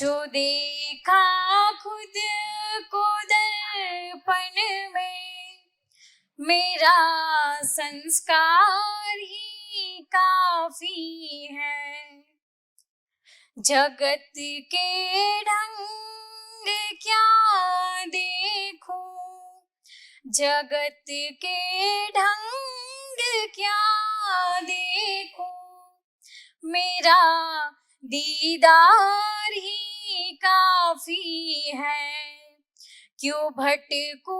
जो देखा खुद को दर्पण में, मेरा संस्कार ही काफी है। जगत के ढंग क्या देखूं, जगत के ढंग क्या देखूं, मेरा दीदार ही काफी है। क्यों भटकूं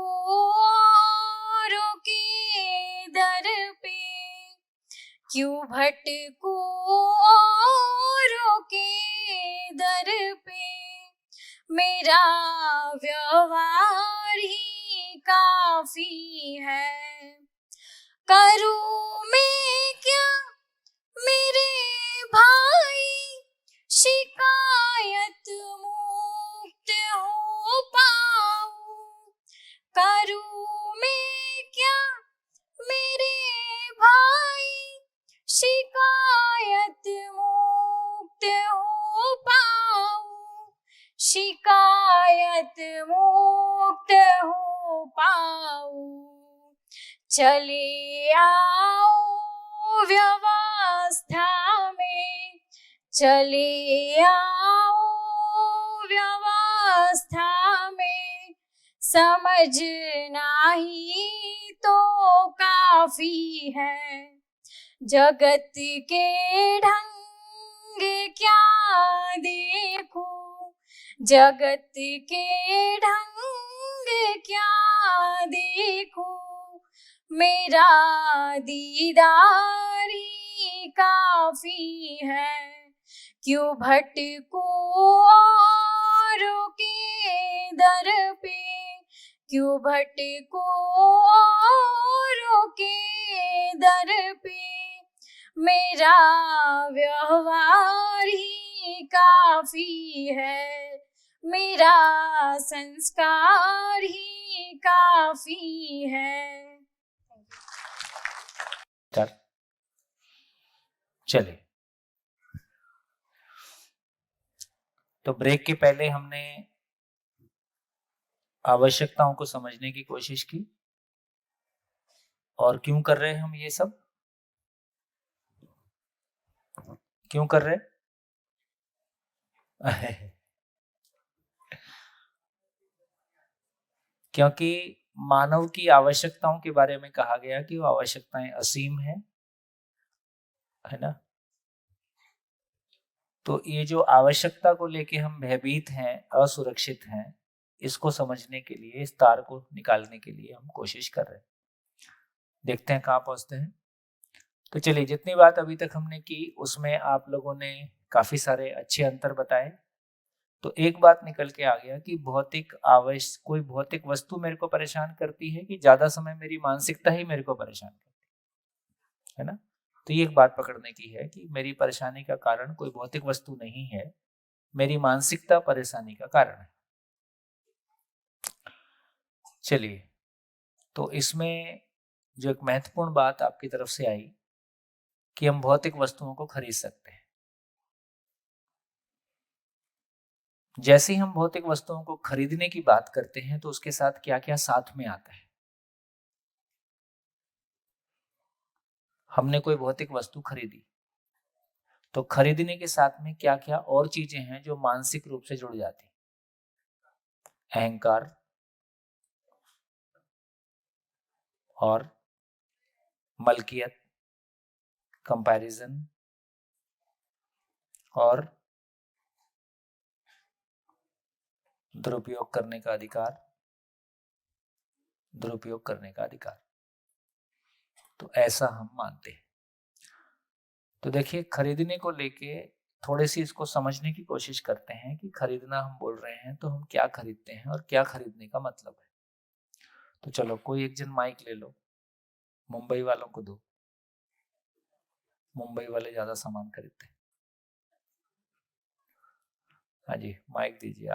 औरों के दर पे, क्यों भटकूं औरों के दर पे, मेरा व्यवहार ही काफी है। करूं मैं क्या मेरे भाई, शिकायत मुक्त हो पाऊं। करूं मैं क्या मेरे भाई, शिकायत मुक्त हो पाऊं, शिकायत मुक्त हो पाऊं। चले आओ व्यवस्था में, चले आओ व्यवस्था में, समझना ही तो काफी है। जगत के ढंग क्या देखूं, जगत के ढंग क्या देखूं, मेरा दीदार ही काफी है। क्यों भटकूं औरों के दर पे, क्यों भटकूं औरों के दर पे, मेरा व्यवहार ही काफी है। मेरा संस्कार ही काफी है। चले, तो ब्रेक के पहले हमने आवश्यकताओं को समझने की कोशिश की और क्यों कर रहे हैं हम ये सब, क्यों कर रहे क्योंकि मानव की आवश्यकताओं के बारे में कहा गया कि वो आवश्यकताएं असीम है ना। तो ये जो आवश्यकता को लेके हम भयभीत हैं, असुरक्षित हैं, इसको समझने के लिए, इस तार को निकालने के लिए हम कोशिश कर रहे हैं। देखते हैं कहाँ पहुंचते हैं। तो चलिए, जितनी बात अभी तक हमने की उसमें आप लोगों ने काफी सारे अच्छे अंतर बताए। तो एक बात निकल के आ गया कि कोई भौतिक वस्तु मेरे को परेशान करती है कि ज्यादा समय मेरी मानसिकता ही मेरे को परेशान करती है ना। तो ये एक बात पकड़ने की है कि मेरी परेशानी का कारण कोई भौतिक वस्तु नहीं है, मेरी मानसिकता परेशानी का कारण है। चलिए, तो इसमें जो एक महत्वपूर्ण बात आपकी तरफ से आई कि हम भौतिक वस्तुओं को खरीद सकते हैं। जैसे ही हम भौतिक वस्तुओं को खरीदने की बात करते हैं तो उसके साथ क्या क्या साथ में आता है। हमने कोई भौतिक वस्तु खरीदी तो खरीदने के साथ में क्या क्या और चीजें हैं जो मानसिक रूप से जुड़ जाती। अहंकार और मलकियत, कंपैरिजन और दुरुपयोग करने का अधिकार, दुरुपयोग करने का अधिकार। तो ऐसा हम मानते हैं। तो देखिए, खरीदने को लेके थोड़ी सी इसको समझने की कोशिश करते हैं कि खरीदना हम बोल रहे हैं तो हम क्या खरीदते हैं और क्या खरीदने का मतलब है। तो चलो, कोई एक जन माइक ले लो, मुंबई वालों को दो, मुंबई वाले ज्यादा सामान खरीदते हैं। हाँ जी, माइक दीजिए।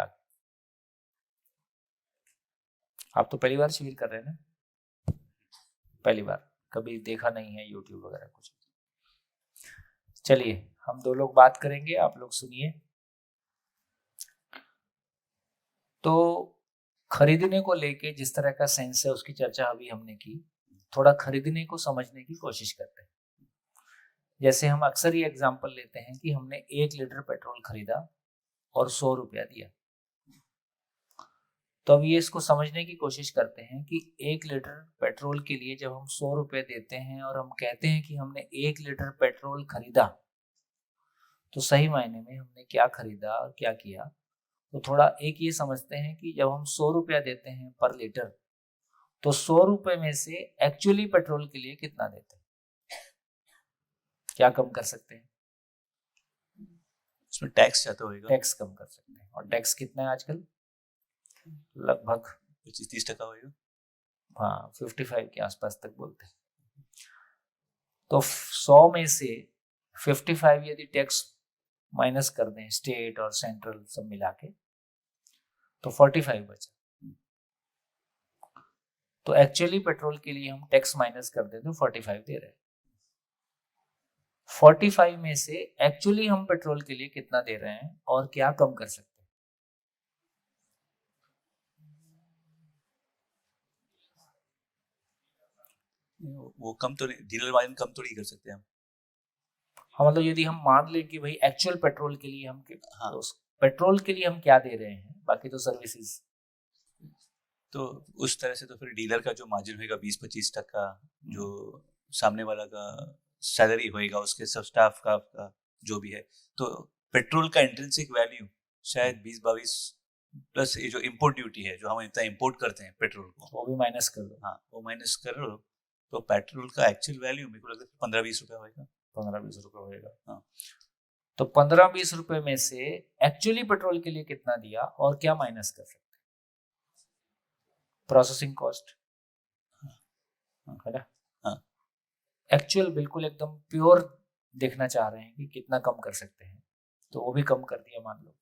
आप तो पहली बार शिविर कर रहे हैं ना, पहली बार, कभी देखा नहीं है यूट्यूब वगैरह कुछ। चलिए, हम दो लोग बात करेंगे, आप लोग सुनिए। तो खरीदने को लेके जिस तरह का सेंस है उसकी चर्चा अभी हमने की, थोड़ा खरीदने को समझने की कोशिश करते हैं। जैसे हम अक्सर ये एग्जांपल लेते हैं कि हमने 1 लीटर पेट्रोल खरीदा और 100 रुपया दिया। तो अब ये इसको समझने की कोशिश करते हैं कि 1 लीटर पेट्रोल के लिए जब हम 100 रुपये देते हैं और हम कहते हैं कि हमने 1 लीटर पेट्रोल खरीदा, तो सही मायने में हमने क्या खरीदा और क्या किया। तो थोड़ा एक ये समझते हैं कि जब हम 100 रुपया देते हैं पर लीटर, तो 100 रुपये में से एक्चुअली पेट्रोल के लिए कितना देते हैं, क्या कम कर सकते हैं? उसमें टैक्स ज्यादा होगा, टैक्स कम कर सकते हैं। और टैक्स कितना है आजकल? लगभग 25-30% होगा। हाँ, 55 के आसपास तक बोलते हैं। तो 100 में से 55 यदि टैक्स माइनस कर दें, स्टेट और सेंट्रल सब मिला के, तो 45 बचा। तो एक्चुअली पेट्रोल के लिए हम टैक्स माइनस कर दें तो 45 दे रहे हैं। 45 में से एक्चुअली हम पेट्रोल के लिए कितना दे रहे हैं और क्या कम कर सकते हैं? वो कम तो नहीं, डीलर मार्जिन कम तो नहीं कर सकते हम। हाँ, मतलब यदि हम मान लें कि भाई एक्चुअल पेट्रोल के लिए हम हाँ, उस पेट्रोल के लिए हम क्या दे रहे हैं, बाकी तो सर्विसेज, तो उस तरह से तो फिर डीलर का जो मार्जिन होगा 20-25%, जो सामने वाला का सैलरी होएगा, उसके सब स्टाफ का जो भी है, तो पेट्रोल का इंट्रिंसिक वैल्यू शायद 20-22 प्लस ये जो इंपोर्ट ड्यूटी है, जो हम इतना इंपोर्ट करते हैं पेट्रोल को, वो भी माइनस कर दो। हाँ, वो माइनस कर लो, तो पेट्रोल का एक्चुअल वैल्यू मेरे को लगता है 15-20 रुपया होगा। 15-20 रुपये होएगा। हाँ। तो 15-20 रुपए में से एक्चुअली पेट्रोल के लिए कितना दिया और क्या माइनस कर सकते हैं? प्रोसेसिंग कॉस्ट, है ना? हाँ। एक्चुअल बिल्कुल एकदम प्योर देखना चाह रहे हैं कि कितना कम कर सकते हैं, तो वो भी कम कर दिया मान लो,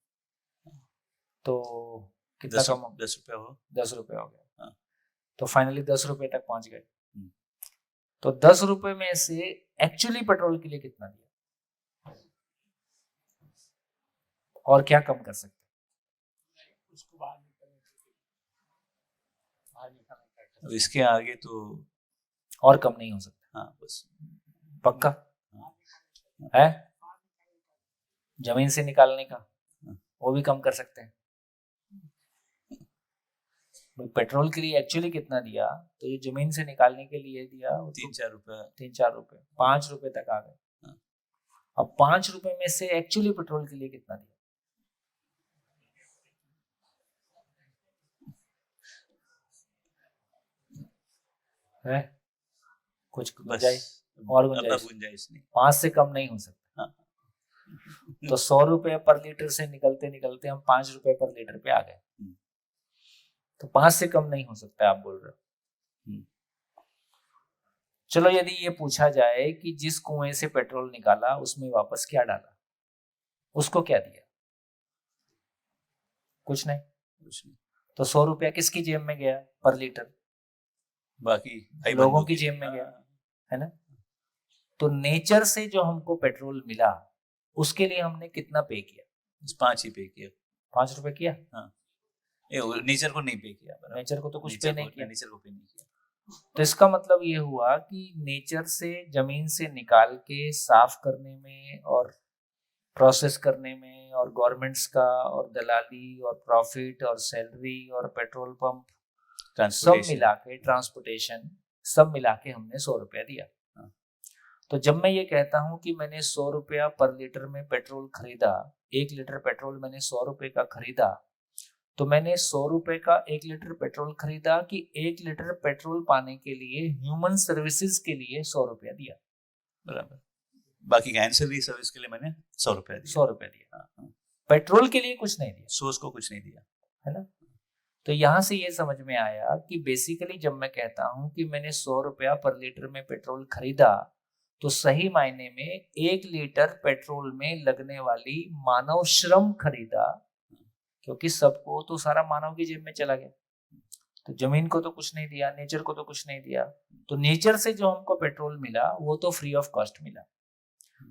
तो कितना कम? 10 रुपया हो, 10 रुपये हो गया। हाँ। तो फाइनली 10 रुपये तक पहुंच गए। तो 10 रुपए में से एक्चुअली पेट्रोल के लिए कितना दिया और क्या कम कर सकते हैं? उसको बाहर अब इसके आगे तो और कम नहीं हो सकता। हाँ, बस पक्का है? जमीन से निकालने का वो भी कम कर सकते हैं। पेट्रोल के लिए एक्चुअली कितना दिया, तो ये जमीन से निकालने के लिए दिया 3-4 रुपया, 3-4 रुपए, 5 रुपए तक आ गए। हाँ। अब 5 रुपए में से एक्चुअली पेट्रोल के लिए कितना दिया? है कुछ गुंजाइश? और गुंजाइश नहीं, 5 से कम नहीं हो सकता। हाँ। तो 100 रुपए पर लीटर से निकलते निकलते हम 5 रुपए पर लीटर पे आ गए, तो 5 से कम नहीं हो सकता, आप बोल रहे हो। चलो यदि ये पूछा जाए कि जिस कुएं से पेट्रोल निकाला उसमें वापस क्या डाला, उसको क्या दिया? कुछ नहीं। तो 100 रुपया किसकी जेब में गया पर लीटर? बाकी लोगों की जेब में गया, है ना? तो नेचर से जो हमको पेट्रोल मिला उसके लिए हमने कितना पे किया? 5 ही पे किया। 5 रुपए किया। हाँ, नेचर को नहीं पे किया, नेचर को तो कुछ पे नहीं किया। नेचर को पे नहीं किया। तो इसका मतलब ये हुआ कि नेचर से जमीन से निकाल के साफ करने में और प्रोसेस करने में और गवर्नमेंट्स का और दलाली और प्रॉफिट और सैलरी और पेट्रोल पंप सब मिला के, ट्रांसपोर्टेशन सब मिला के हमने 100 रुपया दिया। तो जब मैं ये कहता हूं कि मैंने 100 रुपया पर लीटर में पेट्रोल खरीदा, 1 लीटर पेट्रोल मैंने 100 रुपए का खरीदा, तो मैंने 100 रुपए का 1 लीटर पेट्रोल खरीदा कि 1 लीटर पेट्रोल पाने के लिए ह्यूमन सर्विसेज के लिए 100 रुपया दिया। बराबर। बाकी एंसेलरी सर्विस के लिए मैंने 100 रुपया दिया। 100 रुपया दिया। पेट्रोल के लिए कुछ नहीं दिया, सोर्स को कुछ नहीं दिया, है ना? तो यहाँ से ये समझ में आया कि बेसिकली जब मैं कहता हूँ कि मैंने 100 रुपया पर लीटर में पेट्रोल खरीदा, तो सही मायने में 1 लीटर पेट्रोल में लगने वाली मानव श्रम खरीदा, क्योंकि सबको तो सारा मानव की जेब में चला गया। तो जमीन को तो कुछ नहीं दिया, नेचर को तो कुछ नहीं दिया, तो नेचर से जो हमको पेट्रोल मिला वो तो फ्री ऑफ कॉस्ट मिला।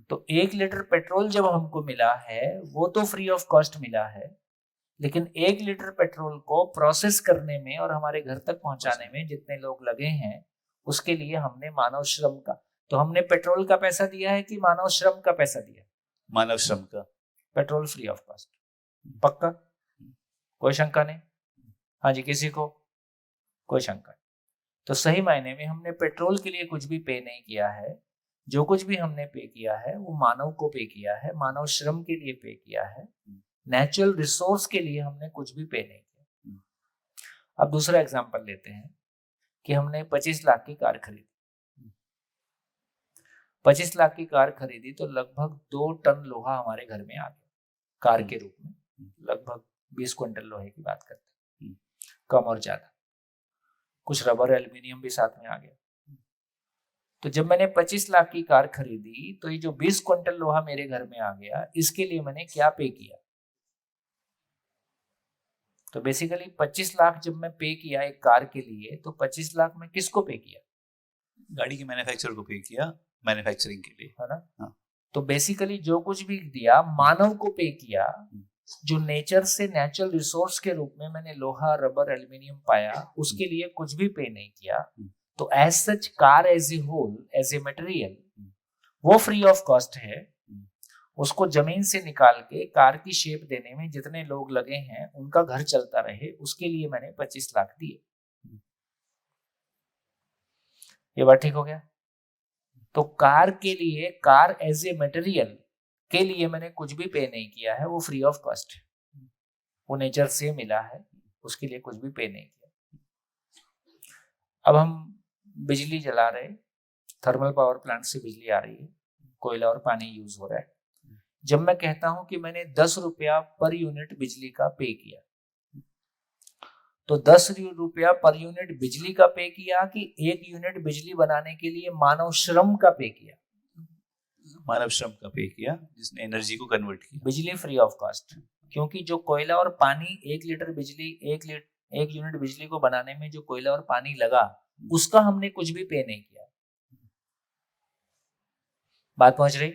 तो 1 लीटर पेट्रोल जब हमको मिला है वो तो फ्री ऑफ कॉस्ट मिला है, लेकिन 1 लीटर पेट्रोल को प्रोसेस करने में और हमारे घर तक पहुंचाने में जितने लोग लगे हैं उसके लिए हमने मानव श्रम का, तो हमने पेट्रोल का पैसा दिया है कि मानव श्रम का पैसा दिया? मानव श्रम का। पेट्रोल फ्री ऑफ कॉस्ट, पक्का? कोई शंका नहीं? हाँ जी, किसी को कोई शंका नहीं? तो सही मायने में हमने पेट्रोल के लिए कुछ भी पे नहीं किया है। जो कुछ भी हमने पे किया है वो मानव को पे किया है, मानव श्रम के लिए पे किया है, नेचुरल रिसोर्स के लिए हमने कुछ भी पे नहीं किया। अब दूसरा एग्जांपल लेते हैं कि हमने 25 लाख की कार खरीदी। 25 लाख की कार खरीदी तो लगभग 2 टन लोहा हमारे घर में आ गया कार के रूप में। लगभग 20 क्विंटल लोहे की बात करते हैं, कम और ज्यादा। कुछ रबर एल्यूमिनियम भी साथ में आ गया। तो जब मैंने 25 लाख की कार खरीदी तो ये जो 20 क्विंटल लोहा मेरे घर में आ गया, इसके लिए मैंने क्या पे किया? तो बेसिकली 25 लाख जब मैं पे किया एक कार के लिए, तो 25 लाख में किसको पे किया? गाड़ी के मैन्युफैक्चरर को पे किया, मैन्युफैक्चरिंग के लिए, है ना? हाँ। तो बेसिकली जो कुछ भी दिया मानव को पे किया। जो नेचर से नेचुरल रिसोर्स के रूप में मैंने लोहा, रबर, एल्यूमिनियम पाया, उसके लिए कुछ भी पे नहीं किया। तो as such car as a whole, as a material, वो फ्री ऑफ कॉस्ट है। उसको जमीन से निकाल के कार की शेप देने में जितने लोग लगे हैं उनका घर चलता रहे, उसके लिए मैंने 25 लाख दिए। ये बात ठीक हो गया? तो कार के लिए, कार एज ए मटेरियल के लिए मैंने कुछ भी पे नहीं किया है, वो फ्री ऑफ कॉस्ट है, वो नेचर से मिला है, उसके लिए कुछ भी पे नहीं किया। अब हम बिजली जला रहे, थर्मल पावर प्लांट से बिजली आ रही है, कोयला और पानी यूज हो रहा है। जब मैं कहता हूं कि मैंने 10 रुपया पर यूनिट बिजली का पे किया, तो 10 रुपया पर यूनिट बिजली का पे किया कि 1 यूनिट बिजली बनाने के लिए मानव श्रम का पे किया? मानव श्रम का पे किया, जिसने एनर्जी को कन्वर्ट किया। बिजली फ्री ऑफ कॉस्ट, क्योंकि जो कोयला और पानी 1 लीटर बिजली, 1 यूनिट बिजली को बनाने में जो कोयला और पानी लगा, उसका हमने कुछ भी पे नहीं किया। बात पहुंच रही?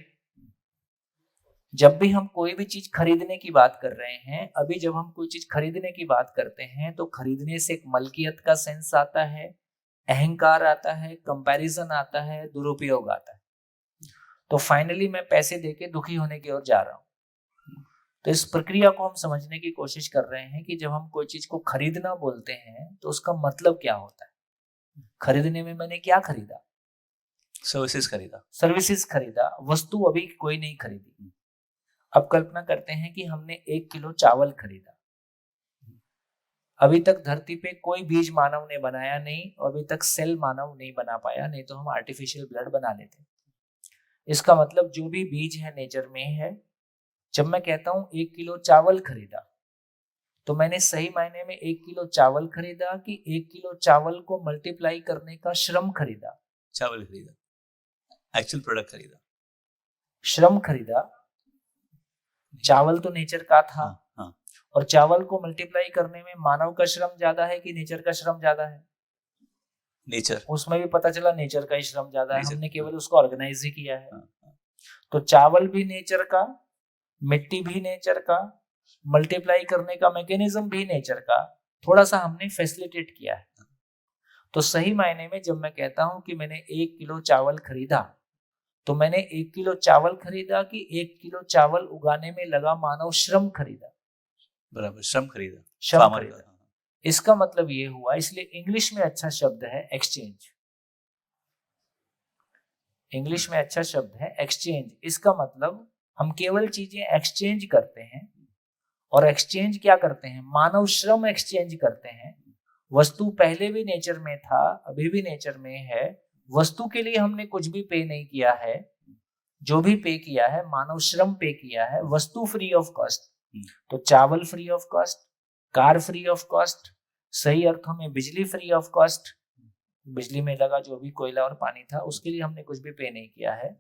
जब भी हम कोई भी चीज खरीदने की बात कर रहे हैं, अभी जब हम कोई चीज खरीदने की बात करते हैं तो खरीदने से एक मलकियत का सेंस आता है, अहंकार आता है, कंपैरिजन आता है, दुरुपयोग आता है। तो फाइनली मैं पैसे देके दुखी होने की ओर जा रहा हूं। तो इस प्रक्रिया को हम समझने की कोशिश कर रहे हैं कि जब हम कोई चीज को खरीदना बोलते हैं तो उसका मतलब क्या होता है। खरीदने में मैंने क्या खरीदा? सर्विसेज खरीदा, सर्विसेज खरीदा, वस्तु अभी कोई नहीं खरीदी। अब कल्पना करते हैं कि हमने 1 किलो चावल खरीदा। अभी तक धरती पे कोई बीज मानव ने बनाया नहीं, और अभी तक सेल मानव नहीं बना पाया, नहीं तो हम आर्टिफिशियल ब्लड बना लेते। इसका मतलब जो भी बीज है नेचर में है। जब मैं कहता हूं 1 किलो चावल खरीदा, तो मैंने सही मायने में 1 किलो चावल खरीदा कि 1 किलो चावल को मल्टीप्लाई करने का श्रम खरीदा? चावल खरीदा, एक्चुअल प्रोडक्ट खरीदा, श्रम खरीदा। चावल तो नेचर का था। हाँ। और चावल को मल्टीप्लाई करने में मानव का श्रम ज्यादा है कि नेचर का श्रम ज्यादा है? नेचर। उसमें भी पता चला नेचर का ही श्रम ज्यादा है, हमने केवल उसको ऑर्गेनाइज ही किया है। तो चावल भी नेचर का, मिट्टी भी नेचर का, मल्टीप्लाई करने का मैकेनिज्म भी नेचर का, थोड़ा सा हमने फैसिलिटेट किया है। तो सही मायने में जब मैं कहता हूं कि मैंने 1 किलो चावल खरीदा, तो मैंने 1 किलो चावल खरीदा कि 1 किलो चावल उगाने में लगा मानव श्रम खरीदा? बराबर, श्रम खरीदा, श्रम खरीदा। इसका मतलब ये हुआ, इसलिए इंग्लिश में अच्छा शब्द है एक्सचेंज। इंग्लिश में अच्छा शब्द है एक्सचेंज। इसका मतलब हम केवल चीजें एक्सचेंज करते हैं। और एक्सचेंज क्या करते हैं? मानव श्रम एक्सचेंज करते हैं। वस्तु पहले भी नेचर में था, अभी भी नेचर में है। वस्तु के लिए हमने कुछ भी पे नहीं किया है। जो भी पे किया है मानव श्रम पे किया है। वस्तु फ्री ऑफ कॉस्ट। तो चावल free of cost, car free of cost, सही अर्थों में बिजली फ्री ऑफ कॉस्ट। बिजली में लगा जो भी कोयला और पानी था, उसके लिए हमने कुछ भी पे नहीं किया है।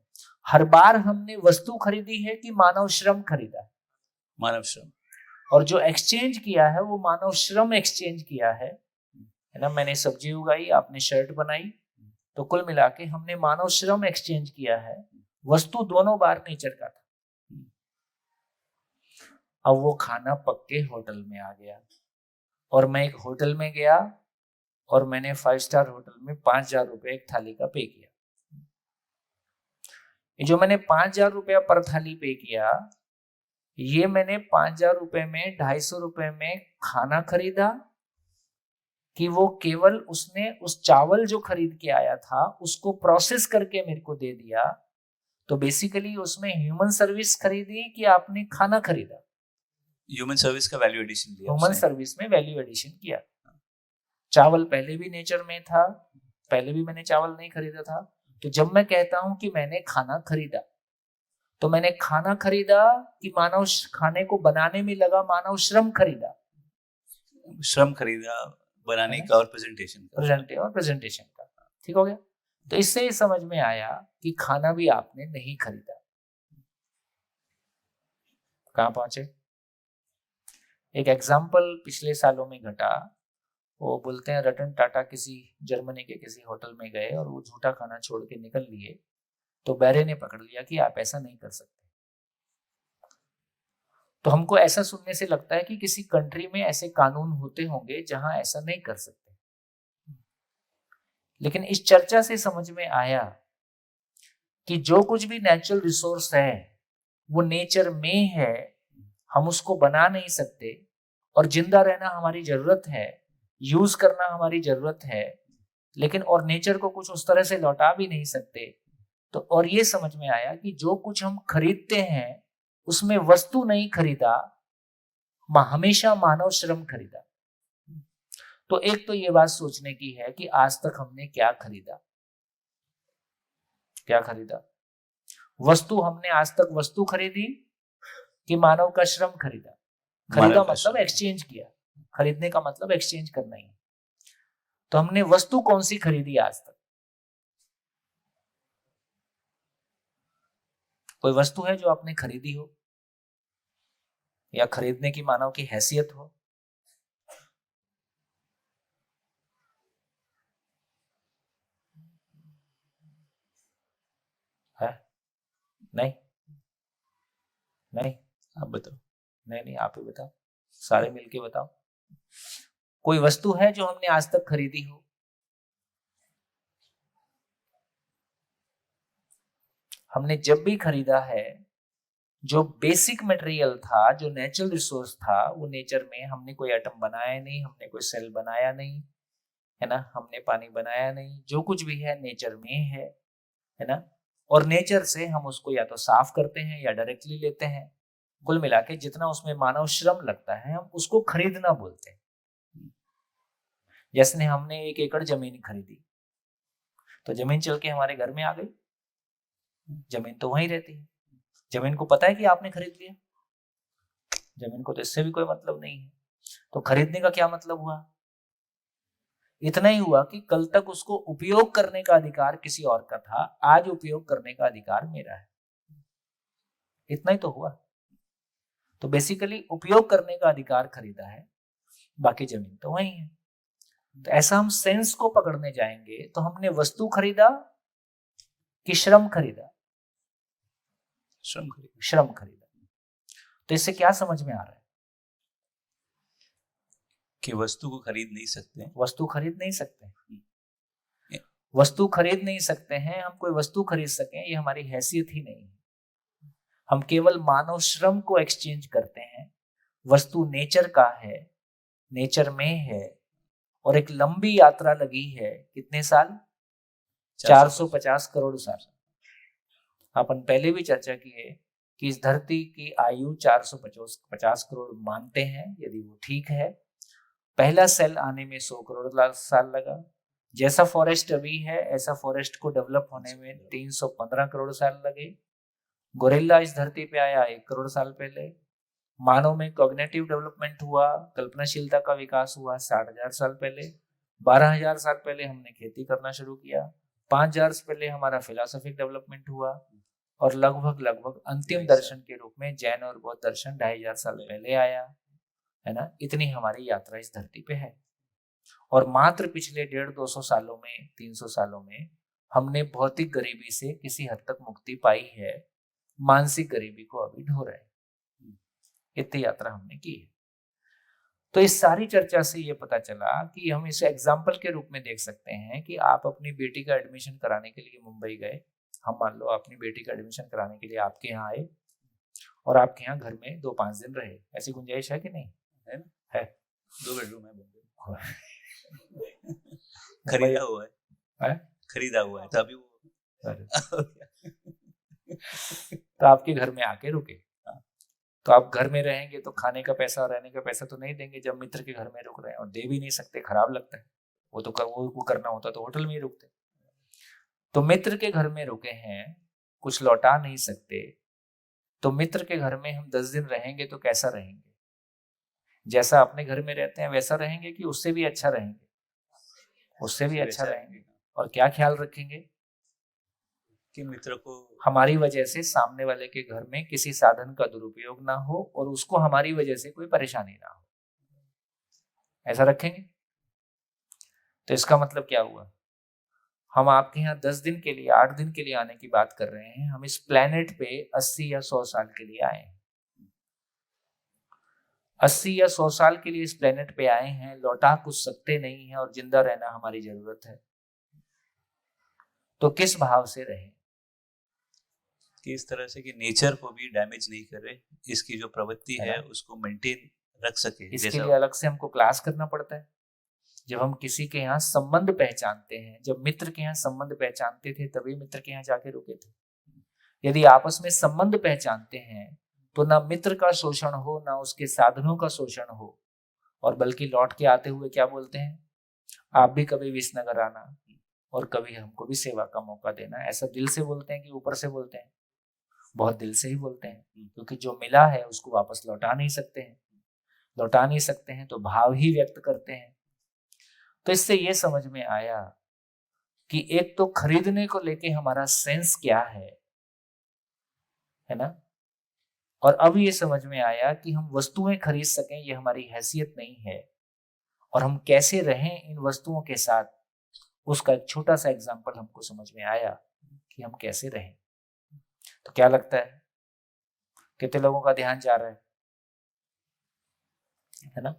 हर बार हमने वस्तु खरीदी है कि मानव श्रम खरीदा है? मानव श्रम। और जो एक्सचेंज किया है वो मानव श्रम एक्सचेंज किया है ना। मैंने सब्जी उगाई, आपने शर्ट बनाई, तो कुल मिला के हमने मानव श्रम एक्सचेंज किया है। वस्तु दोनों बार नेचर का था। अब वो खाना पक्के होटल में आ गया, और मैं एक होटल में गया और मैंने 5 स्टार होटल में 5,000 रुपये एक थाली का पे किया। जो मैंने 5,000 रुपया पर थाली पे किया, ये मैंने 5,000 रुपये में 250 रुपये में खाना खरीदा, कि वो केवल उसने उस चावल जो खरीद के आया था उसको प्रोसेस करके मेरे को दे दिया। तो बेसिकली उसमें ह्यूमन सर्विस खरीदी कि आपने खाना खरीदा? ह्यूमन सर्विस का वैल्यू एडिशन दिया ह्यूमन उसने। सर्विस में वैल्यू एडिशन किया। चावल पहले भी नेचर में था, पहले भी मैंने चावल नहीं खरीदा था। तो जब मैं कहता हूं कि मैंने खाना खरीदा, तो मैंने खाना खरीदा कि मानव खाने को बनाने में लगा मानव श्रम खरीदा? श्रम खरीदा बनाने का और प्रेजेंटेशन का। ठीक हो गया। तो इससे ही समझ में आया कि खाना भी आपने नहीं खरीदा। कहां पहुंचे? एक एग्जाम्पल पिछले सालों में घटा। वो बोलते हैं रतन टाटा किसी जर्मनी के किसी होटल में गए और वो झूठा खाना छोड़ के निकल लिए, तो बैरे ने पकड़ लिया कि आप ऐसा नहीं कर सकते। तो हमको ऐसा सुनने से लगता है कि किसी कंट्री में ऐसे कानून होते होंगे जहां ऐसा नहीं कर सकते, लेकिन इस चर्चा से समझ में आया कि जो कुछ भी नेचुरल रिसोर्स है वो नेचर में है, हम उसको बना नहीं सकते, और जिंदा रहना हमारी जरूरत है, यूज करना हमारी जरूरत है, लेकिन और नेचर को कुछ उस तरह से लौटा भी नहीं सकते। तो और ये समझ में आया कि जो कुछ हम खरीदते हैं उसमें वस्तु नहीं खरीदा, हमेशा मानव श्रम खरीदा। तो एक तो ये बात सोचने की है कि आज तक हमने क्या खरीदा? क्या खरीदा? वस्तु हमने आज तक वस्तु खरीदी कि मानव का श्रम खरीदा? खरीदा मतलब एक्सचेंज किया। खरीदने का मतलब एक्सचेंज करना ही है। तो हमने वस्तु कौन सी खरीदी आज तक? कोई वस्तु है जो आपने खरीदी हो या खरीदने की मानव की हैसियत हो? है? नहीं नहीं, आप बताओ। नहीं, आप ही बताओ, सारे मिलके बताओ। कोई वस्तु है जो हमने आज तक खरीदी हो? हमने जब भी खरीदा है, जो बेसिक मटेरियल था, जो नेचुरल रिसोर्स था, वो नेचर में हमने कोई एटम बनाया नहीं, हमने कोई सेल बनाया नहीं, है ना, हमने पानी बनाया नहीं, जो कुछ भी है नेचर में है ना। और नेचर से हम उसको या तो साफ करते हैं या डायरेक्टली लेते हैं। कुल मिला के जितना उसमें मानव श्रम लगता है हम उसको खरीदना बोलते हैं। जैसे हमने 1 एकड़ जमीन खरीदी, तो जमीन चल के हमारे घर में आ गई, जमीन तो वहीं रहती है। जमीन को पता है कि आपने खरीद लिया? जमीन को तो इससे भी कोई मतलब नहीं है। तो खरीदने का क्या मतलब हुआ? इतना ही हुआ कि कल तक उसको उपयोग करने का अधिकार किसी और का था, आज उपयोग करने का अधिकार मेरा है। इतना ही तो हुआ। तो बेसिकली उपयोग करने का अधिकार खरीदा है, बाकी जमीन तो वही है। तो ऐसा हम सेंस को पकड़ने जाएंगे तो हमने वस्तु खरीदा कि श्रम खरीदा? श्रम खरीदा। तो इससे क्या समझ में आ रहा है? कि वस्तु को खरीद नहीं सकते। वस्तु खरीद नहीं सकते। वस्तु खरीद नहीं सकते हैं। हम कोई वस्तु खरीद सकें ये हमारी हैसियत ही नहीं है। हम केवल मानव श्रम को एक्सचेंज करते हैं। वस्तु नेचर का है, नेचर में है, और एक लंबी यात्रा लगी है। कितने साल? 450 करोड़ साल। अपन पहले भी चर्चा की है कि इस धरती की आयु 450 करोड़ मानते हैं, यदि वो ठीक है। पहला सेल आने में 100 करोड़ साल लगा। जैसा फॉरेस्ट अभी है ऐसा फॉरेस्ट को डेवलप होने में 315 करोड़ साल लगे। गोरिल्ला इस धरती पे आया 1 करोड़ साल पहले। मानव में कॉग्निटिव डेवलपमेंट हुआ, कल्पनाशीलता का विकास हुआ 60,000 साल पहले। 12,000 साल पहले हमने खेती करना शुरू किया। 5,000 साल पहले हमारा फिलोसॉफिक डेवलपमेंट हुआ, और लगभग अंतिम दर्शन के रूप में जैन और बौद्ध दर्शन 2,500 साल पहले आया, है ना। इतनी हमारी यात्रा इस धरती पे है। और मात्र पिछले 150-200 सालों में, 300 सालों में हमने भौतिक गरीबी से किसी हद तक मुक्ति पाई है। मानसिक गरीबी को अभी ढो रहे हैं। इतनी यात्रा हमने की है। तो इस सारी चर्चा से ये पता चला कि हम इसे एग्जाम्पल के रूप में देख सकते हैं कि आप अपनी बेटी का एडमिशन कराने के लिए मुंबई गए। हम मान लो अपनी बेटी का एडमिशन कराने के लिए आपके यहाँ आए और आपके यहाँ घर में 2-5 दिन रहे। ऐसी गुंजाइश है कि नहीं? है ना? है। 2 बेडरूम है बॉम्बे। खरीदा हुआ है? खरीदा हुआ है, तभी वो तो आपके घर में आके रुके। तो आप घर में रहेंगे तो खाने का पैसा और रहने का पैसा तो नहीं देंगे। जब मित्र के घर में रुक रहे हैं और दे भी नहीं सकते, खराब लगता है। वो करना होता तो होटल में ही रुकते। तो मित्र के घर में रुके हैं, कुछ लौटा नहीं सकते, तो मित्र के घर में हम 10 दिन रहेंगे तो कैसा रहेंगे? जैसा अपने घर में रहते हैं वैसा रहेंगे कि उससे भी अच्छा रहेंगे? उससे भी अच्छा रहेंगे। और क्या ख्याल रखेंगे कि मित्र को हमारी वजह से सामने वाले के घर में किसी साधन का दुरुपयोग ना हो और उसको हमारी वजह से कोई परेशानी ना हो, ऐसा रखेंगे। तो इसका मतलब क्या हुआ? हम आपके यहाँ 10 दिन के लिए, 8 दिन के लिए आने की बात कर रहे हैं। हम इस प्लेनेट पे 80 या 100 साल के लिए आए हैं। 80 या 100 साल के लिए इस प्लेनेट पे आए हैं, लौटा कुछ सकते नहीं है और जिंदा रहना हमारी जरूरत है। तो किस भाव से रहें? कि इस तरह से कि नेचर को भी डैमेज नहीं करे, इसकी जो प्रवृत्ति है उसको मेंटेन रख सके। इसके लिए अलग से हमको क्लास करना पड़ता है। जब हम किसी के यहाँ संबंध पहचानते हैं, जब मित्र के यहाँ संबंध पहचानते थे तभी मित्र के यहाँ जाके रुके थे। यदि आपस में संबंध पहचानते हैं तो ना मित्र का शोषण हो, ना उसके साधनों का शोषण हो, और बल्कि लौट के आते हुए क्या बोलते हैं? आप भी कभी विसनगर आना और कभी हमको भी सेवा का मौका देना। ऐसा दिल से बोलते हैं कि ऊपर से बोलते हैं? बहुत दिल से ही बोलते हैं, क्योंकि जो मिला है उसको वापस लौटा नहीं सकते हैं। लौटा नहीं सकते हैं तो भाव ही व्यक्त करते हैं। तो इससे ये समझ में आया कि एक तो खरीदने को लेके हमारा सेंस क्या है ना? और अब ये समझ में आया कि हम वस्तुएं खरीद सकें ये हमारी हैसियत नहीं है, और हम कैसे रहें इन वस्तुओं के साथ, उसका एक छोटा सा एग्जाम्पल हमको समझ में आया कि हम कैसे रहें। तो क्या लगता है कितने लोगों का ध्यान जा रहा है ना?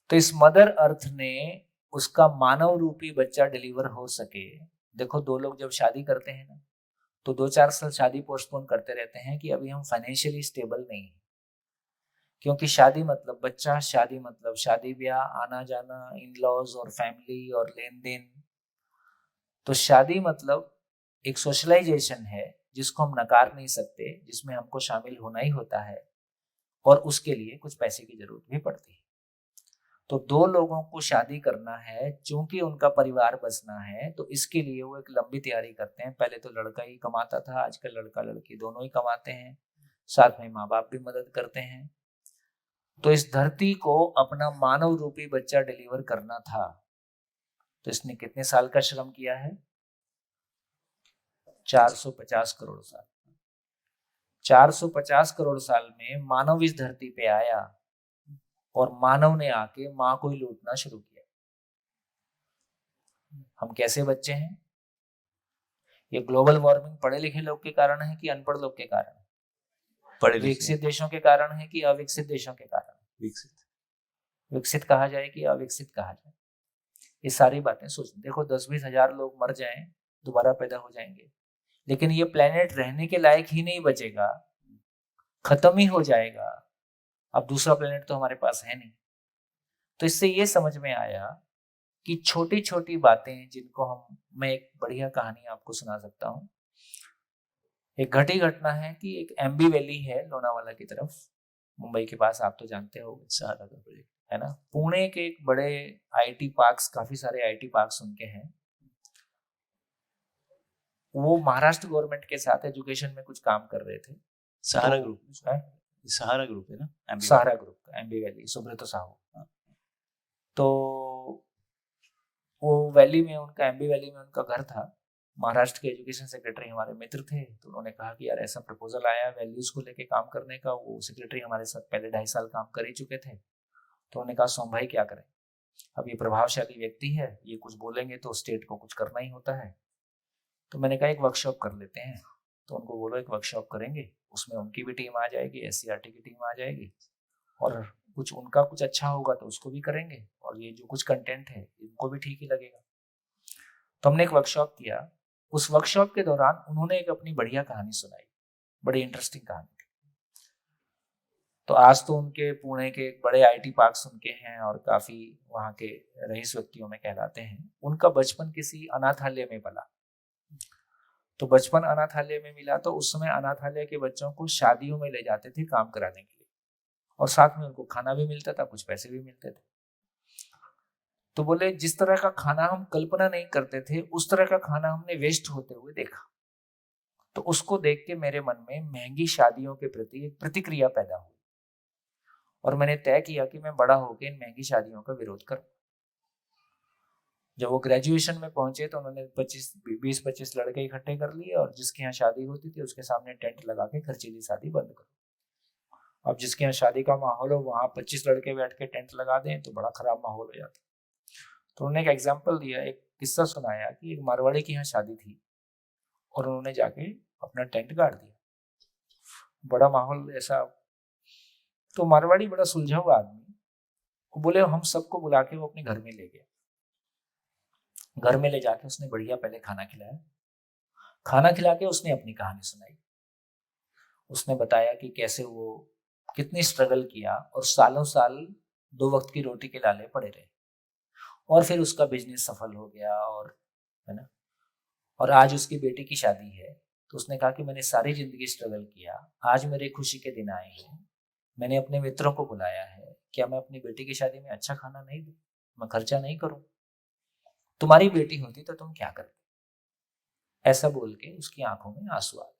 तो इस मदर अर्थ ने उसका मानव रूपी बच्चा डिलीवर हो सके। देखो, 2 लोग जब शादी करते हैं ना तो 2-4 साल शादी पोस्टपोन करते रहते हैं कि अभी हम फाइनेंशियली स्टेबल नहीं है। क्योंकि शादी मतलब बच्चा, शादी मतलब शादी ब्याह, आना जाना, इन लॉज और फैमिली और लेन देन। तो शादी मतलब एक सोशलाइजेशन है जिसको हम नकार नहीं सकते, जिसमें हमको शामिल होना ही होता है, और उसके लिए कुछ पैसे की जरूरत भी पड़ती है। तो 2 लोगों को शादी करना है, चूंकि उनका परिवार बसना है, तो इसके लिए वो एक लंबी तैयारी करते हैं। पहले तो लड़का ही कमाता था, आजकल लड़का लड़की दोनों ही कमाते हैं, साथ में माँ बाप भी मदद करते हैं। तो इस धरती को अपना मानव रूपी बच्चा डिलीवर करना था। तो इसने कितने साल का श्रम किया है? 450 करोड़ साल। 450 करोड़ साल में मानव इस धरती पे आया और मानव ने आके माँ को ही लूटना शुरू किया। हम कैसे बच्चे हैं? ये ग्लोबल वार्मिंग पढ़े लिखे लोग के कारण है कि अनपढ़ लोग के कारण? विकसित देशों के कारण है कि अविकसित देशों के कारण? विकसित कहा जाए कि अविकसित कहा जाए, ये सारी बातें सोच। देखो, 10-20 हजार लोग मर जाएं, दोबारा पैदा हो जाएंगे, लेकिन ये प्लेनेट रहने के लायक ही नहीं बचेगा, खत्म ही हो जाएगा। अब दूसरा प्लेनेट तो हमारे पास है नहीं। तो इससे ये समझ में आया कि छोटी छोटी बातें जिनको मैं एक बढ़िया कहानी आपको सुना सकता हूँ। एक घटी घटना है कि एक एम्बी वैली है लोनावाला की तरफ, मुंबई के पास, आप तो जानते हो, सहारा का प्रोजेक्ट है ना। पुणे के एक बड़े आईटी पार्क्स, काफी सारे आईटी पार्क्स उनके हैं। वो महाराष्ट्र गवर्नमेंट के साथ एजुकेशन में कुछ काम कर रहे थे। सहारा ग्रुप है, सहारा ग्रुप है ना, सहारा ग्रुप का एम्बी वैली, सुब्रतो साहू। तो वो वैली में, उनका एम्बी वैली में उनका घर था। महाराष्ट्र के एजुकेशन सेक्रेटरी हमारे मित्र थे, तो उन्होंने कहा कि यार ऐसा प्रपोजल आया वैल्यूज को लेके काम करने का। वो सेक्रेटरी हमारे साथ पहले 2.5 साल काम कर ही चुके थे। तो उन्होंने कहा, सोम भाई क्या करें, अब ये प्रभावशाली व्यक्ति है, ये कुछ बोलेंगे तो स्टेट को कुछ करना ही होता है। तो मैंने कहा एक वर्कशॉप कर लेते हैं। तो उनको बोलो एक वर्कशॉप करेंगे, उसमें उनकी भी टीम आ जाएगी, SCERT की टीम आ जाएगी, और कुछ उनका कुछ अच्छा होगा तो उसको भी करेंगे, और ये जो कुछ कंटेंट है इनको भी ठीक ही लगेगा। तो हमने एक वर्कशॉप किया। उस वर्कशॉप के दौरान उन्होंने एक अपनी बढ़िया कहानी सुनाई, बड़ी इंटरेस्टिंग कहानी थी। तो आज तो उनके पुणे के एक बड़े IT पार्क्स उनके हैं और काफी वहाँ के रईस व्यक्तियों में कहलाते हैं। उनका बचपन किसी अनाथालय में पला। तो बचपन अनाथालय में मिला, तो उस समय अनाथालय के बच्चों को शादियों में ले जाते थे काम कराने के लिए, और साथ में उनको खाना भी मिलता था, कुछ पैसे भी मिलते थे। तो बोले जिस तरह का खाना हम कल्पना नहीं करते थे उस तरह का खाना हमने वेस्ट होते हुए देखा। तो उसको देख के मेरे मन में महंगी शादियों के प्रति एक प्रतिक्रिया पैदा हुई, और मैंने तय किया कि मैं बड़ा होकर इन महंगी शादियों का विरोध करूं। जब वो ग्रेजुएशन में पहुंचे तो उन्होंने 20-25 लड़के इकट्ठे कर लिए, और जिसके यहाँ शादी होती थी उसके सामने टेंट लगा के खर्चीली शादी बंद करो। अब जिसके यहाँ शादी का माहौल हो वहां 25 लड़के बैठ के टेंट लगा दें तो बड़ा खराब माहौल हो जाता। तो उन्होंने एक एग्जाम्पल दिया, एक किस्सा सुनाया कि एक मारवाड़ी की यहाँ शादी थी और उन्होंने जाके अपना टेंट गाड़ दिया, बड़ा माहौल ऐसा। तो मारवाड़ी बड़ा सुलझा हुआ आदमी, वो बोले हम सबको बुला के वो अपने घर में ले गया। घर में ले जाके उसने बढ़िया पहले खाना खिलाया, खाना खिला के उसने अपनी कहानी सुनाई। उसने बताया कि कैसे वो कितनी स्ट्रगल किया और सालों साल 2 वक्त की रोटी के लाले पड़े रहे, और फिर उसका बिजनेस सफल हो गया, और है ना, और आज उसकी बेटी की शादी है। तो उसने कहा कि मैंने सारी जिंदगी स्ट्रगल किया, आज मेरे खुशी के दिन आए हैं, मैंने अपने मित्रों को बुलाया है, क्या मैं अपनी बेटी की शादी में अच्छा खाना नहीं दूं, मैं खर्चा नहीं करूं, तुम्हारी बेटी होती तो तुम क्या करते। ऐसा बोल के उसकी आंखों में आंसू आ गए।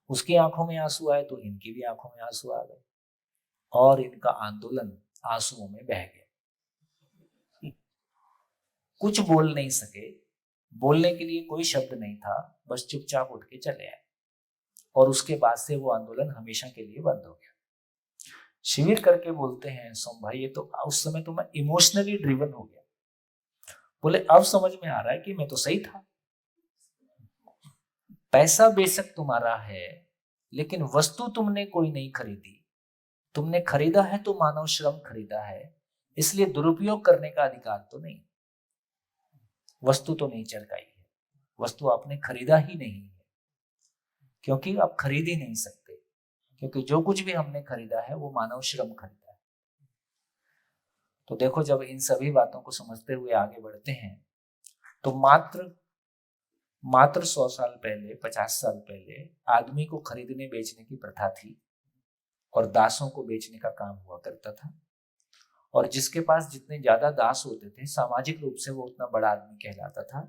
उसकी आंखों में आंसू आए तो इनकी भी आंखों में आंसू आ गए, और इनका आंदोलन आंसुओं में बह गया। कुछ बोल नहीं सके, बोलने के लिए कोई शब्द नहीं था, बस चुपचाप उठ के चले आए, और उसके बाद से वो आंदोलन हमेशा के लिए बंद हो गया। शिविर करके बोलते हैं सोम भाई, ये तो उस समय तो मैं इमोशनली ड्रिवन हो गया। बोले अब समझ में आ रहा है कि मैं तो सही था। पैसा बेशक तुम्हारा है, लेकिन वस्तु तुमने कोई नहीं खरीदी, तुमने खरीदा है तो मानव श्रम खरीदा है, इसलिए दुरुपयोग करने का अधिकार तो नहीं। वस्तु तो नहीं चरकाई है, वस्तु आपने खरीदा ही नहीं है, क्योंकि आप खरीद ही नहीं सकते, क्योंकि जो कुछ भी हमने खरीदा है वो मानव श्रम खरीदा है। तो देखो, जब इन सभी बातों को समझते हुए आगे बढ़ते हैं तो मात्र 100 साल पहले, 50 साल पहले आदमी को खरीदने बेचने की प्रथा थी, और दासों को बेचने का काम हुआ करता था, और जिसके पास जितने ज्यादा दास होते थे सामाजिक रूप से वो उतना बड़ा आदमी कहलाता था।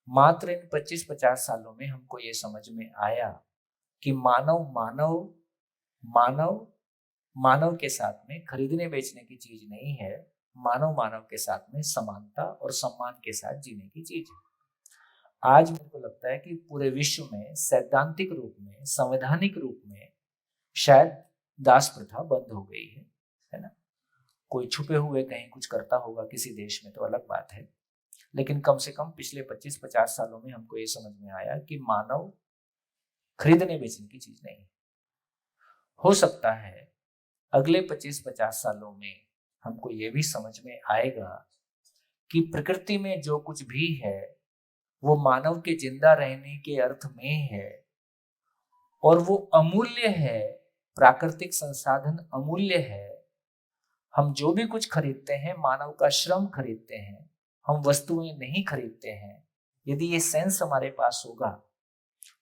मात्र इन 25-50 सालों में हमको ये समझ में आया कि मानव मानव मानव मानव के साथ में खरीदने बेचने की चीज नहीं है, मानव मानव के साथ में समानता और सम्मान के साथ जीने की चीज है। आज मेरे को लगता है कि पूरे विश्व में सैद्धांतिक रूप में, संवैधानिक रूप में शायद दास प्रथा बंद हो गई है ना। कोई छुपे हुए कहीं कुछ करता होगा किसी देश में तो अलग बात है, लेकिन कम से कम पिछले 25-50 सालों में हमको ये समझ में आया कि मानव खरीदने बेचने की चीज नहीं। हो सकता है अगले 25-50 सालों में हमको ये भी समझ में आएगा कि प्रकृति में जो कुछ भी है वो मानव के जिंदा रहने के अर्थ में है, और वो अमूल्य है, प्राकृतिक संसाधन अमूल्य है। हम जो भी कुछ खरीदते हैं मानव का श्रम खरीदते हैं, हम वस्तुएं नहीं खरीदते हैं। यदि ये सेंस हमारे पास होगा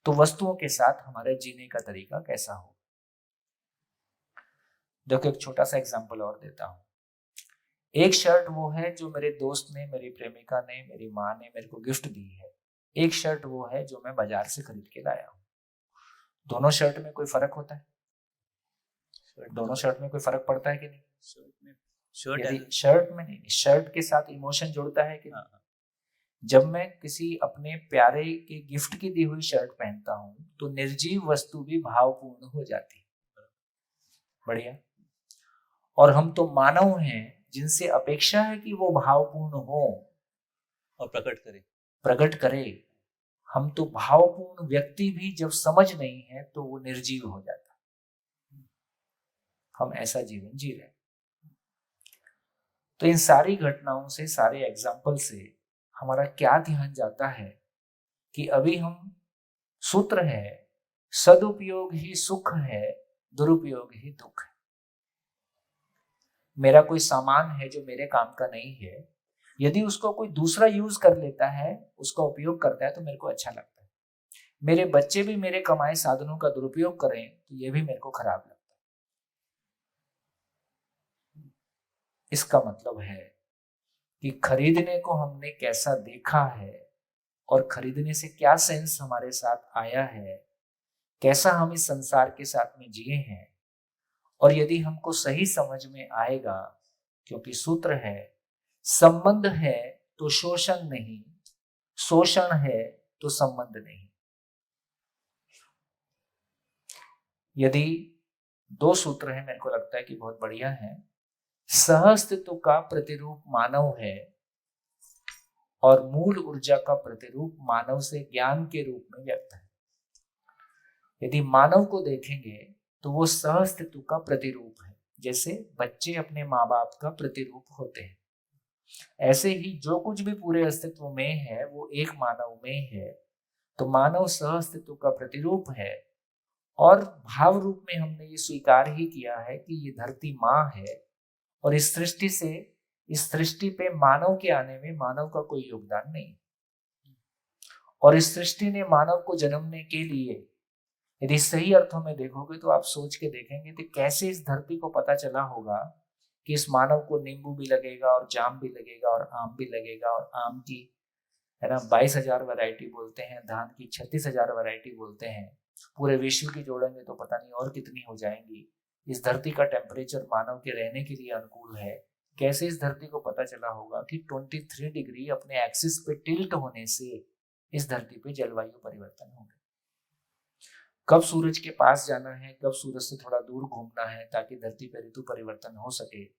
तो वस्तुओं के साथ हमारे जीने का तरीका कैसा हो। देखो, एक छोटा सा एग्जांपल और देता हूं। एक शर्ट वो है जो मेरे दोस्त ने, मेरी प्रेमिका ने, मेरी माँ ने मेरे को गिफ्ट दी है। एक शर्ट वो है जो मैं बाजार से खरीद के लाया हूं। दोनों शर्ट में कोई फर्क होता है? दोनों शर्ट में कोई फर्क पड़ता है कि नहीं? शर्ट में नहीं, शर्ट के साथ इमोशन जुड़ता है कि नहीं? जब मैं किसी अपने प्यारे के गिफ्ट की दी हुई शर्ट पहनता हूं तो निर्जीव वस्तु भी भावपूर्ण हो जाती है। बढ़िया। और हम तो मानव हैं जिनसे अपेक्षा है कि वो भावपूर्ण हो और प्रकट करे। हम तो भावपूर्ण व्यक्ति भी जब समझ नहीं है तो वो निर्जीव हो जाता है। हम ऐसा जीवन जी रहे हैं। तो इन सारी घटनाओं से, सारे एग्जाम्पल से हमारा क्या ध्यान जाता है कि अभी हम सूत्र है, सदुपयोग ही सुख है, दुरुपयोग ही दुख है। मेरा कोई सामान है जो मेरे काम का नहीं है, यदि उसको कोई दूसरा यूज कर लेता है, उसका उपयोग करता है, तो मेरे को अच्छा लगता है। मेरे बच्चे भी मेरे कमाए साधनों का दुरुपयोग करें तो ये भी मेरे को खराब लगता है। इसका मतलब है कि खरीदने को हमने कैसा देखा है और खरीदने से क्या सेंस हमारे साथ आया है, कैसा हम इस संसार के साथ में जिए हैं। और यदि हमको सही समझ में आएगा, क्योंकि सूत्र है, संबंध है तो शोषण नहीं, शोषण है तो संबंध नहीं। यदि दो सूत्र हैं, मेरे को लगता है कि बहुत बढ़िया है। सहअस्तित्व का प्रतिरूप मानव है और मूल ऊर्जा का प्रतिरूप मानव से ज्ञान के रूप में व्यक्त है। यदि मानव को देखेंगे तो वो सहअस्तित्व का प्रतिरूप है। जैसे बच्चे अपने माँ बाप का प्रतिरूप होते हैं, ऐसे ही जो कुछ भी पूरे अस्तित्व में है वो एक मानव में है। तो मानव सहअस्तित्व का प्रतिरूप है और भाव रूप में हमने ये स्वीकार ही किया है कि ये धरती माँ है और इस सृष्टि पे मानव के आने में मानव का कोई योगदान नहीं। और इस सृष्टि ने मानव को जन्मने के लिए, यदि सही अर्थों में देखोगे तो आप सोच के देखेंगे कि कैसे इस धरती को पता चला होगा कि इस मानव को नींबू भी लगेगा और जाम भी लगेगा और आम भी लगेगा। और आम की है ना 22,000 वैरायटी बोलते हैं, धान की 36,000 वैरायटी बोलते हैं। पूरे विश्व की जोड़ेंगे तो पता नहीं और कितनी हो जाएंगी। इस धरती का टेम्परेचर मानव के रहने के लिए अनुकूल है। कैसे इस धरती को पता चला होगा कि 23 डिग्री अपने एक्सिस पे टिल्ट होने से इस धरती पे जलवायु परिवर्तन होंगे। कब सूरज के पास जाना है, कब सूरज से थोड़ा दूर घूमना है, ताकि धरती पर ऋतु परिवर्तन हो सके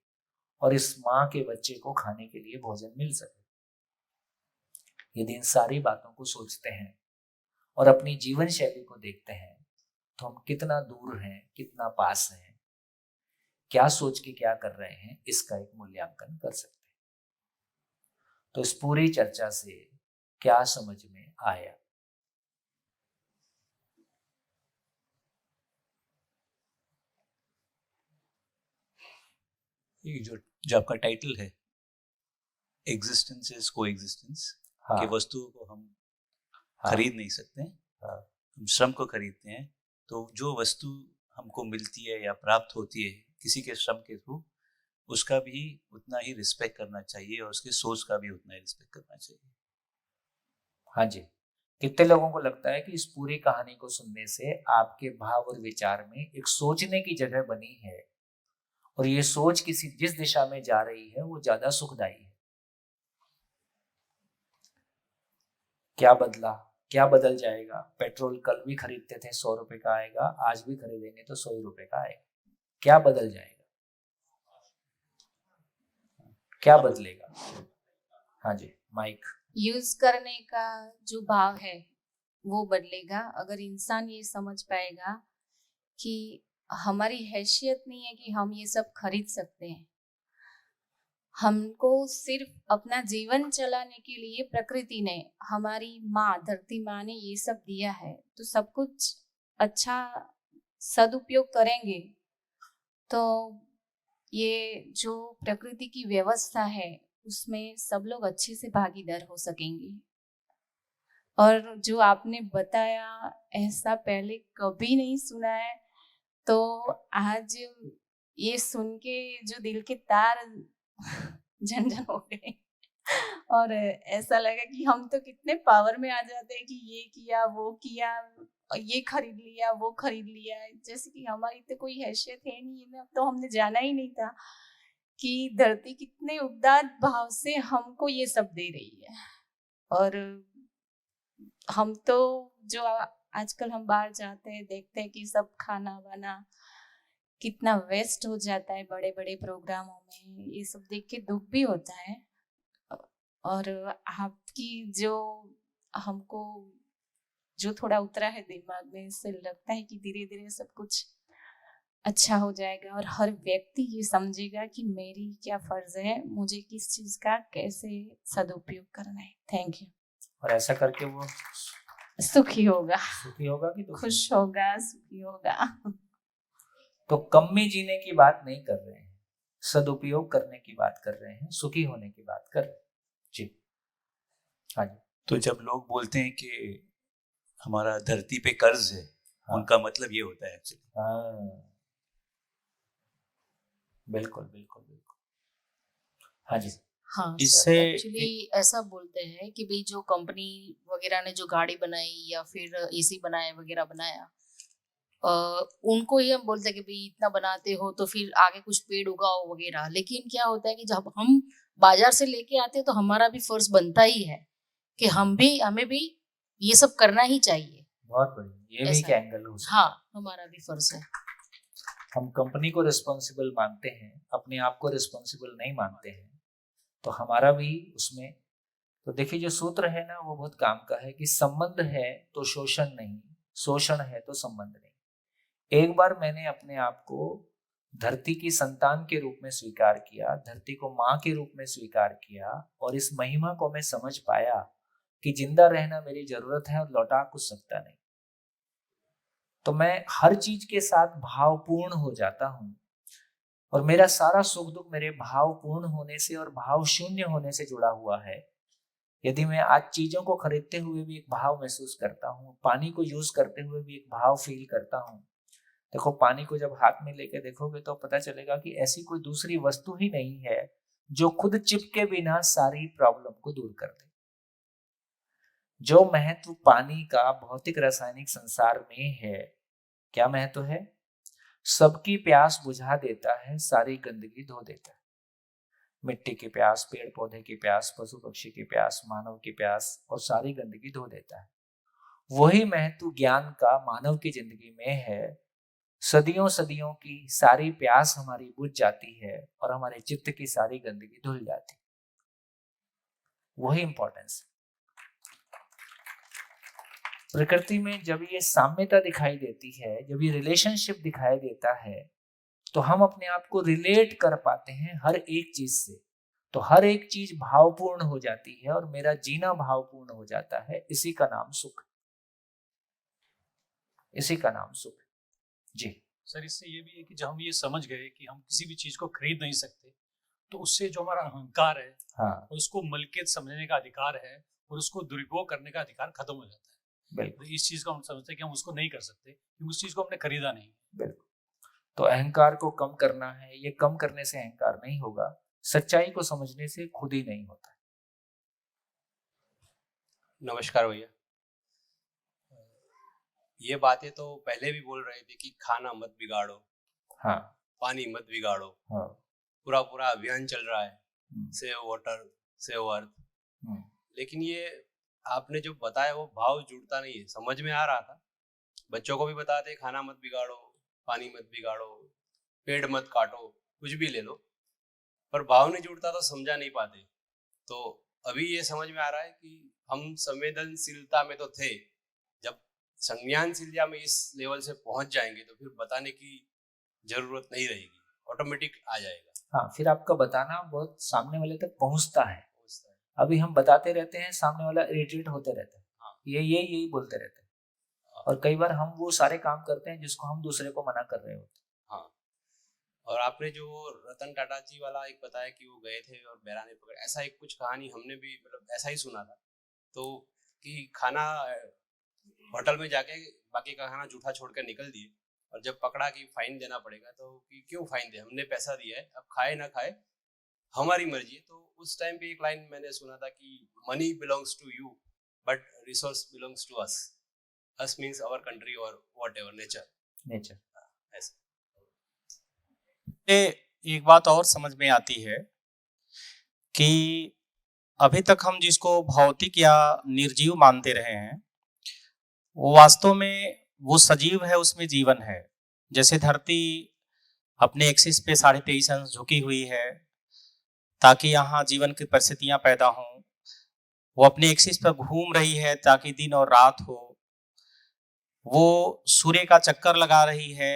और इस माँ के बच्चे को खाने के लिए भोजन मिल सके। यदि इन सारी बातों को सोचते हैं और अपनी जीवन शैली को देखते हैं तो हम कितना दूर हैं, कितना पास हैं, क्या सोच के क्या कर रहे हैं, इसका एक मूल्यांकन कर सकते हैं। तो इस पूरी चर्चा से क्या समझ में आया? ये जो आपका टाइटल है, एग्जिस्टेंस इज को एग्जिस्टेंस, कि वस्तुओं को हम खरीद नहीं सकते, हम श्रम को खरीदते हैं। तो जो वस्तु हमको मिलती है या प्राप्त होती है किसी के श्रम के थ्रू, उसका भी उतना ही रिस्पेक्ट करना चाहिए और उसके सोच का भी उतना ही रिस्पेक्ट करना चाहिए। हाँ जी। कितने लोगों को लगता है कि इस पूरी कहानी को सुनने से आपके भाव और विचार में एक सोचने की जगह बनी है और ये सोच जिस दिशा में जा रही है वो ज्यादा सुखदायी है? क्या बदला, क्या बदल जाएगा? पेट्रोल कल भी खरीदते थे 100 रुपए का आएगा, आज भी खरीदेंगे तो 100 रुपए का आएगा। क्या बदल जाएगा? क्या बदलेगा? हाँ जी, माइक। यूज करने का जो भाव है वो बदलेगा। अगर इंसान ये समझ पाएगा कि हमारी हैसियत नहीं है कि हम ये सब खरीद सकते हैं, हमको सिर्फ अपना जीवन चलाने के लिए प्रकृति ने, हमारी माँ धरती माँ ने ये सब दिया है, तो सब कुछ अच्छा सदुपयोग करेंगे तो ये जो प्रकृति की व्यवस्था है उसमें सब लोग अच्छे से भागीदार हो सकेंगे। और जो आपने बताया ऐसा पहले कभी नहीं सुना है, तो आज ये सुन के जो दिल के तार झनझन हो गए और ऐसा लगा कि हम तो कितने पावर में आ जाते हैं कि ये किया, वो किया, ये खरीद लिया, वो खरीद लिया, जैसे कि हमारी तो कोई हैसियत है नहीं है। तो हमने जाना ही नहीं था कि धरती कितने उदार भाव से हमको ये सब दे रही है। और हम तो जो आजकल हम बाहर जाते हैं देखते हैं कि सब खाना वाना कितना वेस्ट हो जाता है बड़े बड़े प्रोग्रामों में, ये सब देख के दुख भी होता है। और आपकी जो हमको जो थोड़ा उतरा है दिमाग में, इससे लगता है कि धीरे धीरे सब कुछ अच्छा हो जाएगा और हर व्यक्ति ये समझेगा कि मेरी क्या फर्ज है, मुझे किस चीज का कैसे सदुपयोग करना है। Thank you. और ऐसा करके वो सुखी होगा, सुखी होगा कि दुखी? खुश होगा, सुखी होगा। तो कम में जीने की बात नहीं कर रहे हैं, सदुपयोग करने की बात कर रहे हैं, सुखी होने की बात कर रहे हैं। जी हाँ जी। तो जब लोग बोलते हैं कि हमारा धरती पे कर्ज है, हाँ। उनका मतलब ये होता है एक्चुअली। हाँ बिल्कुल बिल्कुल बिल्कुल। हाँ जी। हाँ, इससे एक्चुअली ऐसा बोलते हैं कि भाई जो कंपनी वगैरह ने जो गाड़ी बनाई या फिर एसी बनाया वगैरह बनाया, उनको ये हम बोलते हैं कि भाई इतना बनाते हो तो फिर आगे कुछ पेड़ उगाओ वगैरह। लेकिन क्या होता है कि जब हम बाजार से लेके आते हैं तो हमारा भी फर्ज बनता ही है कि हमें भी ये सब करना ही चाहिए। बहुत बढ़िया, ये भी ऐसा क्या है। एंगल हो सकता हाँ, हमारा भी फर्ज है। हम कंपनी को रिस्पॉन्सिबल मानते हैं, अपने आप को रिस्पॉन्सिबल नहीं मानते हैं, तो हमारा भी उसमें। तो देखिए जो सूत्र है ना वो बहुत काम का है कि संबंध है तो शोषण नहीं, शोषण है तो संबंध नहीं। एक बार मैंने अपने आप को धरती की संतान के रूप में स्वीकार किया, धरती को माँ के रूप में स्वीकार किया, और इस महिमा को मैं समझ पाया कि जिंदा रहना मेरी जरूरत है और लौटा कुछ सकता नहीं, तो मैं हर चीज के साथ भावपूर्ण हो जाता हूं और मेरा सारा सुख दुख मेरे भावपूर्ण होने से और भाव शून्य होने से जुड़ा हुआ है। यदि मैं आज चीजों को खरीदते हुए भी एक भाव महसूस करता हूँ, पानी को यूज करते हुए भी एक भाव फील करता हूँ। देखो पानी को जब हाथ में लेके देखोगे तो पता चलेगा कि ऐसी कोई दूसरी वस्तु ही नहीं है जो खुद चिपके बिना सारी प्रॉब्लम को दूर कर दे। जो महत्व पानी का भौतिक रासायनिक संसार में है, क्या महत्व है? सबकी प्यास बुझा देता है, सारी गंदगी धो देता है। मिट्टी की प्यास, पेड़ पौधे की प्यास, पशु पक्षी की प्यास, मानव की प्यास, और सारी गंदगी धो देता है। वही महत्व ज्ञान का मानव की जिंदगी में है। सदियों सदियों की सारी प्यास हमारी बुझ जाती है और हमारे चित्त की सारी गंदगी धुल जाती है। वही इंपॉर्टेंस। प्रकृति में जब ये साम्यता दिखाई देती है, जब ये रिलेशनशिप दिखाई देता है, तो हम अपने आप को रिलेट कर पाते हैं हर एक चीज से। तो हर एक चीज भावपूर्ण हो जाती है और मेरा जीना भावपूर्ण हो जाता है। इसी का नाम सुख, इसी का नाम सुख। जी सर, इससे ये भी है कि जब हम ये समझ गए कि हम किसी भी चीज को खरीद नहीं सकते, तो उससे जो हमारा अहंकार है, हाँ, और उसको मलकियत समझने का अधिकार है और उसको दुरुपयोग करने का अधिकार खत्म हो जाता है। बिल्कुल तो इस चीज को हम समझते हैं कि हम उसको नहीं कर सकते क्योंकि उस चीज को हमने खरीदा नहीं। बिल्कुल। तो अहंकार को कम करना है, ये कम करने से अहंकार नहीं होगा, सच्चाई को समझने से खुद ही नहीं होता। नमस्कार भैया। ये बातें तो पहले भी बोल रहे थे कि खाना मत बिगाड़ो, हाँ पानी मत बिगाड़ो, हाँ पूरा अभियान चल रहा है, हम्म, सेव वाटर सेव अर्थ। हम्म, लेकिन ये आपने जो बताया वो भाव जुड़ता नहीं है। समझ में आ रहा था, बच्चों को भी बताते खाना मत बिगाड़ो, पानी मत बिगाड़ो, पेड़ मत काटो, कुछ भी ले लो, पर भाव नहीं जुड़ता तो समझा नहीं पाते। तो अभी ये समझ में आ रहा है कि हम संवेदनशीलता में तो थे, जब संज्ञानशीलता में इस लेवल से पहुंच जाएंगे तो फिर बताने की जरूरत नहीं रहेगी, ऑटोमेटिक आ जाएगा। हाँ, फिर आपका बताना बहुत सामने वाले तक पहुंचता है। अभी हम बताते रहते हैं, सामने वाला इरिटेट होते रहता है। हाँ। यही बोलते रहते हैं। और कई बार हम वो सारे काम करते हैं जिसको हम दूसरे को मना कर रहे होते हैं। हाँ, और आपने जो रतन टाटा जी वाला एक बताया कि वो गए थे और बैराने पकड़े, ऐसा एक कुछ कहानी हमने भी मतलब ऐसा ही सुना था। तो कि खाना होटल में जाके बाकी का खाना जूठा छोड़ कर निकल दिए, और जब पकड़ा कि फाइन देना पड़ेगा तो कि क्यों फाइन दे, हमने पैसा दिया है, अब खाए ना खाए हमारी मर्जी है। तो उस टाइम पे एक लाइन मैंने सुना था कि money belongs to you but resource belongs to us. Us means our country और व्हाटएवर नेचर। ऐसा एक बात और समझ में आती है कि अभी तक हम जिसको भौतिक या निर्जीव मानते रहे हैं, वो वास्तव में वो सजीव है, उसमें जीवन है। जैसे धरती अपने एक्सिस पे 23.5 अंश झुकी हुई है ताकि यहाँ जीवन की परिस्थितियां पैदा हों, वो अपने एक्सिस पर घूम रही है ताकि दिन और रात हो, वो सूर्य का चक्कर लगा रही है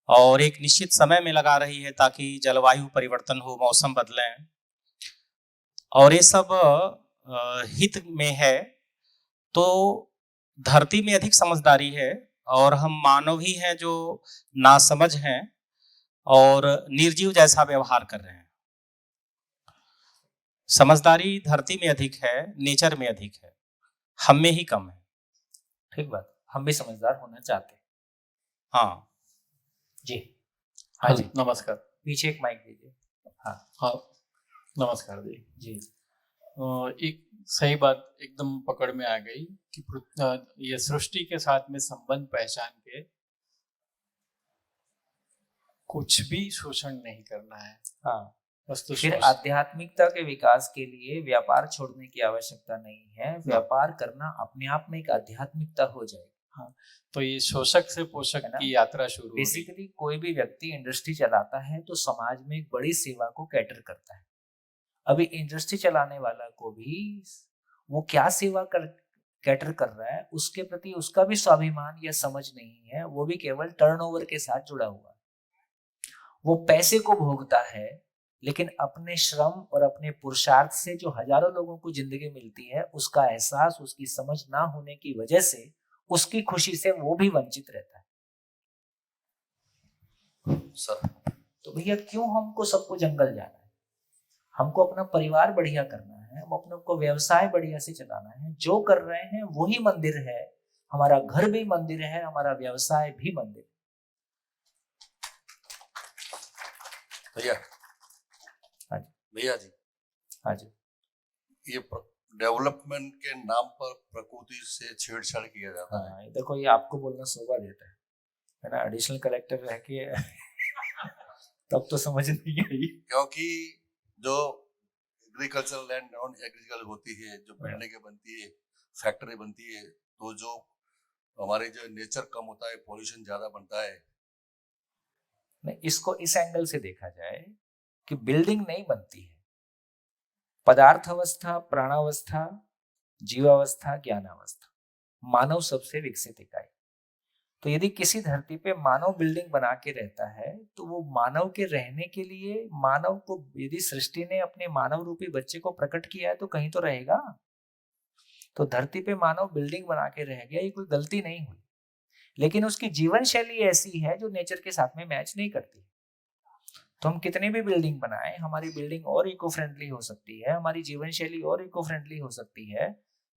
और एक निश्चित समय में लगा रही है ताकि जलवायु परिवर्तन हो, मौसम बदलें, और ये सब हित में है। तो धरती में अधिक समझदारी है और हम मानव ही हैं जो नासमझ हैं और निर्जीव जैसा व्यवहार कर रहे हैं। समझदारी धरती में अधिक है, नेचर में अधिक है, हम में ही कम है। ठीक बात, हम भी समझदार होना चाहते हैं। हाँ जी, हाँ जी, नमस्कार। पीछे एक माइक दीजिए। हाँ, नमस्कार जी। जी, एक सही बात एकदम पकड़ में आ गई कि ये सृष्टि के साथ में संबंध पहचान के कुछ भी शोषण नहीं करना है। हाँ। बस तो फिर आध्यात्मिकता के विकास के लिए व्यापार छोड़ने की आवश्यकता नहीं है। व्यापार करना अपने आप में एक आध्यात्मिकता हो जाएगी। हाँ, तो ये शोषक से पोषक की यात्रा शुरू होगी। बेसिकली कोई भी व्यक्ति इंडस्ट्री चलाता है तो समाज में एक बड़ी सेवा को कैटर करता है। अभी इंडस्ट्री चलाने वाला को भी वो क्या सेवा कैटर कर रहा है उसके प्रति उसका भी स्वाभिमान या समझ नहीं है। वो भी केवल टर्नओवर के साथ जुड़ा हुआ है। वो पैसे को भोगता है, लेकिन अपने श्रम और अपने पुरुषार्थ से जो हजारों लोगों को जिंदगी मिलती है उसका एहसास, उसकी समझ ना होने की वजह से उसकी खुशी से वो भी वंचित रहता है। सर, तो भैया क्यों हमको सबको जंगल जाना है? हमको अपना परिवार बढ़िया करना है, हम अपने को व्यवसाय बढ़िया से चलाना है। जो कर रहे हैं वही मंदिर है। हमारा घर भी मंदिर है, हमारा व्यवसाय भी मंदिर है। भैया, हाँ जी, भैया जी, हाँ जी, ये डेवलपमेंट के नाम पर प्रकृति से छेड़छाड़ किया जाता है। हाँ, देखो ये आपको बोलना शोभा देता है ना। एडिशनल कलेक्टर रह के तब तो समझ नहीं आई। क्योंकि जो एग्रीकल्चर लैंड नॉन एग्रीकल्चर होती है, जो बिल्डिंगें बनती है, फैक्ट्री बनती है, तो जो हमारे जो नेचर कम होता है, पॉल्यूशन ज्यादा बनता है। नहीं, इसको इस एंगल से देखा जाए कि बिल्डिंग नहीं बनती है, पदार्थ अवस्था, प्राणावस्था, जीवावस्था, ज्ञानावस्था, मानव सबसे विकसित इकाई। तो यदि किसी धरती पे मानव बिल्डिंग बना के रहता है तो वो मानव के रहने के लिए, मानव को यदि सृष्टि ने अपने मानव रूपी बच्चे को प्रकट किया है तो कहीं तो रहेगा। तो धरती पे मानव बिल्डिंग बना के रह गया, ये कोई गलती नहीं हुई, लेकिन उसकी जीवन शैली ऐसी है जो नेचर के साथ में मैच नहीं करती। तो हम कितनी भी बिल्डिंग बनाएं, हमारी बिल्डिंग और इको फ्रेंडली हो सकती है, हमारी जीवन शैली और इको फ्रेंडली हो सकती है।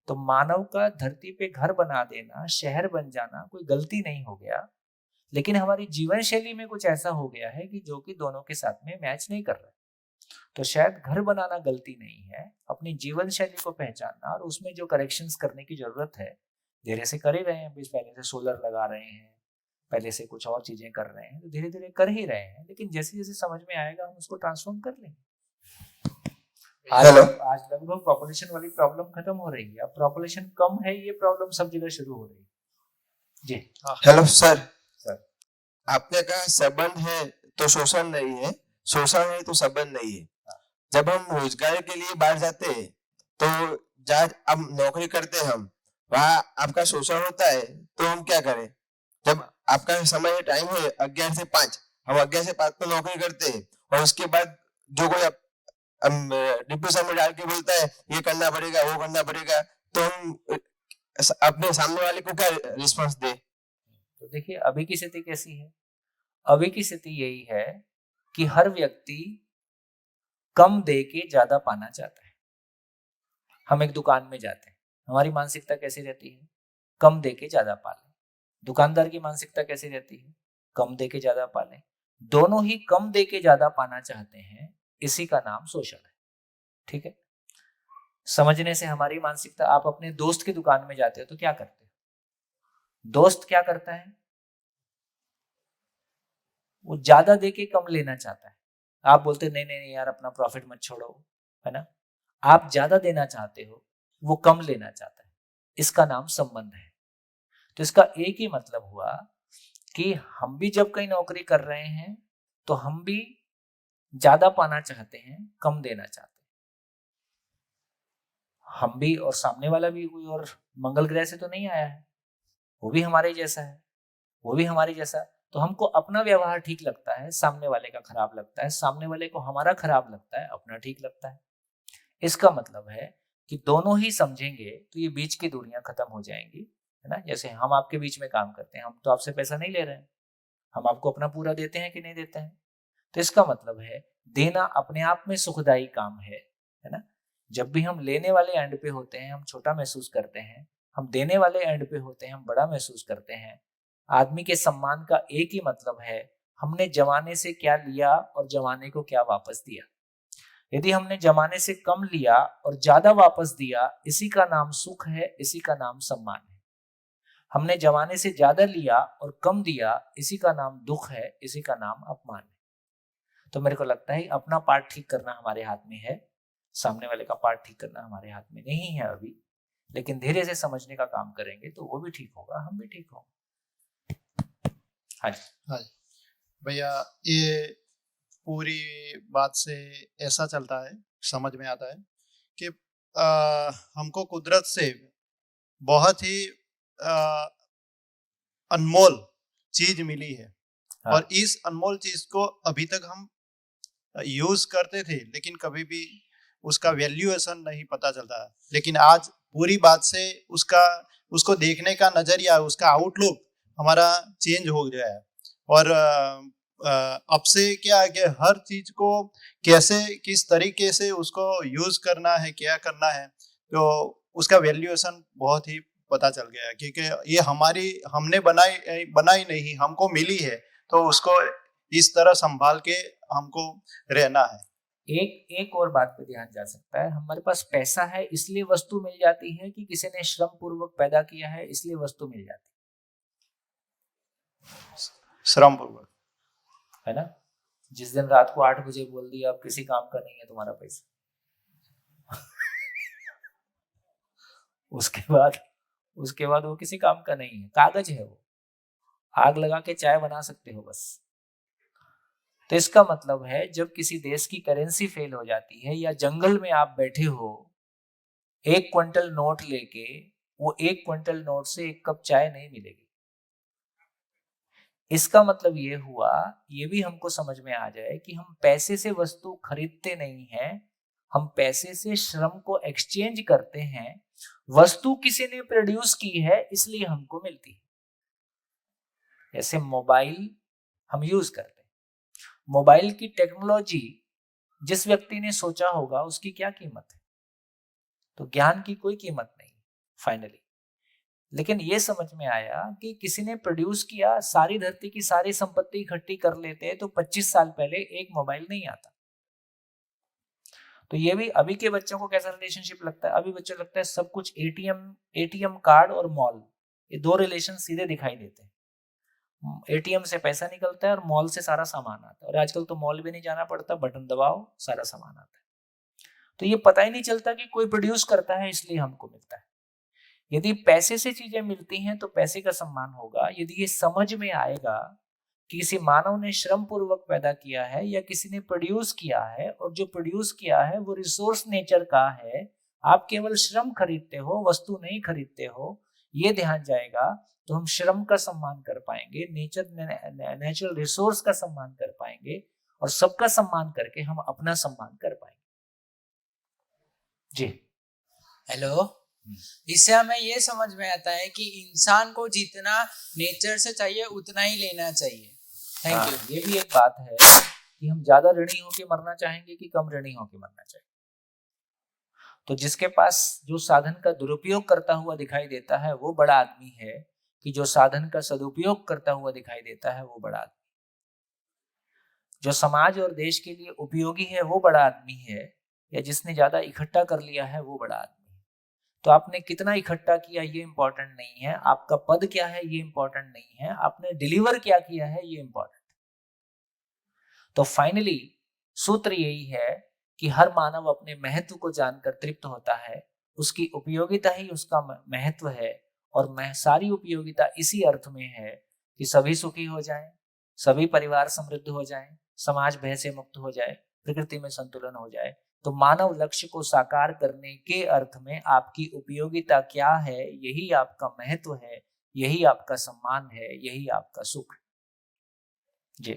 तो मानव का धरती पे घर बना देना, शहर बन जाना कोई गलती नहीं हो गया, लेकिन हमारी जीवन शैली में कुछ ऐसा हो गया है कि जो कि दोनों के साथ में मैच नहीं कर रहा है। तो शायद घर बनाना गलती नहीं है, अपनी जीवन शैली को पहचानना और उसमें जो करेक्शंस करने की जरूरत है धीरे से कर ही रहे हैं। पहले से सोलर लगा रहे हैं, पहले से कुछ और चीजें कर रहे हैं, तो धीरे धीरे कर ही रहे हैं, लेकिन जैसे जैसे समझ में आएगा हम उसको ट्रांसफॉर्म कर लेंगे। आज लगभग पॉपुलेशन वाली प्रॉब्लम खत्म हो रही है। अब पॉपुलेशन कम है, ये प्रॉब्लम सब जगह शुरू हो रही है। जी, हेलो सर। सर, आपने कहा संबंध है तो शोषण नहीं है, शोषण है तो संबंध नहीं है। जब हम रोजगार के लिए बाहर जाते हैं तो जहाँ अब नौकरी करते हैं हम, वहाँ आपका शोषण होता है, तो हम क्या करें? जब आपका समय टाइम है 11 से 5, हम 11 से 5 में नौकरी करते हैं और उसके बाद जो कोई डिप्रेशन में डाल के बोलता है ये करना पड़ेगा, वो करना पड़ेगा, तो हम अपने सामने वाले को क्या रिस्पॉन्स दे? तो देखिए अभी की स्थिति कैसी है? अभी की स्थिति यही है कि हर व्यक्ति कम दे के ज्यादा पाना चाहता है। हम एक दुकान में जाते हैं, हमारी मानसिकता कैसी रहती है? कम दे के ज्यादा पाले। दुकानदार की मानसिकता कैसी रहती है? कम दे के ज्यादा पाले। दोनों ही कम दे के ज्यादा पाना चाहते हैं, इसी का नाम शोषण है। ठीक है, समझने से हमारी मानसिकता। आप अपने दोस्त की दुकान में जाते हो तो क्या करते हो? दोस्त क्या करता है? वो ज्यादा दे के कम लेना चाहता है। आप बोलते नहीं नहीं नहीं यार, अपना प्रॉफिट मत छोड़ो, है ना। आप ज्यादा देना चाहते हो, वो कम लेना चाहता है, इसका नाम संबंध है। तो इसका एक ही मतलब हुआ कि हम भी जब कहीं नौकरी कर रहे हैं तो हम भी ज्यादा पाना चाहते हैं, कम देना चाहते हैं। हम भी और सामने वाला भी कोई और मंगल ग्रह से तो नहीं आया है, वो भी हमारे जैसा है, वो भी हमारे जैसा। तो हमको अपना व्यवहार ठीक लगता है, सामने वाले का खराब लगता है, सामने वाले को हमारा खराब लगता है, अपना ठीक लगता है। इसका मतलब है कि दोनों ही समझेंगे तो ये बीच की दूरियां खत्म हो जाएंगी, है ना। जैसे हम आपके बीच में काम करते हैं, हम तो आपसे पैसा नहीं ले रहे हैं, हम आपको अपना पूरा देते हैं कि नहीं देते हैं। तो इसका मतलब है देना अपने आप में सुखदायी काम है ना। जब भी हम लेने वाले एंड पे होते हैं हम छोटा महसूस करते हैं, हम देने वाले एंड पे होते हैं हम बड़ा महसूस करते हैं। आदमी के सम्मान का एक ही मतलब है, हमने जमाने से क्या लिया और जमाने को क्या वापस दिया। यदि हमने जमाने से कम लिया और ज्यादा वापस दिया, इसी का नाम सुख है, इसी का नाम सम्मान है। हमने जमाने से ज्यादा लिया और कम दिया, इसी का नाम दुख है, इसी का नाम अपमान है। तो मेरे को लगता है अपना पार्ट ठीक करना हमारे हाथ में है, सामने वाले का पार्ट ठीक करना हमारे हाथ में नहीं है अभी, लेकिन धीरे से समझने का काम करेंगे तो वो भी ठीक होगा, हम भी ठीक होंगे। हाँ जी। हाँ जी भैया, ये पूरी बात से ऐसा चलता है, समझ में आता है कि हमको कुदरत से बहुत ही अनमोल चीज मिली है। हाँ। और इस अनमोल चीज को अभी तक हम यूज करते थे, लेकिन कभी भी उसका वैल्यूएशन नहीं पता चलता। लेकिन आज पूरी बात से उसको देखने का नजरिया, उसका आउटलुक हमारा चेंज हो गया है। और अब से क्या है कि हर चीज को कैसे किस तरीके से उसको यूज करना है, क्या करना है, तो उसका वैल्यूएशन बहुत ही पता चल गया है। क्योंकि ये हमने बनाई नहीं, हमको मिली है, तो उसको इस तरह संभाल के हमको रहना है। एक और बात पे ध्यान जा सकता है, हमारे पास पैसा है इसलिए वस्तु मिल जाती है कि किसी ने श्रम पूर्वक पैदा किया है इसलिए वस्तु मिल जाती श्रम पूर्वक, है ना। जिस दिन रात को 8 बजे बोल दिया अब किसी काम का नहीं है तुम्हारा पैसा उसके बाद वो किसी काम का नहीं है, कागज है वो, आग लगा के चाय बना सकते हो बस। तो इसका मतलब है जब किसी देश की करेंसी फेल हो जाती है, या जंगल में आप बैठे हो 1 क्विंटल नोट लेके, वो 1 क्विंटल नोट से 1 कप चाय नहीं मिलेगी। इसका मतलब ये हुआ, ये भी हमको समझ में आ जाए कि हम पैसे से वस्तु खरीदते नहीं हैं, हम पैसे से श्रम को एक्सचेंज करते हैं। वस्तु किसी ने प्रोड्यूस की है इसलिए हमको मिलती है। जैसे मोबाइल हम यूज करते हैं, मोबाइल की टेक्नोलॉजी जिस व्यक्ति ने सोचा होगा उसकी क्या कीमत है, तो ज्ञान की कोई कीमत नहीं फाइनली। लेकिन ये समझ में आया कि किसी ने प्रोड्यूस किया, सारी धरती की सारी संपत्ति इकट्ठी कर लेते तो 25 साल पहले एक मोबाइल नहीं आता। तो ये भी अभी के बच्चों को कैसा रिलेशनशिप लगता है, अभी बच्चों लगता है सब कुछ एटीएम कार्ड और मॉल, ये 2 रिलेशन सीधे दिखाई देते हैं। एटीएम से पैसा निकलता है और मॉल से सारा सामान आता है, और आजकल तो मॉल भी नहीं जाना पड़ता, बटन दबाओ सारा सामान आता है। तो ये पता ही नहीं चलता कि कोई प्रोड्यूस करता है इसलिए हमको मिलता है। यदि पैसे से चीजें मिलती हैं तो पैसे का सम्मान होगा। यदि ये समझ में आएगा कि किसी मानव ने श्रम पूर्वक पैदा किया है या किसी ने प्रोड्यूस किया है, और जो प्रोड्यूस किया है वो रिसोर्स नेचर का है, आप केवल श्रम खरीदते हो, वस्तु नहीं खरीदते हो, ये ध्यान जाएगा तो हम श्रम का सम्मान कर पाएंगे, नेचुरल रिसोर्स का सम्मान कर पाएंगे, और सबका सम्मान करके हम अपना सम्मान कर पाएंगे। जी हेलो, इससे हमें ये समझ में आता है कि इंसान को जितना नेचर से चाहिए उतना ही लेना चाहिए। Thank you. ये भी एक बात है कि हम ज्यादा ऋणी होके मरना चाहेंगे कि कम ऋणी होके मरना चाहिए। तो जिसके पास जो साधन का दुरुपयोग करता हुआ दिखाई देता है वो बड़ा आदमी है, कि जो साधन का सदुपयोग करता हुआ दिखाई देता है वो बड़ा आदमी, जो समाज और देश के लिए उपयोगी है वो बड़ा आदमी है, या जिसने ज्यादा इकट्ठा कर लिया है वो बड़ा आदमी है। तो आपने कितना इकट्ठा किया ये इंपॉर्टेंट नहीं है, आपका पद क्या है ये इंपॉर्टेंट नहीं है, आपने डिलीवर क्या किया है ये इंपॉर्टेंट। तो फाइनली सूत्र यही है कि हर मानव अपने महत्व को जानकर तृप्त होता है, उसकी उपयोगिता ही उसका महत्व है, और सारी उपयोगिता इसी अर्थ में है कि सभी सुखी हो जाएं, सभी परिवार समृद्ध हो जाएं, समाज भय से मुक्त हो जाए, प्रकृति में संतुलन हो जाए। तो मानव लक्ष्य को साकार करने के अर्थ में आपकी उपयोगिता क्या है, यही आपका महत्व है, यही आपका सम्मान है, यही आपका सुख है। जी।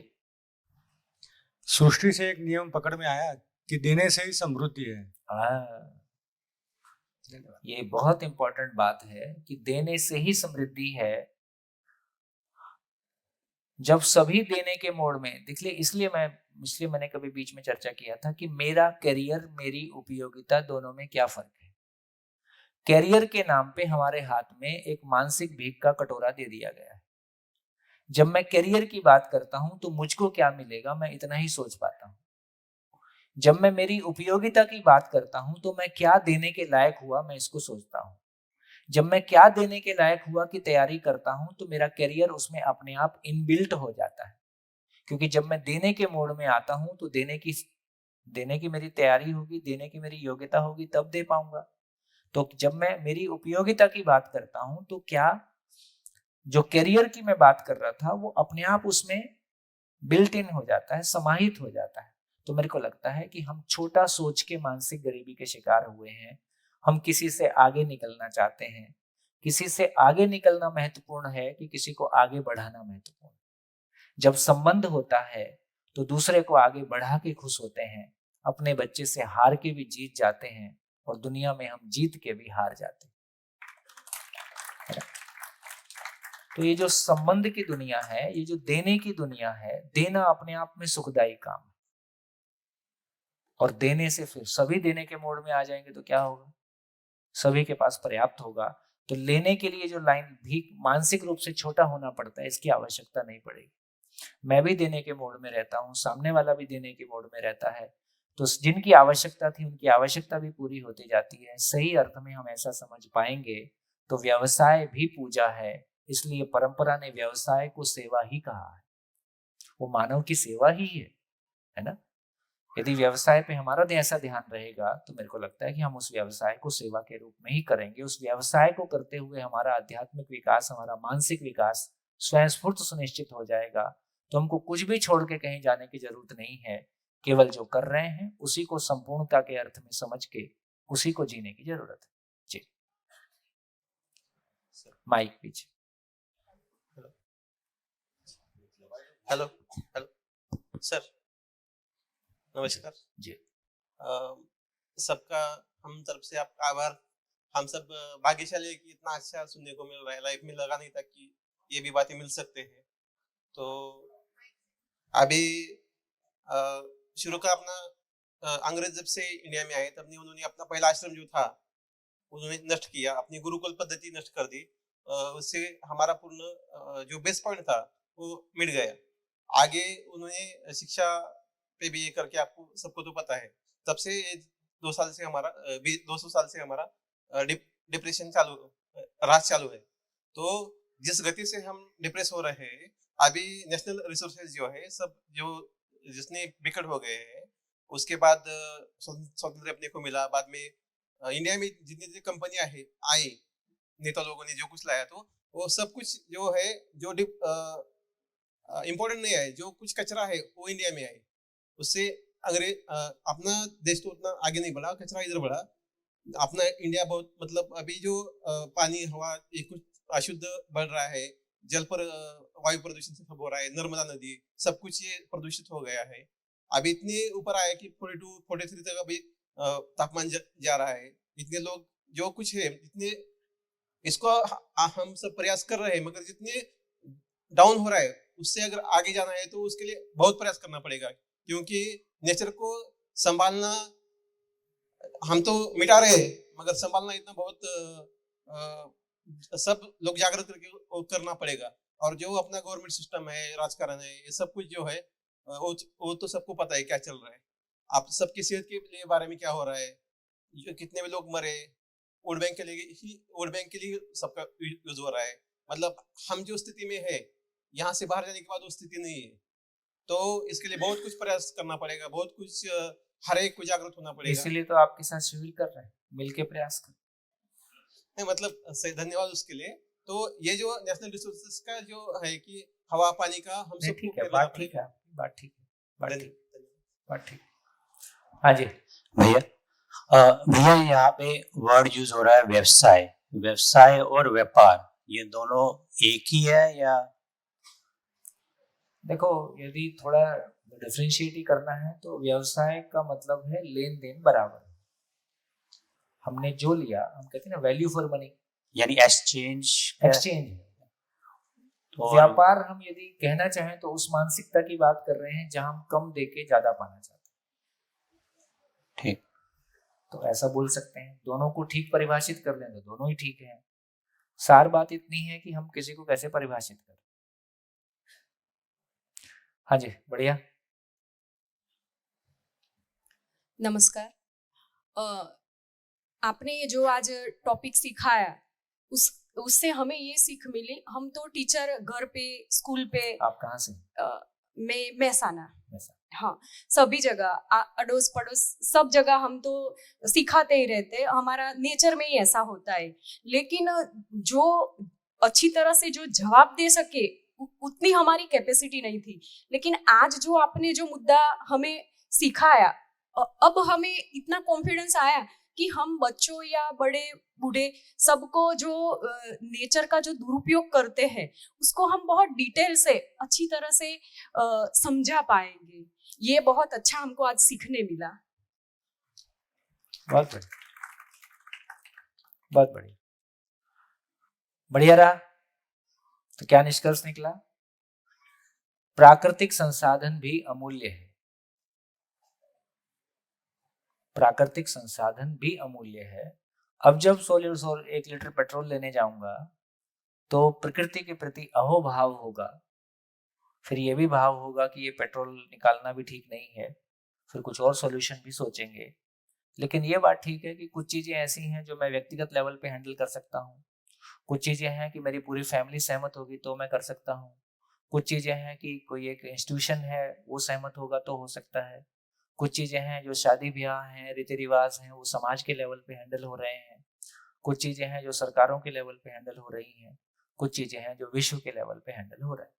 सृष्टि से एक नियम पकड़ में आया कि देने से ही समृद्धि है। ये बहुत इंपॉर्टेंट बात है कि देने से ही समृद्धि है। जब सभी देने के मोड में, देखिए इसलिए मैंने कभी बीच में चर्चा किया था कि मेरा करियर, मेरी उपयोगिता दोनों में क्या फर्क है। करियर के नाम पे हमारे हाथ में एक मानसिक भीख का कटोरा दे दिया गया है। जब मैं करियर की बात करता हूं तो मुझको क्या मिलेगा मैं इतना ही सोच पाता हूं। जब मैं मेरी उपयोगिता की बात करता हूं तो मैं क्या देने के लायक हुआ मैं इसको सोचता हूं। जब मैं क्या देने के लायक हुआ की तैयारी करता हूं तो मेरा करियर उसमें अपने आप इनबिल्ट हो जाता है। क्योंकि जब मैं देने के मोड में आता हूं तो देने की मेरी तैयारी होगी, देने की मेरी योग्यता होगी, तब दे पाऊंगा। तो जब मैं मेरी उपयोगिता की बात करता हूं तो क्या जो करियर की मैं बात कर रहा था वो अपने आप उसमें बिल्ट इन हो जाता है, समाहित हो जाता है। तो मेरे को लगता है कि हम छोटा सोच के मानसिक गरीबी के शिकार हुए हैं। हम किसी से आगे निकलना चाहते हैं। किसी से आगे निकलना महत्वपूर्ण है कि किसी को आगे बढ़ाना महत्वपूर्ण। जब संबंध होता है तो दूसरे को आगे बढ़ा के खुश होते हैं। अपने बच्चे से हार के भी जीत जाते हैं और दुनिया में हम जीत के भी हार जाते हैं। तो ये जो संबंध की दुनिया है, ये जो देने की दुनिया है, देना अपने आप में सुखदायी काम है। और देने से फिर सभी देने के मोड में आ जाएंगे तो क्या होगा, सभी के पास पर्याप्त होगा। तो लेने के लिए जो लाइन भी मानसिक रूप से छोटा होना पड़ता है, इसकी आवश्यकता नहीं पड़ेगी। मैं भी देने के मोड में रहता हूँ, सामने वाला भी देने के मोड में रहता है, तो जिनकी आवश्यकता थी उनकी आवश्यकता भी पूरी होती जाती है। सही अर्थ में हम ऐसा समझ पाएंगे तो व्यवसाय भी पूजा है। इसलिए परंपरा ने व्यवसाय को सेवा ही कहा है। वो मानव की सेवा ही है ना। यदि व्यवसाय पे हमारा ऐसा ध्यान रहेगा तो मेरे को लगता है कि हम उस व्यवसाय को सेवा के रूप में ही करेंगे। उस व्यवसाय को करते हुए हमारा आध्यात्मिक विकास, हमारा मानसिक विकास स्वयं स्फूर्त सुनिश्चित हो जाएगा। तो हमको कुछ भी छोड़ के कहीं जाने की जरूरत नहीं है। केवल जो कर रहे हैं उसी को संपूर्णता के अर्थ में समझ के उसी को जीने की जरूरत है। जी, माइक पीछे। हेलो सर, नमस्कार जी। सबका हम तरफ से आपका आभार। हम सब भाग्यशाली है कि इतना अच्छा सुनने को मिल रहा है। लाइफ में लगा नहीं था कि ये भी बातें मिल सकते हैं। तो अभी शुरू का अपना अंग्रेज जब से इंडिया में आए तब उन्होंने अपना पहला आश्रम जो था उन्होंने नष्ट किया, अपनी गुरुकुल पद्धति नष्ट कर दी। उससे हमारा पूर्ण जो बेस पॉइंट था वो मिट गया। आगे उन्होंने शिक्षा पे भी ये करके आपको सबको तो पता है, तब से 200 साल से हमारा डिप्रेशन राज चालू है। तो जिस गति से हम डिप्रेस हो रहे हैं, अभी नेशनल रिसोर्सेज जो है सब जो जिसने बिकट हो गए हैं, उसके बाद स्वतंत्र अपने को मिला। बाद में इंडिया में जितनी कंपनियां है आई, नेता लोगों ने जो कुछ लाया, तो वो सब कुछ जो है जो इम्पोर्टेंट नहीं है, जो कुछ कचरा है वो इंडिया में आए। उससे अंग्रेज अपना देश तो उतना आगे नहीं बढ़ा, कचरा इधर बढ़ा। अपना इंडिया बहुत मतलब अभी जो पानी हवा ये कुछ अशुद्ध बढ़ रहा है, जल पर वायु प्रदूषण सब हो रहा है, नर्मदा नदी सब कुछ ये प्रदूषित हो गया है। अभी इतने ऊपर आया कि 42-43 तक अभी तापमान जा रहा है। इतने लोग जो कुछ है इतने इसको हम सब प्रयास कर रहे हैं, मगर जितने डाउन हो रहा है उससे अगर आगे जाना है तो उसके लिए बहुत प्रयास करना पड़ेगा। क्योंकि नेचर को संभालना हम तो मिटा रहे हैं, मगर संभालना इतना बहुत सब लोग जागृत करके करना पड़ेगा। और जो अपना गवर्नमेंट सिस्टम है, राजकारण है, ये सब कुछ जो है वो तो सबको पता है क्या चल रहा है। आप सबकी सेहत के लिए बारे में क्या हो रहा है, कितने भी लोग मरे, वोट बैंक के लिए सबका यूज हो रहा है। मतलब हम जो स्थिति में है, यहाँ से बाहर जाने के बाद वो स्थिति नहीं है। तो इसके लिए बहुत कुछ प्रयास करना पड़ेगा, बहुत कुछ हर एक को जागरूक होना पड़ेगा। इसीलिए तो आपके साथ शिविर कर रहे हैं, मिलके प्रयास कर। नहीं मतलब धन्यवाद उसके लिए। तो ये जो नेशनल रिसोर्सेज का जो है कि हवा पानी का हम सब ठीक है, बात ठीक है, बात ठीक। हाँ जी भैया यहाँ पे वर्ड यूज हो रहा है व्यवसाय और व्यापार। ये दोनों एक ही है या? देखो, यदि थोड़ा डिफरेंशिएट ही करना है तो व्यवसाय का मतलब है लेन देन बराबर। हमने जो लिया, हम कहते हैं ना वैल्यू फॉर मनी, यानी एक्सचेंज एक्सचेंज। तो व्यापार हम यदि कहना चाहें तो उस मानसिकता की बात कर रहे हैं जहां हम कम देके ज्यादा पाना चाहते हैं। ठीक, तो ऐसा बोल सकते हैं। दोनों को ठीक परिभाषित कर लें तो दोनों ही ठीक है। सार बात इतनी है कि हम किसी को कैसे परिभाषित करें। हाँ जी, बढ़िया। नमस्कार। आपने ये जो आज टॉपिक सिखाया उससे हमें ये सीख मिली। हम तो टीचर घर पे, स्कूल पे। आप कहाँ से? मैं महसाना। हाँ, सभी जगह अड़ोस पड़ोस सब जगह हम तो सिखाते ही रहते हैं। हमारा नेचर में ही ऐसा होता है। लेकिन जो अच्छी तरह से जो जवाब दे सके उतनी हमारी कैपेसिटी नहीं थी। लेकिन आज जो आपने जो मुद्दा हमें सिखाया, अब हमें इतना कॉन्फिडेंस आया कि हम बच्चों या बड़े बूढ़े सबको जो नेचर का जो दुरुपयोग करते हैं उसको हम बहुत डिटेल से अच्छी तरह से समझा पाएंगे। ये बहुत अच्छा हमको आज सीखने मिला। बहुत बढ़िया, बहुत बढ़िया, बढ़िया रहा। तो क्या निष्कर्ष निकला? प्राकृतिक संसाधन भी अमूल्य है। प्राकृतिक संसाधन भी अमूल्य है। अब जब 1 लीटर पेट्रोल लेने जाऊंगा तो प्रकृति के प्रति अहोभाव होगा। फिर ये भी भाव होगा कि ये पेट्रोल निकालना भी ठीक नहीं है। फिर कुछ और सॉल्यूशन भी सोचेंगे। लेकिन ये बात ठीक है कि कुछ चीजें ऐसी हैं जो मैं व्यक्तिगत लेवल पे हैंडल कर सकता हूँ। कुछ चीजें हैं कि मेरी पूरी फैमिली सहमत होगी तो मैं कर सकता हूँ। कुछ चीजें हैं कि कोई एक इंस्टीट्यूशन है वो सहमत होगा तो हो सकता है। कुछ चीजें हैं जो शादी ब्याह हैं, रीति रिवाज हैं, वो समाज के लेवल पे हैंडल हो रहे हैं। कुछ चीजें हैं जो सरकारों के लेवल पे हैंडल हो रही हैं। कुछ चीजें हैं जो विश्व के लेवल पे हैंडल हो रहा है।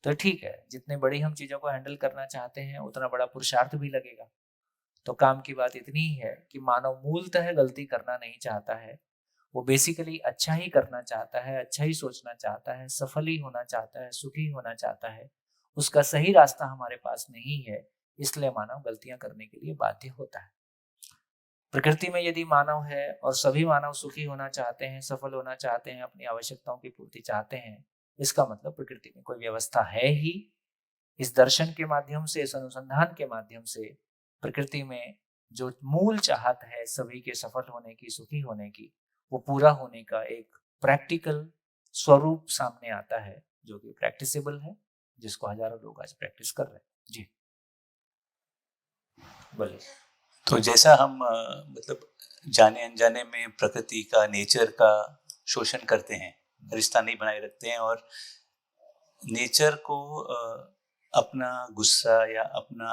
तो ठीक है, जितने बड़ी हम चीजों को हैंडल करना चाहते हैं उतना बड़ा पुरुषार्थ भी लगेगा। तो काम की बात इतनी ही है कि मानव मूलतः गलती करना नहीं चाहता है। वो बेसिकली अच्छा ही करना चाहता है, अच्छा ही सोचना चाहता है, सफल ही होना चाहता है, सुखी होना चाहता है। उसका सही रास्ता हमारे पास नहीं है, इसलिए मानव गलतियां करने के लिए बाध्य होता है। प्रकृति में यदि मानव है और सभी मानव सुखी होना चाहते हैं, सफल होना चाहते हैं, अपनी आवश्यकताओं की पूर्ति चाहते हैं, इसका मतलब प्रकृति में कोई व्यवस्था है ही। इस दर्शन के माध्यम से, इस अनुसंधान के माध्यम से प्रकृति में जो मूल चाहत है सभी के सफल होने की, सुखी होने की, वो पूरा होने का एक प्रैक्टिकल स्वरूप सामने आता है जो कि प्रैक्टिसेबल है, जिसको हजारों लोग आज प्रैक्टिस कर रहे हैं। जी बोलिए। तो जैसा हम मतलब जाने अनजाने में प्रकृति का, नेचर का शोषण करते हैं, रिश्ता नहीं बनाए रखते हैं और नेचर को अपना गुस्सा या अपना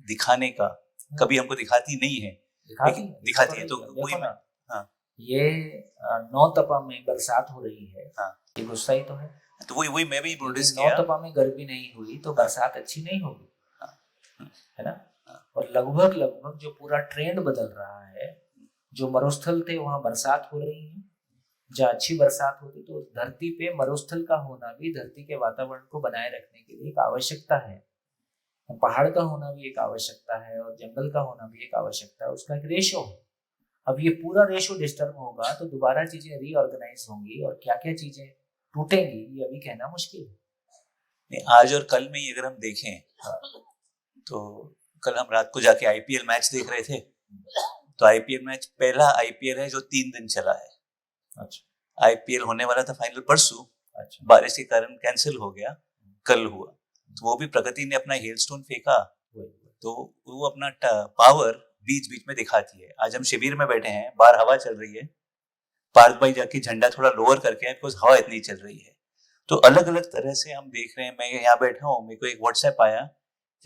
दिखाने का कभी हमको दिखाती नहीं है। दिखाती है तो वही ना। हाँ, ये 9 तपा में बरसात हो रही है। हाँ, ये गुस्सा ही तो है। तो वही मैं भी नोटिस किया। 9 तपा में गर्मी नहीं हुई तो बरसात अच्छी नहीं होगी। हाँ, है ना। और लगभग जो पूरा ट्रेंड बदल रहा है, जो मरुस्थल थे वहां बरसात हो रही है। जहाँ अच्छी बरसात होती तो धरती पे मरुस्थल का होना भी धरती के वातावरण को बनाए रखने के लिए एक आवश्यकता है। पहाड़ का होना भी एक आवश्यकता है और जंगल का होना भी एक आवश्यकता है। उसका एक रेशो है। अब ये पूरा रेशो डिस्टर्ब होगा तो दोबारा चीजें रीऑर्गेनाइज होंगी और क्या क्या चीजें टूटेंगी ये अभी कहना मुश्किल है। आज और कल में ही अगर हम देखें तो कल हम रात को जाके आईपीएल मैच देख रहे थे। तो आईपीएल मैच पहला आईपीएल है जो 3 दिन चला है। अच्छा। आईपीएल होने वाला था फाइनल परसों। अच्छा। बारिश के कारण कैंसिल हो गया, कल हुआ। तो वो भी प्रकृति ने अपना हेलस्टोन फेंका तो वो अपना पावर बीच बीच में दिखाती है। आज हम शिविर में बैठे हैं, बाहर हवा चल रही है, पार्क भाई जाके झंडा थोड़ा लोअर करके बिकॉज हवा इतनी चल रही है। तो अलग अलग तरह से हम देख रहे हैं। मैं यहाँ बैठा हूँ, मेरे को एक व्हाट्सएप आया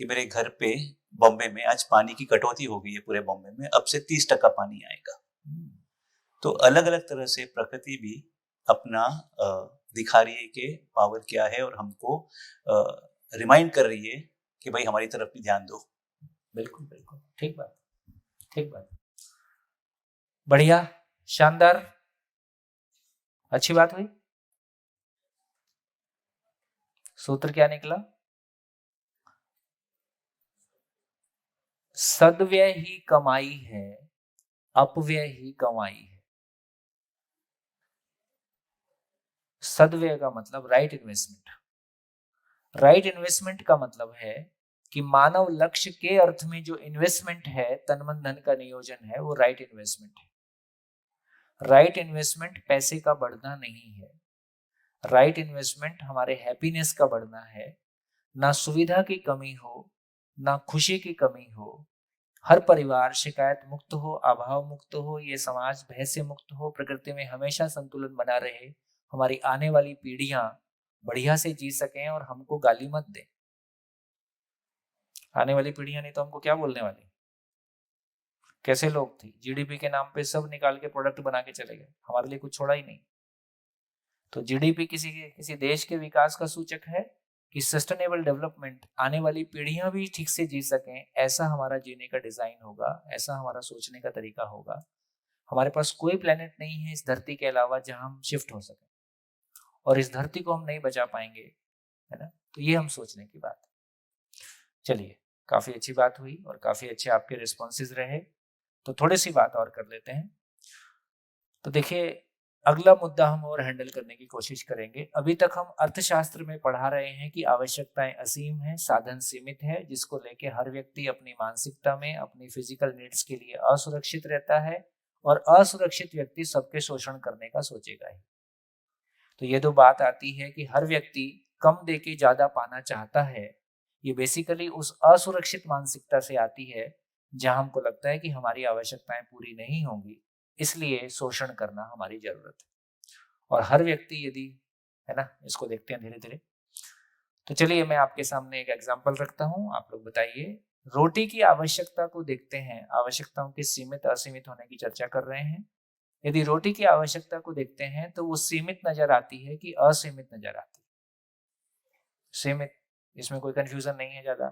कि मेरे घर पे बॉम्बे में आज पानी की कटौती हो गई है। पूरे बॉम्बे में अब से 30% पानी आएगा। तो अलग अलग तरह से प्रकृति भी अपना दिखा रही है कि पावर क्या है और हमको रिमाइंड कर रही है कि भाई हमारी तरफ भी ध्यान दो। बिल्कुल बिल्कुल, ठीक बात, ठीक बात, बढ़िया, शानदार, अच्छी बात हुई। सूत्र क्या निकला? सदव्यय ही कमाई है, अपव्यय ही कमाई है। सदव्यय का मतलब राइट इन्वेस्टमेंट। राइट इन्वेस्टमेंट का मतलब है कि मानव लक्ष्य के अर्थ में जो इन्वेस्टमेंट है, तन मन धन का नियोजन है, वो राइट इन्वेस्टमेंट है। राइट इन्वेस्टमेंट पैसे का बढ़ना नहीं है। राइट इन्वेस्टमेंट हमारे हैप्पीनेस का बढ़ना है। ना सुविधा की कमी हो, ना खुशी की कमी हो। हर परिवार शिकायत मुक्त हो, अभाव मुक्त हो, ये समाज भय से मुक्त हो, प्रकृति में हमेशा संतुलन बना रहे, हमारी आने वाली पीढ़ियां बढ़िया से जी सकें और हमको गाली मत दें। आने वाली पीढ़ियां नहीं तो हमको क्या बोलने वाली? कैसे लोग थे, जीडीपी के नाम पे सब निकाल के प्रोडक्ट बना के चले गए, हमारे लिए कुछ छोड़ा ही नहीं। तो जीडीपी किसी देश के विकास का सूचक है कि सस्टेनेबल डेवलपमेंट, आने वाली पीढ़ियां भी ठीक से जी सकें, ऐसा हमारा जीने का डिजाइन होगा, ऐसा हमारा सोचने का तरीका होगा। हमारे पास कोई प्लेनेट नहीं है इस धरती के अलावा जहां हम शिफ्ट हो सके, और इस धरती को हम नहीं बचा पाएंगे, है ना? तो ये हम सोचने की बात है। चलिए, काफी अच्छी बात हुई और काफी अच्छे आपके रिस्पॉन्सेज रहे, तो थोड़ी सी बात और कर लेते हैं। तो देखिए, अगला मुद्दा हम और हैंडल करने की कोशिश करेंगे। अभी तक हम अर्थशास्त्र में पढ़ा रहे हैं कि आवश्यकताएं असीम है, साधन सीमित है, जिसको लेके हर व्यक्ति अपनी मानसिकता में अपनी फिजिकल नीड्स के लिए असुरक्षित रहता है, और असुरक्षित व्यक्ति सबके शोषण करने का सोचेगा ही। तो ये दो बात आती है कि हर व्यक्ति कम दे के ज्यादा पाना चाहता है, ये बेसिकली उस असुरक्षित मानसिकता से आती है जहां हमको लगता है कि हमारी आवश्यकताएं पूरी नहीं होंगी, इसलिए शोषण करना हमारी जरूरत है। और हर व्यक्ति यदि, है ना, इसको देखते हैं धीरे धीरे। तो चलिए, मैं आपके सामने एक एग्जांपल रखता हूं, आप लोग बताइए। रोटी की आवश्यकता को देखते हैं, आवश्यकताओं के सीमित असीमित होने की चर्चा कर रहे हैं। यदि रोटी की आवश्यकता को देखते हैं तो वो सीमित नजर आती है कि असीमित नजर आती है? सीमित, इसमें कोई कंफ्यूजन नहीं है ज्यादा।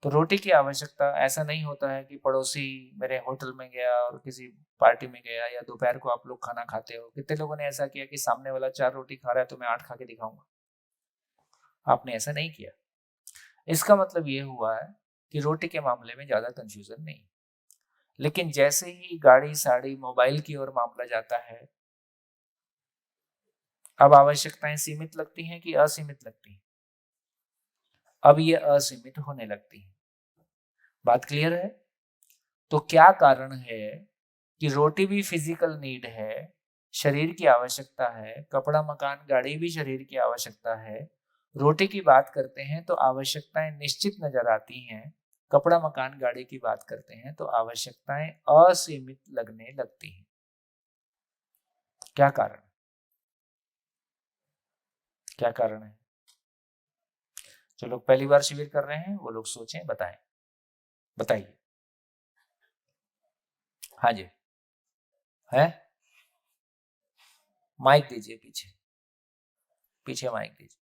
तो रोटी की आवश्यकता, ऐसा नहीं होता है कि पड़ोसी मेरे होटल में गया और किसी पार्टी में गया, या दोपहर को आप लोग खाना खाते हो, कितने लोगों ने ऐसा किया कि सामने वाला 4 रोटी खा रहा है तो मैं 8 खा के दिखाऊंगा? आपने ऐसा नहीं किया। इसका मतलब ये हुआ है कि रोटी के मामले में ज्यादा कंफ्यूजन नहीं। लेकिन जैसे ही गाड़ी, साड़ी, मोबाइल की ओर मामला जाता है, अब आवश्यकताएं सीमित लगती हैं कि असीमित लगती हैं? अब ये असीमित होने लगती है। बात क्लियर है? तो क्या कारण है कि रोटी भी फिजिकल नीड है, शरीर की आवश्यकता है, कपड़ा, मकान, गाड़ी भी शरीर की आवश्यकता है। रोटी की बात करते हैं तो आवश्यकताएं निश्चित नजर आती हैं, कपड़ा, मकान, गाड़ी की बात करते हैं तो आवश्यकताएं असीमित लगने लगती हैं। क्या कारण? क्या कारण है? जो लोग पहली बार शिविर कर रहे हैं वो लोग सोचें, बताएं, बताइए। हाँ जी, है? माइक दीजिए, पीछे पीछे माइक दीजिए।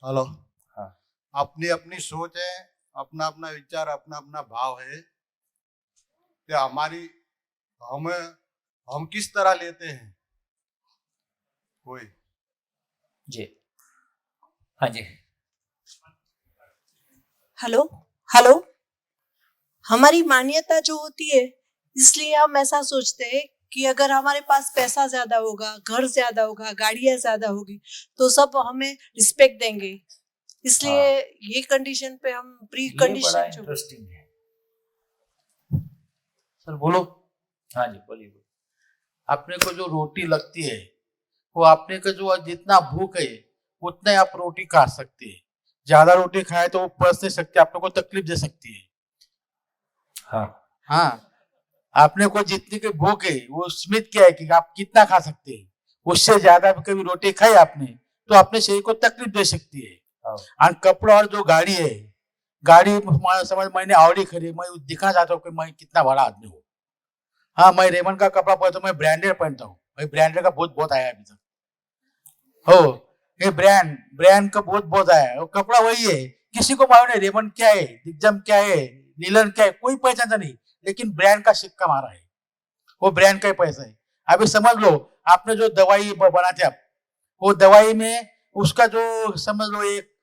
हेलो। हाँ, अपनी अपनी सोच है, अपना अपना विचार, अपना अपना भाव है कि हम किस तरह लेते हैं कोई। जी, हाँ जी। हेलो हेलो, हमारी मान्यता जो होती है, इसलिए हम ऐसा सोचते हैं कि अगर हमारे पास पैसा ज्यादा होगा, घर ज्यादा होगा, गाड़ियां ज्यादा होगी, तो सब हमें रिस्पेक्ट देंगे। इसलिए ये कंडीशन पे हम प्री कंडीशन इंटरेस्टिंग है। सर बोलो। हाँ जी, बोलिए। अपने को जो रोटी लगती है, वो अपने को जो जितना भूख है उतने आप रोटी खा सकते हैं। ज्यादा रोटी खाए तो वो पच नहीं सकती, अपने को तकलीफ दे सकती है। हाँ, आपने को जितनी की भूख है वो सीमित क्या है कि आप कितना खा सकते हैं। उससे ज्यादा कभी रोटी खाई आपने तो अपने शरीर को तकलीफ दे सकती है। और कपड़ा और जो गाड़ी है, गाड़ी समझ मैंने ऑडी खरीदी, मैं दिखना चाहता हूँ कि मैं कितना बड़ा आदमी हूँ। हाँ, मैं रेमंड का कपड़ा पहनता हूँ, मैं ब्रांडेड पहनता हूँ, भाई ब्रांडेड का बहुत आया अभी तक। हो, ये ब्रांड का बहुत आया है। वो कपड़ा वही है, किसी को मालूम नहीं रेमंड क्या है, दिग्जम क्या है, नीलन क्या है, कोई पहचानता नहीं। लेकिन ब्रांड का सिक्का मारा है, वो ब्रांड का ही पैसा है। अभी समझ लो आपने जो दवाई बनाते आप, वो दवाई में उसका जो समझ लो एक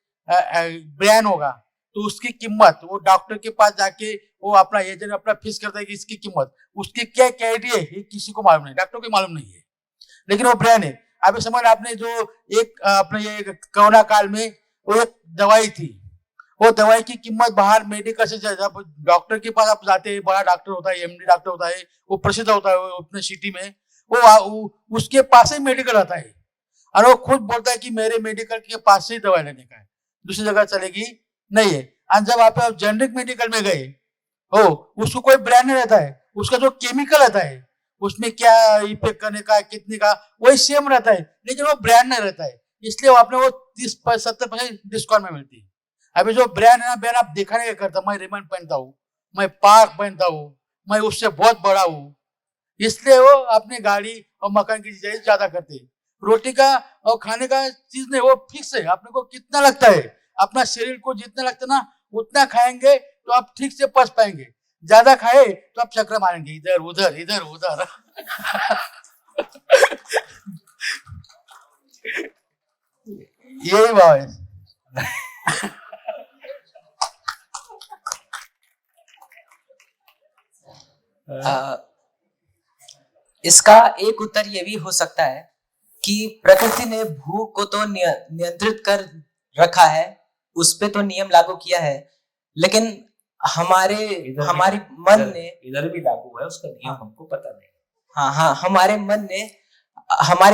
ब्रांड होगा, तो उसकी कीमत वो डॉक्टर के पास जाके वो अपना एजेंट अपना फिक्स करता है कि इसकी कीमत, उसकी क्या क्वालिटी है ये किसी को मालूम नहीं, डॉक्टर को मालूम नहीं है, लेकिन वो ब्रांड है। अभी समझ आपने जो एक अपने ये कोरोना काल में वो एक दवाई थी, वो दवाई की कीमत बाहर मेडिकल से जब डॉक्टर के पास आप जाते हैं, बड़ा डॉक्टर होता है, एमडी डॉक्टर होता है, वो प्रसिद्ध होता है अपने सिटी में, वो उसके पास ही मेडिकल आता है और वो खुद बोलता है कि मेरे मेडिकल के पास से ही दवाई लेने का है, दूसरी जगह चलेगी नहीं है। और जब आप जेनरिक मेडिकल में गए हो, उसको कोई ब्रांड नहीं रहता है, उसका जो केमिकल रहता है उसमें क्या इफेक्ट करने का कितने का वही सेम रहता है, लेकिन वो ब्रांड नहीं रहता है, इसलिए वो आपने वो 30-70% डिस्काउंट में मिलती है। अभी जो ब्रांड है ना, ब्रांड आप दिखाने का करता, मैं रेमंड पहनता हूँ, मैं पार्क पहनता हूँ, मैं उससे बहुत बड़ा हूँ, इसलिए वो अपनी गाड़ी और मकान की चीजें ज्यादा करते हैं। रोटी का और खाने का चीज नहीं, वो फिक्स है, अपने को कितना लगता है, अपना शरीर को जितना लगता है ना उतना खाएंगे तो आप ठीक से पच पाएंगे, ज्यादा खाए तो आप चक्कर मारेंगे इधर उधर इधर उधर। यही भाव है। इसका एक उत्तर ये भी हो सकता है कि प्रकृति ने भूख को तो नियंत्रित कर रखा है, उस पे तो नियम लागू किया है, लेकिन हमारी मन ने इधर भी लागू है, उसका नियम हमको पता नहीं। हाँ, हमारे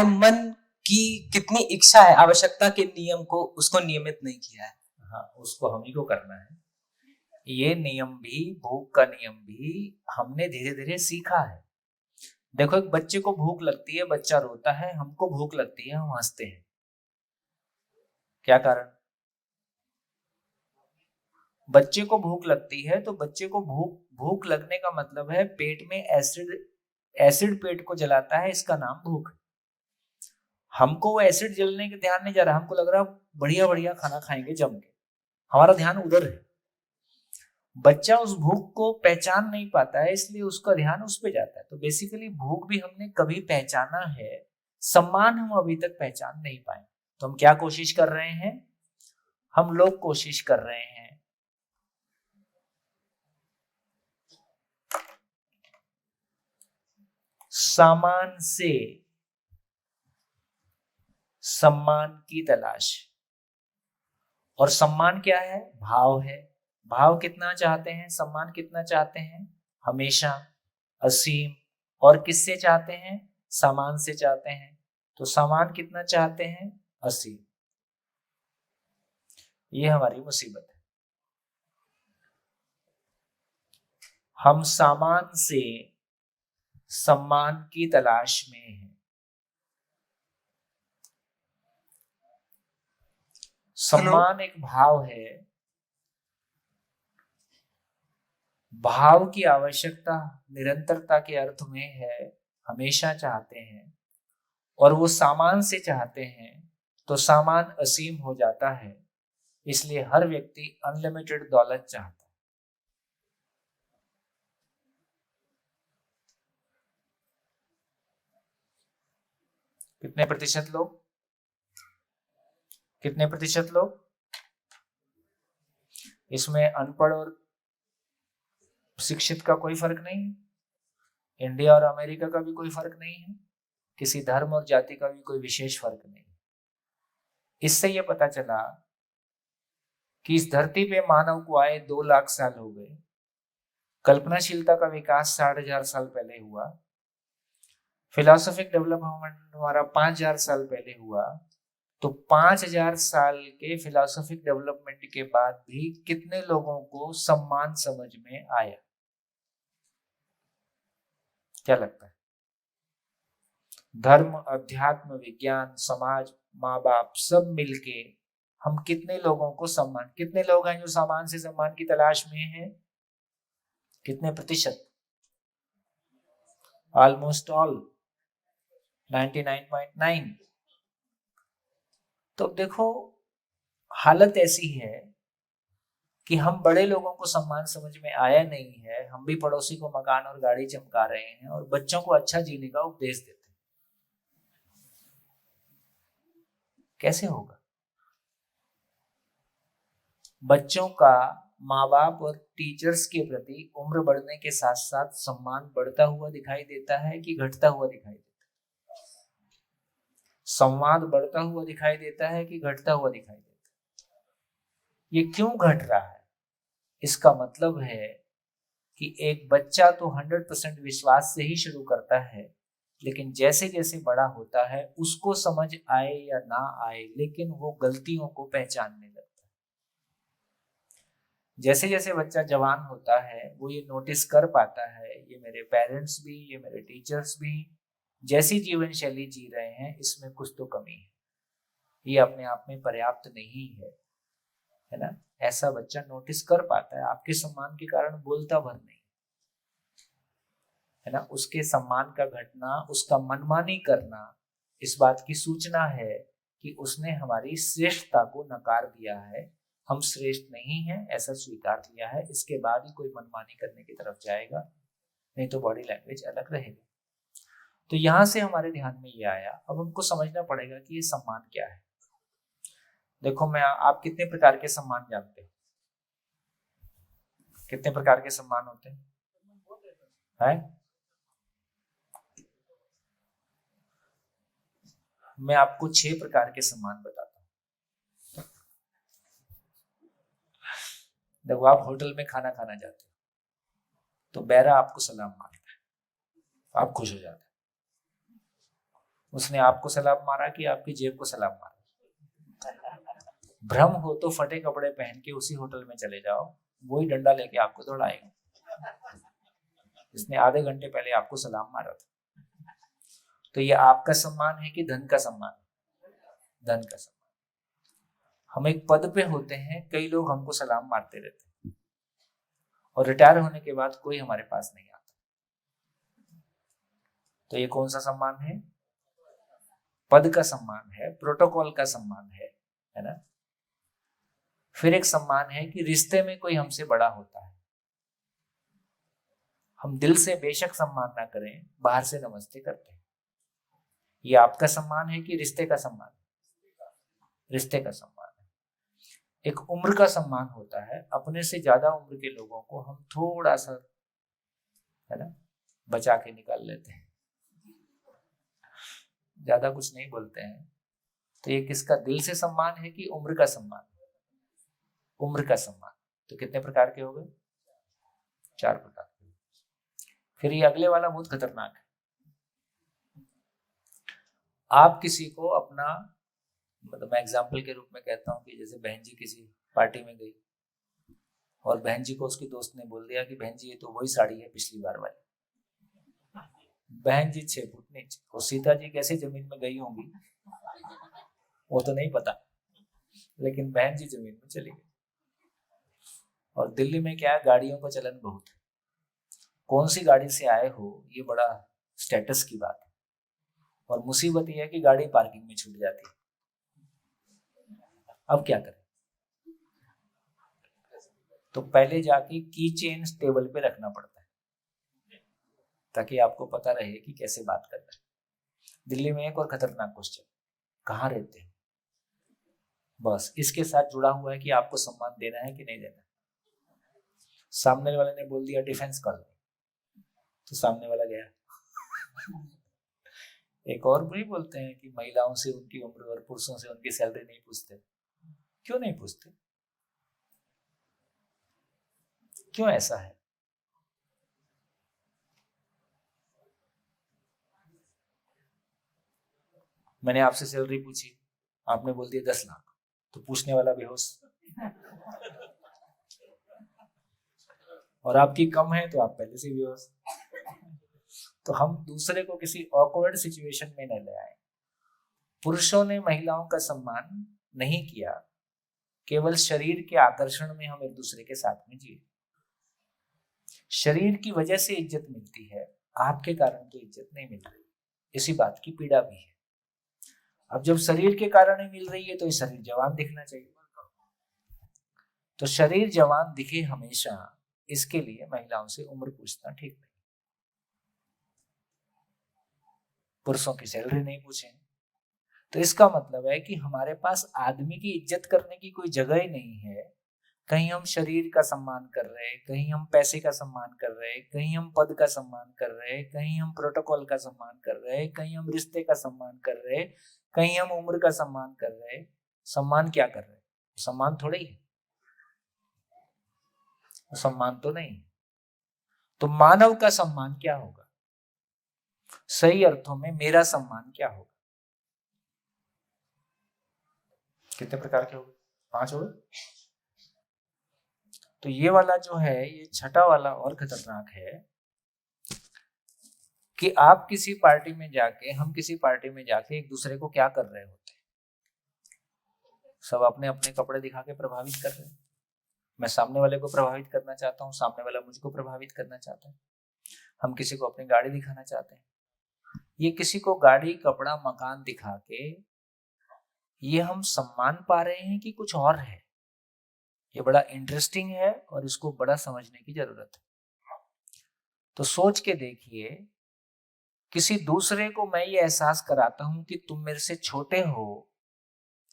मन की कितनी इच्छा है, आवश्यकता के नियम को उसको नियमित नहीं किया है। हाँ, उसको हम ही को करना है। ये नियम भी, भूख का नियम भी हमने धीरे धीरे सीखा है। देखो, एक बच्चे को भूख लगती है, बच्चा रोता है, हमको भूख लगती है, हम हंसते हैं, क्या कारण? बच्चे को भूख लगती है तो बच्चे को भूख लगने का मतलब है पेट में एसिड पेट को जलाता है, इसका नाम भूख। हमको वो एसिड जलने के ध्यान नहीं जा रहा, हमको लग रहा बढ़िया बढ़िया खाना खाएंगे जम के, हमारा ध्यान उधर है। बच्चा उस भूख को पहचान नहीं पाता है, इसलिए उसका ध्यान उस पे जाता है। तो बेसिकली भूख भी हमने कभी पहचाना है, सम्मान हम अभी तक पहचान नहीं पाए। तो हम क्या कोशिश कर रहे हैं? हम लोग कोशिश कर रहे हैं सामान से सम्मान की तलाश। और सम्मान क्या है? भाव है। भाव कितना चाहते हैं, सम्मान कितना चाहते हैं? हमेशा, असीम। और किससे चाहते हैं? सामान से चाहते हैं। तो सामान कितना चाहते हैं? असीम। ये हमारी मुसीबत है। हम सामान से सम्मान की तलाश में हैं। सम्मान एक भाव है, भाव की आवश्यकता निरंतरता के अर्थ में है, हमेशा चाहते हैं। और वो सामान से चाहते हैं तो सामान असीम हो जाता है, इसलिए हर व्यक्ति अनलिमिटेड दौलत चाहता है। कितने प्रतिशत लोग? कितने प्रतिशत लोग? इसमें अनपढ़ और शिक्षित का कोई फर्क नहीं है, इंडिया और अमेरिका का भी कोई फर्क नहीं है, किसी धर्म और जाति का भी कोई विशेष फर्क नहीं। इससे यह पता चला कि इस धरती पे मानव को आए 2 लाख साल हो गए। कल्पनाशीलता का विकास 60,000 साल पहले हुआ। फिलोसॉफिक डेवलपमेंट हमारा 5,000 साल पहले हुआ। तो 5,000 साल के फिलोसॉफिक डेवलपमेंट के बाद भी कितने लोगों को सम्मान समझ में आया? क्या लगता है? धर्म, अध्यात्म, विज्ञान, समाज, माँ बाप सब मिलके हम कितने लोगों को सम्मान, कितने लोग हैं जो सम्मान से सम्मान की तलाश में हैं? कितने प्रतिशत? Almost all, 99.9। तो देखो, हालत ऐसी है कि हम बड़े लोगों को सम्मान समझ में आया नहीं है, हम भी पड़ोसी को मकान और गाड़ी चमका रहे हैं और बच्चों को अच्छा जीने का उपदेश देते हैं। कैसे होगा? बच्चों का माँ बाप और टीचर्स के प्रति उम्र बढ़ने के साथ साथ सम्मान बढ़ता हुआ दिखाई देता है कि घटता हुआ दिखाई देता है? संवाद बढ़ता हुआ दिखाई देता है कि घटता हुआ दिखाई देता है? ये क्यों घट रहा है? इसका मतलब है कि एक बच्चा तो 100% विश्वास से ही शुरू करता है, लेकिन जैसे जैसे बड़ा होता है उसको समझ आए या ना आए, लेकिन वो गलतियों को पहचानने लगता है। जैसे जैसे बच्चा जवान होता है वो ये नोटिस कर पाता है, ये मेरे पेरेंट्स भी, ये मेरे टीचर्स भी जैसी जीवन शैली जी रहे हैं इसमें कुछ तो कमी है, ये अपने आप में पर्याप्त नहीं है ना। ऐसा बच्चा नोटिस कर पाता है। आपके सम्मान के कारण बोलता भर नहीं, है ना। उसके सम्मान का घटना, उसका मनमानी करना इस बात की सूचना है कि उसने हमारी श्रेष्ठता को नकार दिया है। हम श्रेष्ठ नहीं हैं ऐसा स्वीकार लिया है, इसके बाद ही कोई मनमानी करने की तरफ जाएगा, नहीं तो बॉडी लैंग्वेज अलग रहेगा। तो यहां से हमारे ध्यान में ये आया। अब हमको समझना पड़ेगा कि ये सम्मान क्या है। देखो, आप कितने प्रकार के सम्मान जानते हो? कितने प्रकार के सम्मान होते हैं? मैं आपको 6 प्रकार के सम्मान बताता हूं। देखो, आप होटल में खाना खाना जाते हो तो बैरा आपको सलाम मारता है, आप खुश हो जाते हैं। उसने आपको सलाम मारा कि आपकी जेब को सलाम मारा? भ्रम हो तो फटे कपड़े पहन के उसी होटल में चले जाओ, वही डंडा लेके आपको दौड़ाएगा जिसने आधे घंटे पहले आपको सलाम मारा था। तो ये आपका सम्मान है कि धन का सम्मान? धन का सम्मान। हम एक पद पे होते हैं, कई लोग हमको सलाम मारते रहते हैं और रिटायर होने के बाद कोई हमारे पास नहीं आता। तो ये कौन सा सम्मान है? पद का सम्मान है, प्रोटोकॉल का सम्मान है ना। फिर एक सम्मान है कि रिश्ते में कोई हमसे बड़ा होता है, हम दिल से बेशक सम्मान ना करें, बाहर से नमस्ते करते हैं। ये आपका सम्मान है कि रिश्ते का सम्मान? रिश्ते का सम्मान है। एक उम्र का सम्मान होता है, अपने से ज्यादा उम्र के लोगों को हम थोड़ा सा, है ना, बचा के निकाल लेते हैं, ज्यादा कुछ नहीं बोलते हैं। तो ये किसका दिल से सम्मान है कि उम्र का सम्मान? उम्र का सम्मान। तो कितने प्रकार के हो गए? 4 प्रकार के। फिर ये अगले वाला बहुत खतरनाक है। आप किसी को अपना, मतलब मैं एग्जाम्पल के रूप में कहता हूँ कि जैसे बहन जी किसी पार्टी में गई और बहन जी को उसकी दोस्त ने बोल दिया कि बहन जी ये तो वही साड़ी है पिछली बार वाली। बहन जी 6 फुट नीचे, और सीता जी कैसे जमीन में गई होंगी वो तो नहीं पता, लेकिन बहन जी जमीन में चली गई। और दिल्ली में क्या है, गाड़ियों का चलन बहुत है। कौन सी गाड़ी से आए हो ये बड़ा स्टेटस की बात है, और मुसीबत यह है कि गाड़ी पार्किंग में छूट जाती है। अब क्या करें? तो पहले जाके की चेन टेबल पे रखना पड़ता है ताकि आपको पता रहे कि कैसे बात करना है। दिल्ली में एक और खतरनाक क्वेश्चन, कहाँ रहते हैं? बस इसके साथ जुड़ा हुआ है कि आपको सम्मान देना है कि नहीं देना। सामने वाले ने बोल दिया डिफेंस कॉलोनी, तो सामने वाला गया। एक और भी बोलते हैं कि महिलाओं से उनकी उम्र और पुरुषों से उनकी सैलरी नहीं पूछते। क्यों नहीं पूछते? क्यों ऐसा है? मैंने आपसे सैलरी पूछी, आपने बोल दिया 10 लाख, तो पूछने वाला बेहोश। और आपकी कम है तो आप पहले से बेहोश। तो हम दूसरे को किसी ऑकवर्ड सिचुएशन में न ले आए। पुरुषों ने महिलाओं का सम्मान नहीं किया, केवल शरीर के आकर्षण में हम एक दूसरे के साथ में जिए। शरीर की वजह से इज्जत मिलती है, आपके कारण तो इज्जत नहीं मिल रही। इसी बात की पीड़ा भी है। अब जब शरीर के कारण ही मिल रही है तो ये शरीर जवान दिखना चाहिए, तो शरीर जवान दिखे हमेशा, इसके लिए महिलाओं से उम्र पूछना ठीक नहीं। पुरुषों की सैलरी नहीं पूछेंगे। तो इसका मतलब है कि हमारे पास आदमी की इज्जत करने की कोई जगह ही नहीं है। कहीं हम शरीर का सम्मान कर रहे हैं, कहीं हम पैसे का सम्मान कर रहे हैं, कहीं हम पद का सम्मान कर रहे हैं, कहीं हम प्रोटोकॉल का सम्मान कर रहे हैं, कहीं हम रिश्ते का सम्मान कर रहे हैं, कहीं हम उम्र का सम्मान कर रहे हैं। सम्मान क्या कर रहे हैं? सम्मान थोड़ा ही है, सम्मान तो नहीं। तो मानव का सम्मान क्या होगा? सही अर्थों में मेरा सम्मान क्या होगा? कितने प्रकार के हो गए? 5 हो गए। तो ये वाला जो है, ये छठा वाला और खतरनाक है कि आप किसी पार्टी में जाके, हम किसी पार्टी में जाके एक दूसरे को क्या कर रहे होते हैं? सब अपने अपने कपड़े दिखा के प्रभावित कर रहे हैं। मैं सामने वाले को प्रभावित करना चाहता हूँ, सामने वाला मुझको प्रभावित करना चाहता है। हम किसी को अपनी गाड़ी दिखाना चाहते हैं। ये किसी को गाड़ी, कपड़ा, मकान दिखा के ये हम सम्मान पा रहे हैं कि कुछ और है? ये बड़ा इंटरेस्टिंग है और इसको बड़ा समझने की जरूरत है। तो सोच के देखिए, किसी दूसरे को मैं ये एहसास कराता हूं कि तुम मेरे से छोटे हो,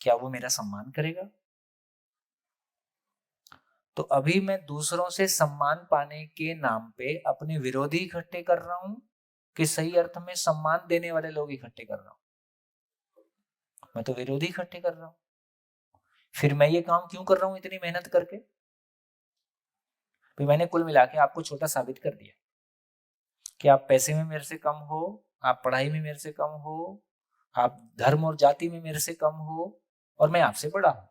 क्या वो मेरा सम्मान करेगा? तो अभी मैं दूसरों से सम्मान पाने के नाम पे अपने विरोधी इकट्ठे कर रहा हूं कि सही अर्थ में सम्मान देने वाले लोग इकट्ठे कर रहा हूं? मैं तो विरोधी इकट्ठे कर रहा हूं। फिर मैं ये काम क्यों कर रहा हूं इतनी मेहनत करके? फिर मैंने कुल मिला के आपको छोटा साबित कर दिया कि आप पैसे में मेरे से कम हो, आप पढ़ाई में मेरे से कम हो, आप धर्म और जाति में मेरे से कम हो, और मैं आपसे बड़ा हूं।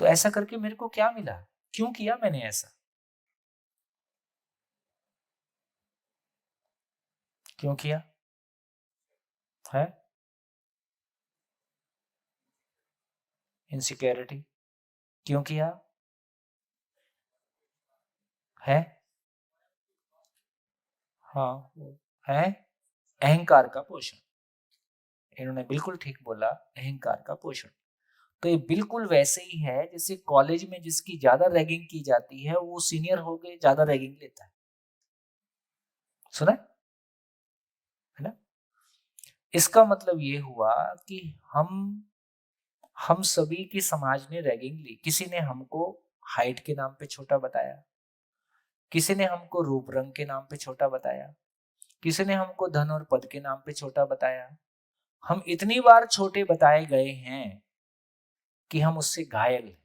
तो ऐसा करके मेरे को क्या मिला? क्यों किया मैंने ऐसा? क्यों किया है? इनसिक्योरिटी। क्यों किया है? हाँ, है अहंकार का पोषण। इन्होंने बिल्कुल ठीक बोला, अहंकार का पोषण। तो ये बिल्कुल वैसे ही है जैसे कॉलेज में जिसकी ज्यादा रैगिंग की जाती है वो सीनियर होके ज्यादा रैगिंग लेता है। सुना है ना? इसका मतलब ये हुआ कि हम सभी की समाज ने रैगिंग ली। किसी ने हमको हाइट के नाम पे छोटा बताया, किसी ने हमको रूप रंग के नाम पे छोटा बताया, किसी ने हमको धन और पद के नाम पे छोटा बताया। हम इतनी बार छोटे बताए गए हैं कि हम उससे घायल हैं।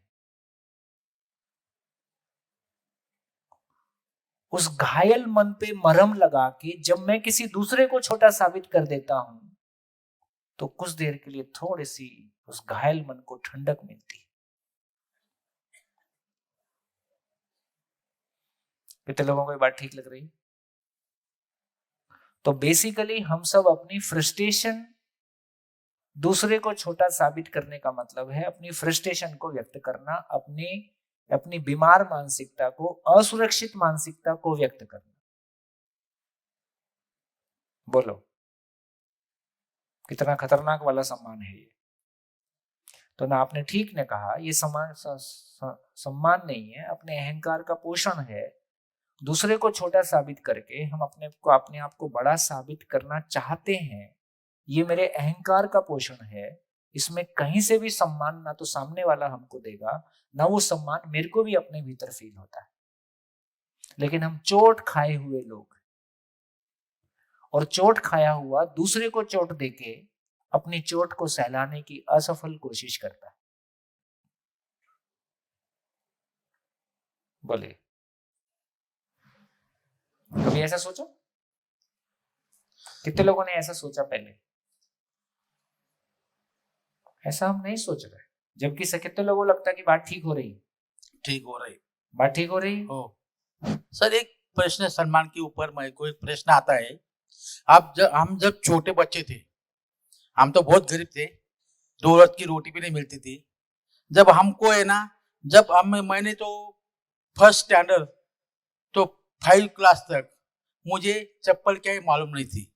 उस घायल मन पे मरहम लगा के जब मैं किसी दूसरे को छोटा साबित कर देता हूं तो कुछ देर के लिए थोड़ी सी उस घायल मन को ठंडक मिलती है। कितने लोगों को ये बात ठीक लग रही है? तो बेसिकली हम सब अपनी फ्रस्ट्रेशन, दूसरे को छोटा साबित करने का मतलब है अपनी फ्रस्ट्रेशन को व्यक्त करना, अपनी बीमार मानसिकता को, असुरक्षित मानसिकता को व्यक्त करना। बोलो कितना खतरनाक वाला सम्मान है ये। तो ना आपने ठीक ने कहा, ये सम्मान नहीं है, अपने अहंकार का पोषण है। दूसरे को छोटा साबित करके हम अपने आप को बड़ा साबित करना चाहते हैं। ये मेरे अहंकार का पोषण है। इसमें कहीं से भी सम्मान ना तो सामने वाला हमको देगा, ना वो सम्मान मेरे को भी अपने भीतर फील होता है। लेकिन हम चोट खाए हुए लोग, और चोट खाया हुआ दूसरे को चोट देके अपनी चोट को सहलाने की असफल कोशिश करता है। बोले कभी ऐसा सोचा? कितने लोगों ने ऐसा सोचा पहले? ऐसा हम नहीं सोच रहे, जबकि कितने लोगों को लगता है कि बात ठीक हो रही है। ठीक हो रही, बात ठीक हो रही हो। सर एक प्रश्न सम्मान के ऊपर मेरे को एक प्रश्न आता है। हम जब छोटे बच्चे थे, हम तो बहुत गरीब थे, 2 वक्त की रोटी भी नहीं मिलती थी। जब हमको है ना, मैंने तो फर्स्ट स्टैंडर्ड तो 5 क्लास तक मुझे चप्पल क्या है मालूम नहीं थी।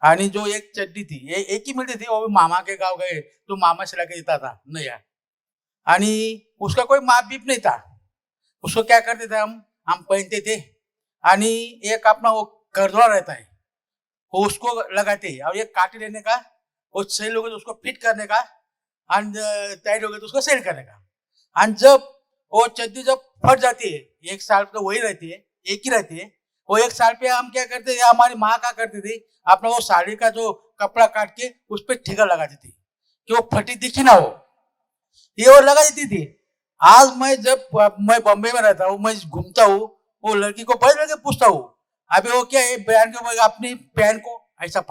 आणि जो एक चड्डी थी, एक ही मिलती थी, वो भी मामा के गांव गए तो मामा सिला के देता था नया। आणि उसका कोई माप बीप नहीं था। उसको क्या करते थे हम पहनते थे, आणि एक अपना वो करदवा रहता है वो उसको लगाते, और एक काटे रहने का, वो सही लोगे तो उसको फिट करने का, और टाइट हो गए तो उसको सेल करने का। और जब वो चड्डी जब फट जाती है, 1 साल तो वही रहती है, एक ही रहती है, वो 1 साल पे हम क्या करते थे, हमारी माँ क्या करती थी, अपना वो साड़ी का जो कपड़ा काट के उस पर ठिका लगाती थी कि वो फटी दिखे ना हो, ये वो लगा देती थी। आज मैं बॉम्बे में रहता हूँ, मैं घूमता हूँ, वो लड़की को पहले लड़के पूछता हूँ, अभी वो क्या है, बहन के ऊपर अपनी पैन को ऐसा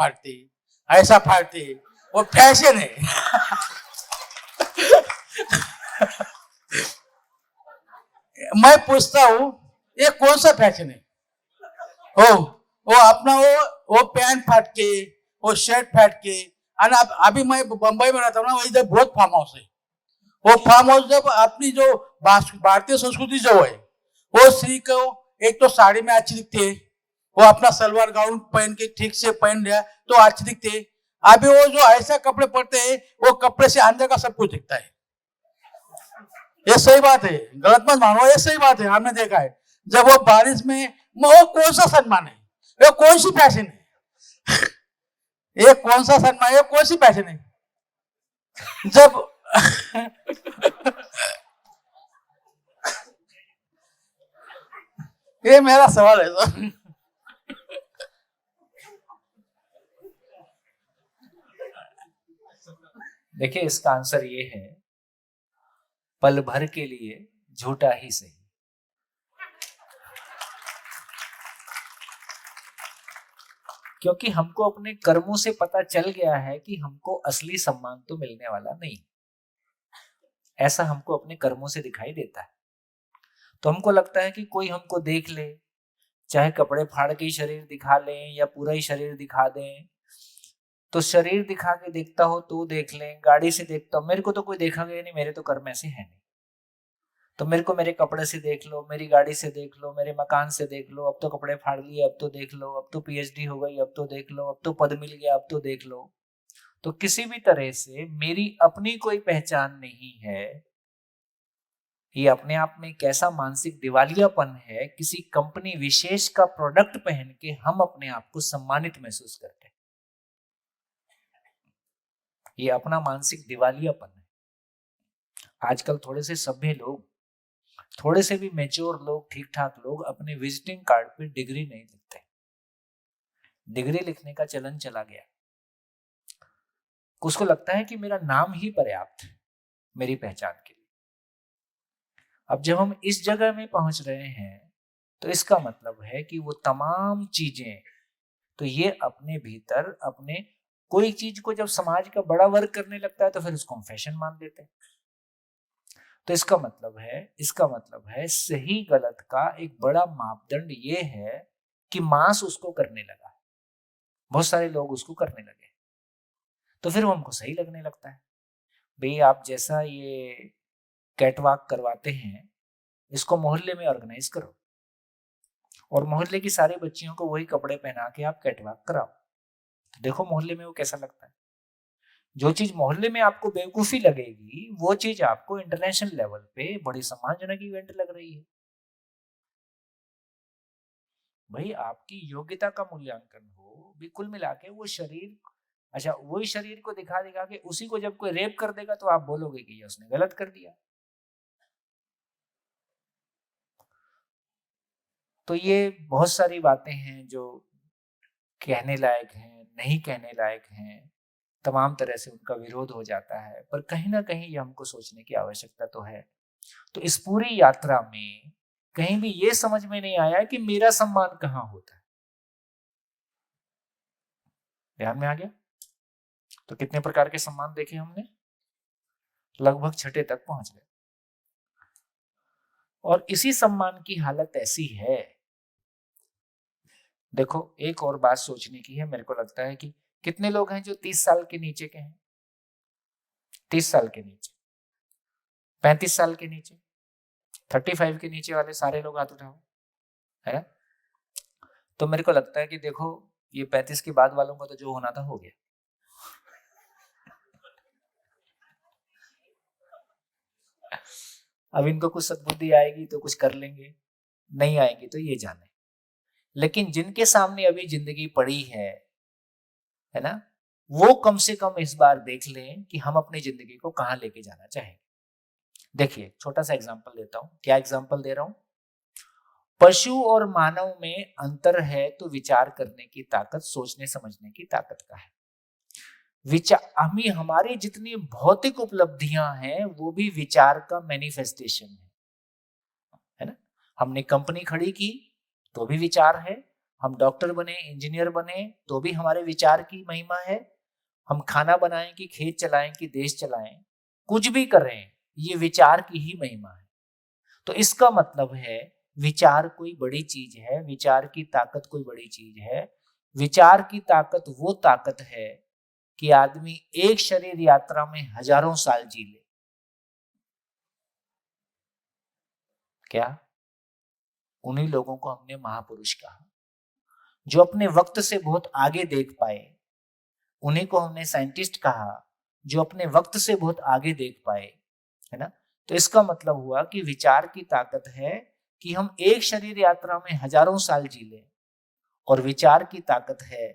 फाड़ते, वो फैशन है। मैं पूछता हूँ ये कौन सा फैशन है? वो अपना वो पैंट फाड़ के, वो शर्ट फाड़ के, और अभी मैं बम्बई में रहता हूँ ना, इधर बहुत फार्म हाउस है। वो फार्म हाउस जब अपनी जो भारतीय संस्कृति जो है, वो स्त्री को एक तो साड़ी में अच्छी दिखती है, वो अपना सलवार गाउन पहन के ठीक से पहन लिया तो अच्छी दिखती है। अभी वो जो ऐसा कपड़े पहनते हैं, वो कपड़े से अंदर का सब कुछ दिखता है। ये सही बात है, गलत मत मानो, ये सही बात है, हमने देखा है। जब वो बारिश में, वो कौन सा सम्मान है, ये कौन सी फैशन है, ये कौन सा सम्मान है, ये कौन सी फैशन है? जब ये मेरा सवाल है सर। देखिए, इसका आंसर ये है, पल भर के लिए झूठा ही सही। क्योंकि हमको अपने कर्मों से पता चल गया है कि हमको असली सम्मान तो मिलने वाला नहीं, ऐसा हमको अपने कर्मों से दिखाई देता है। तो हमको लगता है कि कोई हमको देख ले, चाहे कपड़े फाड़ के ही शरीर दिखा लें या पूरा ही शरीर दिखा दें, तो शरीर दिखा के देखता हो तो देख लें, गाड़ी से देखता हो, मेरे को तो कोई देखा गया नहीं, मेरे तो कर्म ऐसे है नहीं, तो मेरे को मेरे कपड़े से देख लो, मेरी गाड़ी से देख लो, मेरे मकान से देख लो, अब तो कपड़े फाड़ लिए, अब तो देख लो, अब तो पीएचडी हो गई, अब तो देख लो, अब तो पद मिल गया, अब तो देख लो। तो किसी भी तरह से मेरी अपनी कोई पहचान नहीं है। ये अपने आप में कैसा मानसिक दिवालियापन है, किसी कंपनी विशेष का प्रोडक्ट पहन के हम अपने आप को सम्मानित महसूस करते हैं। ये अपना मानसिक दिवालियापन है। आजकल थोड़े से सभ्य लोग, थोड़े से भी मैच्योर लोग, ठीक ठाक लोग अपने विजिटिंग कार्ड पे डिग्री नहीं लिखते। डिग्री लिखने का चलन चला गया। उसको लगता है कि मेरा नाम ही पर्याप्त है मेरी पहचान के लिए। अब जब हम इस जगह में पहुंच रहे हैं, तो इसका मतलब है कि वो तमाम चीजें, तो ये अपने भीतर, अपने कोई चीज को जब समाज का बड़ा वर्ग करने लगता है तो फिर उसको हम फैशन मान लेते हैं। तो इसका मतलब है सही गलत का एक बड़ा मापदंड ये है कि मास उसको करने लगा, बहुत सारे लोग उसको करने लगे, तो फिर वो हमको सही लगने लगता है। भाई आप जैसा ये कैटवॉक करवाते हैं, इसको मोहल्ले में ऑर्गेनाइज करो और मोहल्ले की सारी बच्चियों को वही कपड़े पहना के आप कैटवॉक कराओ, तो देखो मोहल्ले में वो कैसा लगता है। जो चीज मोहल्ले में आपको बेवकूफी लगेगी, वो चीज आपको इंटरनेशनल लेवल पे बड़ी सम्मानजनक इवेंट लग रही है। भाई आपकी योग्यता का मूल्यांकन हो, भी कुल मिला के वो शरीर, अच्छा वही शरीर को दिखा के उसी को जब कोई रेप कर देगा तो आप बोलोगे कि ये उसने गलत कर दिया। तो ये बहुत सारी बातें हैं जो कहने लायक हैं, नहीं कहने लायक हैं, तमाम तरह से उनका विरोध हो जाता है, पर कहीं ना कहीं ये हमको सोचने की आवश्यकता तो है। तो इस पूरी यात्रा में कहीं भी ये समझ में नहीं आया कि मेरा सम्मान कहाँ होता है। ध्यान में आ गया? तो कितने प्रकार के सम्मान देखे हमने, लगभग 6ठे तक पहुंच गए। और इसी सम्मान की हालत ऐसी है, देखो एक और बात सोचने की है। मेरे को लगता है कि कितने लोग हैं जो 30 साल के नीचे के हैं, 30 साल के नीचे, 35 साल के नीचे, 35 के नीचे वाले सारे लोग हाथ उठाओ, है ना? तो मेरे को लगता है कि देखो ये 35 के बाद वालों का तो जो होना था हो गया। अब इनको कुछ सद्बुद्धि आएगी तो कुछ कर लेंगे, नहीं आएगी तो ये जाने। लेकिन जिनके सामने अभी जिंदगी पड़ी है ना, वो कम से कम इस बार देख लें कि हम अपनी जिंदगी को कहाँ लेके जाना चाहेंगे। देखिए छोटा सा एग्जांपल देता हूं। क्या एग्जांपल दे रहा हूं? पशु और मानव में अंतर है तो विचार करने की ताकत है समझने की ताकत का है। विचार हमारी जितनी भौतिक उपलब्धियां हैं वो भी विचार का मैनिफेस्टेशन है ना। हमने कंपनी खड़ी की तो भी विचार है, हम डॉक्टर बने, इंजीनियर बने तो भी हमारे विचार की महिमा है, हम खाना बनाएं कि खेत चलाएं कि देश चलाएं, कुछ भी करें ये विचार की ही महिमा है। तो इसका मतलब है विचार कोई बड़ी चीज है, विचार की ताकत कोई बड़ी चीज है। विचार की ताकत वो ताकत है कि आदमी एक शरीर यात्रा में हजारों साल जी ले। क्या? उन्हीं लोगों को हमने महापुरुष कहा जो अपने वक्त से बहुत आगे देख पाए। उन्हीं को हमने साइंटिस्ट कहा जो अपने वक्त से बहुत आगे देख पाए, है ना। तो इसका मतलब हुआ कि विचार की ताकत है कि हम एक शरीर यात्रा में हजारों साल जी लें, और विचार की ताकत है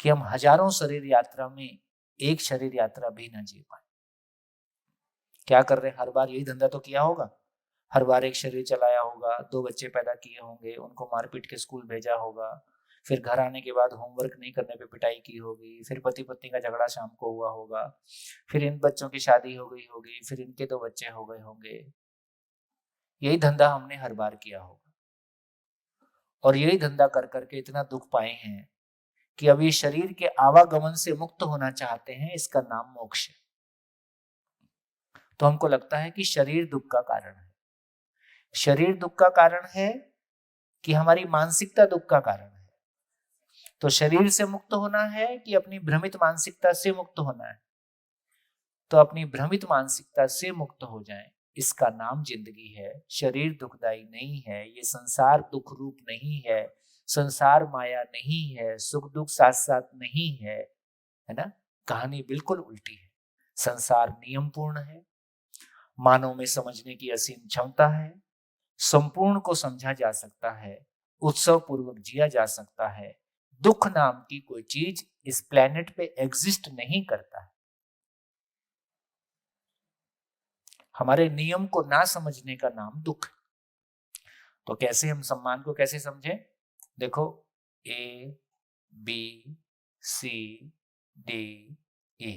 कि हम हजारों शरीर यात्रा में एक शरीर यात्रा भी ना जी पाए। क्या कर रहे हैं? हर बार यही धंधा तो किया होगा, हर बार एक शरीर चलाया होगा, 2 बच्चे पैदा किए होंगे, उनको मारपीट के स्कूल भेजा होगा, फिर घर आने के बाद होमवर्क नहीं करने पे पिटाई की होगी, फिर पति पत्नी का झगड़ा शाम को हुआ होगा, फिर इन बच्चों की शादी हो गई होगी, फिर इनके 2 बच्चे हो गए होंगे। यही धंधा हमने हर बार किया होगा, और यही धंधा कर करके इतना दुख पाए हैं कि अब ये शरीर के आवागमन से मुक्त होना चाहते हैं। इसका नाम मोक्ष है। तो हमको लगता है कि शरीर दुख का कारण है। शरीर दुख का कारण है कि हमारी मानसिकता दुख का कारण है। तो शरीर से मुक्त होना है कि अपनी भ्रमित मानसिकता से मुक्त होना है? तो अपनी भ्रमित मानसिकता से मुक्त हो जाएं। इसका नाम जिंदगी है। शरीर दुखदाई नहीं है, ये संसार दुख रूप नहीं है, संसार माया नहीं है, सुख दुख साथ साथ नहीं है, है ना। कहानी बिल्कुल उल्टी है। संसार नियम पूर्ण है, मानव में समझने की असीम क्षमता है, संपूर्ण को समझा जा सकता है, उत्सव पूर्वक जिया जा सकता है। दुख नाम की कोई चीज इस प्लेनेट पे एग्जिस्ट नहीं करता है। हमारे नियम को ना समझने का नाम दुख है। तो कैसे हम सम्मान को कैसे समझें? देखो, A, B, C, D, E।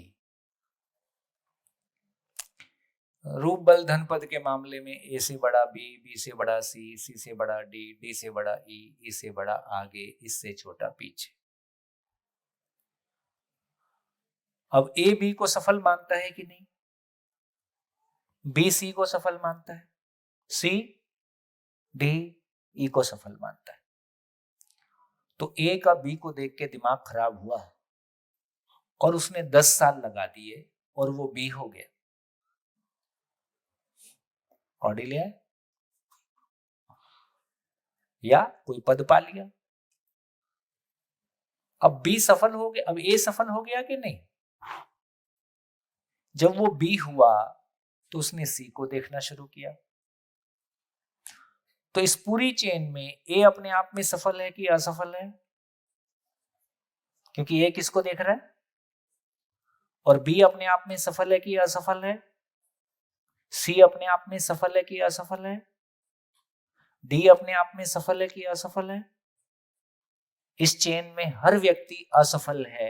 रूप बल धन पद के मामले में A से बड़ा B, B से बड़ा C, C से बड़ा D, D से बड़ा E, E से बड़ा आगे, इससे छोटा पीछे। अब A B को सफल मानता है कि नहीं? B C को सफल मानता है, C D E को सफल मानता है। तो A का B को देख के दिमाग खराब हुआ और उसने 10 साल लगा दिए और वो B हो गया। ऑडी लिया या कोई पद पा लिया। अब B सफल हो गया, अब A सफल हो गया कि नहीं? जब वो B हुआ तो उसने C को देखना शुरू किया। तो इस पूरी चेन में A अपने आप में सफल है कि असफल है? क्योंकि A किसको देख रहा है? और B अपने आप में सफल है कि असफल है? C अपने आप में सफल है कि असफल है? D अपने आप में सफल है कि असफल है? इस चेन में हर व्यक्ति असफल है,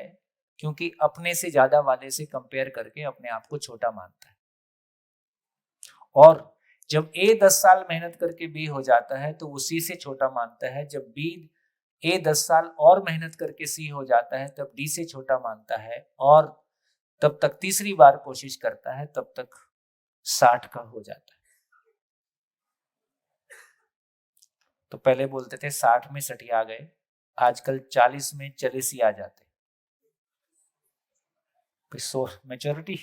क्योंकि अपने से ज्यादा वाले से कंपेयर करके अपने आप को छोटा मानता है। और जब A 10 साल मेहनत करके B हो जाता है तो वो C से छोटा मानता है। जब A 10 साल और मेहनत करके C हो जाता है तब D से छोटा मानता है, और तब तक तीसरी बार कोशिश करता है, तब तक 60 का हो जाता है। तो पहले बोलते थे 60 में सठिया गए, आजकल 40 में 40 आ जाते। मैच्योरिटी,